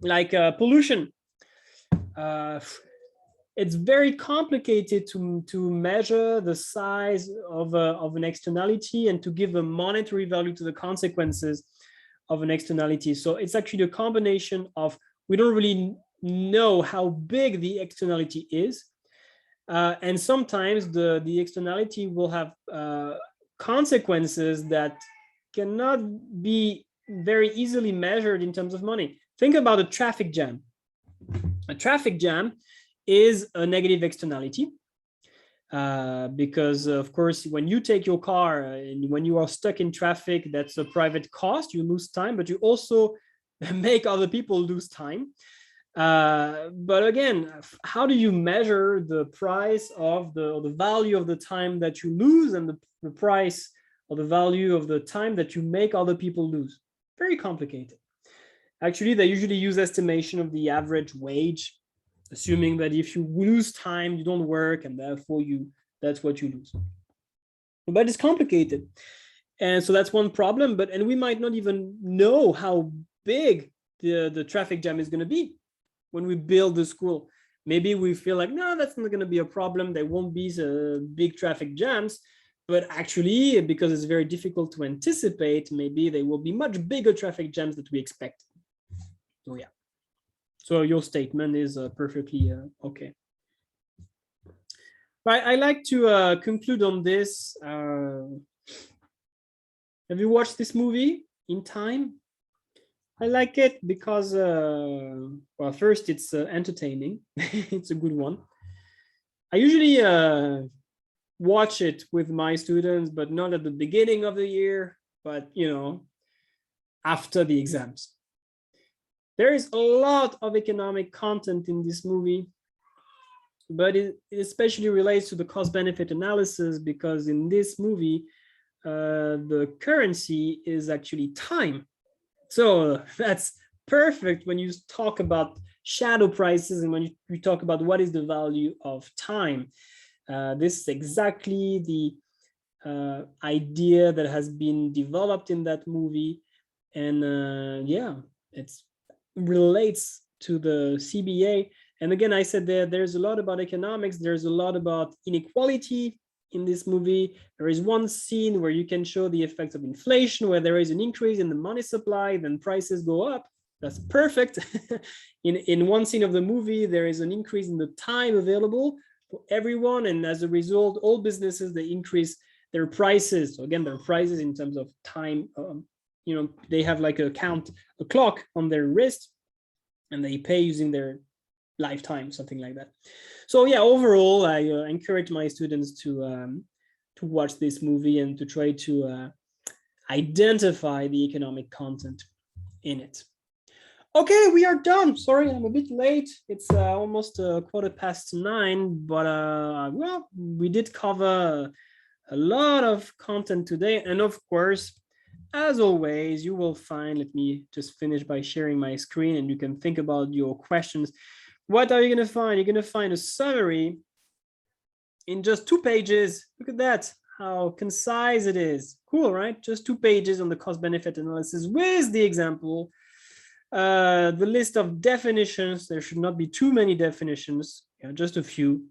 like pollution. It's very complicated to measure the size of an externality and to give a monetary value to the consequences of an externality. So it's actually a combination of, we don't really know how big the externality is. And sometimes the externality will have consequences that cannot be very easily measured in terms of money. Think about a traffic jam. A traffic jam is a negative externality because, of course, when you take your car and when you are stuck in traffic, that's a private cost. You lose time, but you also make other people lose time. But again, how do you measure the price of the value of the time that you lose and the price or the value of the time that you make other people lose? Very complicated. Actually, they usually use estimation of the average wage, assuming that if you lose time, you don't work, and therefore that's what you lose. But it's complicated. And so that's one problem, and we might not even know how big the traffic jam is going to be when we build the school. Maybe we feel like, no, that's not going to be a problem. There won't be big traffic jams. But actually, because it's very difficult to anticipate, maybe there will be much bigger traffic jams that we expect. So yeah. So your statement is perfectly okay. I like to conclude on this. Have you watched this movie In Time? I like it because, well, first it's entertaining. It's a good one. I usually watch it with my students, but not at the beginning of the year, but after the exams. There is a lot of economic content in this movie, but it especially relates to the cost-benefit analysis, because in this movie, the currency is actually time. So that's perfect when you talk about shadow prices and when you talk about what is the value of time. This is exactly the idea that has been developed in that movie. And yeah, it relates to the CBA. And again, I said there's a lot about economics. There's a lot about inequality in this movie. There is one scene where you can show the effects of inflation, where there is an increase in the money supply, then prices go up. That's perfect. in one scene of the movie, there is an increase in the time available for everyone. And as a result, all businesses, they increase their prices. So again, their prices in terms of time, they have like a clock on their wrist, and they pay using their lifetime, something like that. So yeah, overall, I encourage my students to watch this movie and to try to identify the economic content in it. Okay, we are done. Sorry, I'm a bit late. It's almost 9:15, but well, we did cover a lot of content today. And of course, as always, you will find, let me just finish by sharing my screen and you can think about your questions. What are you going to find? You're going to find a summary in just 2 pages. Look at that, how concise it is. Cool, right? Just 2 pages on the cost-benefit analysis with the example. The list of definitions, there should not be too many definitions, just a few.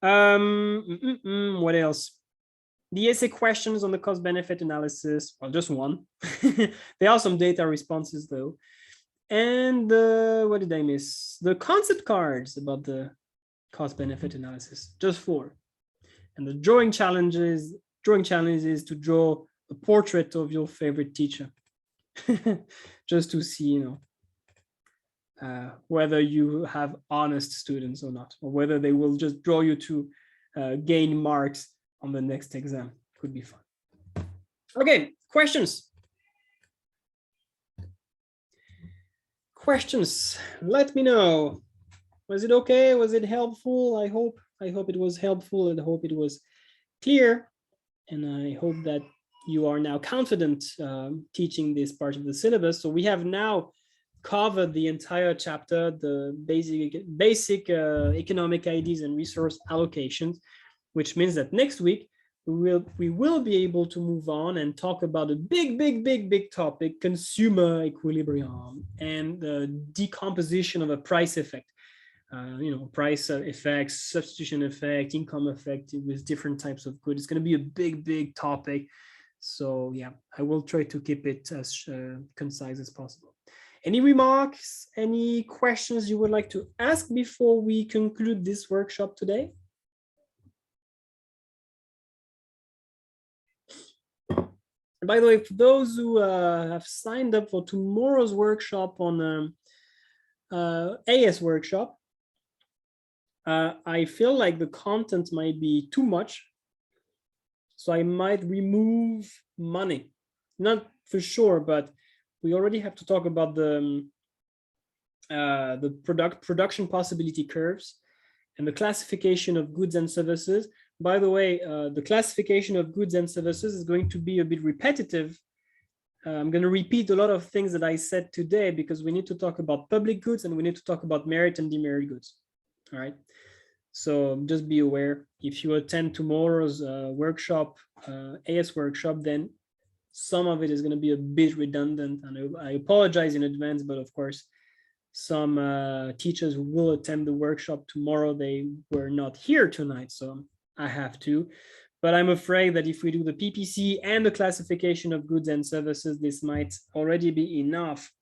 What else? The essay questions on the cost-benefit analysis, well, just one. There are some data responses though. And what did I miss? The concept cards about the cost-benefit analysis, just 4. And the drawing challenge is to draw a portrait of your favorite teacher. Just to see, whether you have honest students or not, or whether they will just draw you to gain marks on the next exam. Could be fun. Okay, questions. Questions, let me know. Was it okay? Was it helpful? I hope it was helpful, and I hope it was clear. And I hope that you are now confident teaching this part of the syllabus. So we have now covered the entire chapter, the basic economic ideas and resource allocations, which means that next week we will be able to move on and talk about a big topic, consumer equilibrium and the decomposition of a price effect. Price effects, substitution effect, income effect with different types of goods. It's going to be a big topic. So yeah, I will try to keep it as concise as possible. Any remarks, any questions you would like to ask before we conclude this workshop today? By the way, for those who have signed up for tomorrow's workshop on AS workshop, I feel like the content might be too much. So I might remove money. Not for sure, but we already have to talk about the production possibility curves and the classification of goods and services. By the way, the classification of goods and services is going to be a bit repetitive. I'm going to repeat a lot of things that I said today because we need to talk about public goods and we need to talk about merit and demerit goods. All right. So just be aware, if you attend tomorrow's workshop, AS workshop, then some of it is going to be a bit redundant. And I apologize in advance, but of course, some teachers who will attend the workshop tomorrow, they were not here tonight, so I have to. But I'm afraid that if we do the PPC and the classification of goods and services, this might already be enough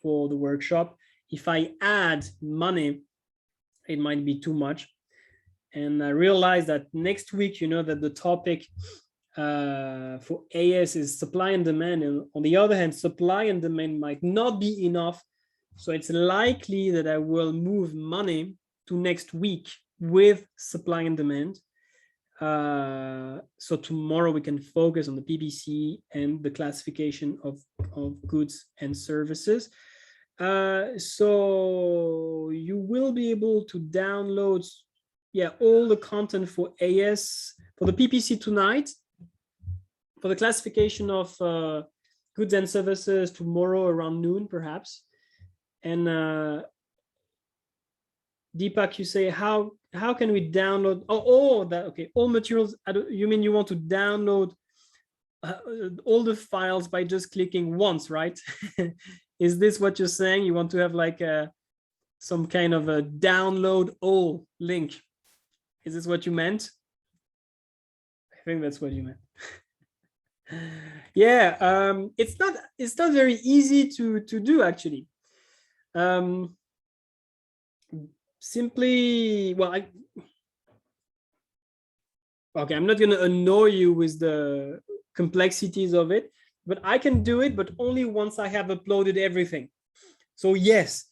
for the workshop. If I add money, it might be too much. And I realized that next week, you know, that the topic for AS is supply and demand. And on the other hand, supply and demand might not be enough. So it's likely that I will move money to next week with supply and demand. So tomorrow we can focus on the PPC and the classification of goods and services. So you will be able to download, yeah, all the content for AS, for the PPC tonight, for the classification of goods and services tomorrow around noon, perhaps. And Deepak, you say, how can we download? That, okay, all materials. You mean you want to download all the files by just clicking once, right? Is this what you're saying? You want to have like some kind of a download all link? Is this what you meant? I think that's what you meant. Yeah, it's not very easy to do actually. Simply, well, okay, I'm not going to annoy you with the complexities of it, but I can do it, but only once I have uploaded everything. So yes,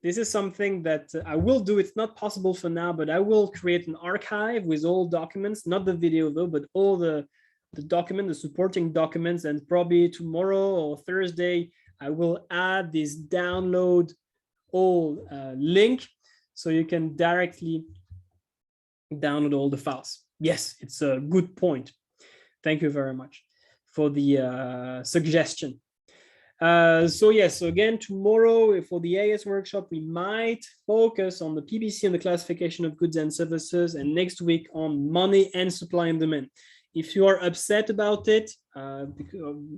this is something that I will do. It's not possible for now, but I will create an archive with all documents, not the video though, but all the document, the supporting documents, and probably tomorrow or Thursday, I will add this download all link so you can directly download all the files. Yes, it's a good point. Thank you very much for the suggestion. So yes, so again, tomorrow for the AS workshop, we might focus on the PPC and the classification of goods and services, and next week on money and supply and demand. If you are upset about it,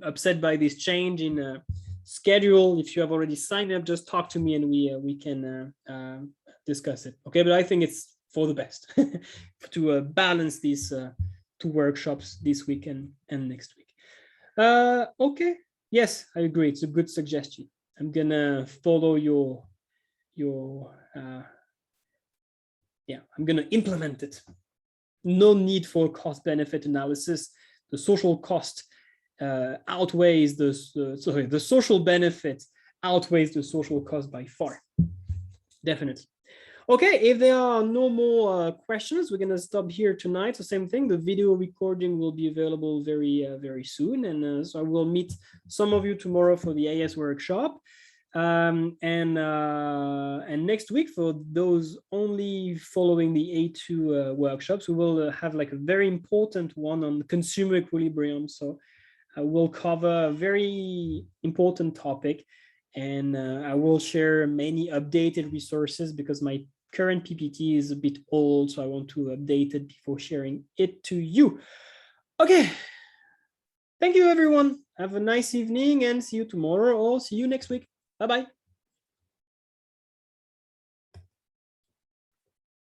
upset by this change in schedule, if you have already signed up, just talk to me and we can discuss it. Okay, but I think it's for the best to balance these two workshops this week and next week. Okay, yes, I agree. It's a good suggestion. I'm gonna follow your yeah, I'm gonna implement it. No need for cost benefit analysis. The social cost outweighs the social benefit outweighs the social cost by far. Definitely. Okay, if there are no more questions, we're going to stop here tonight. So same thing, the video recording will be available very soon. And so I will meet some of you tomorrow for the AS workshop. And next week, for those only following the A2 workshops, we will have like a very important one on consumer equilibrium. So I will cover a very important topic, and I will share many updated resources because my current PPT is a bit old, so I want to update it before sharing it to you. Okay, thank you everyone. Have a nice evening and see you tomorrow or see you next week. Bye-bye.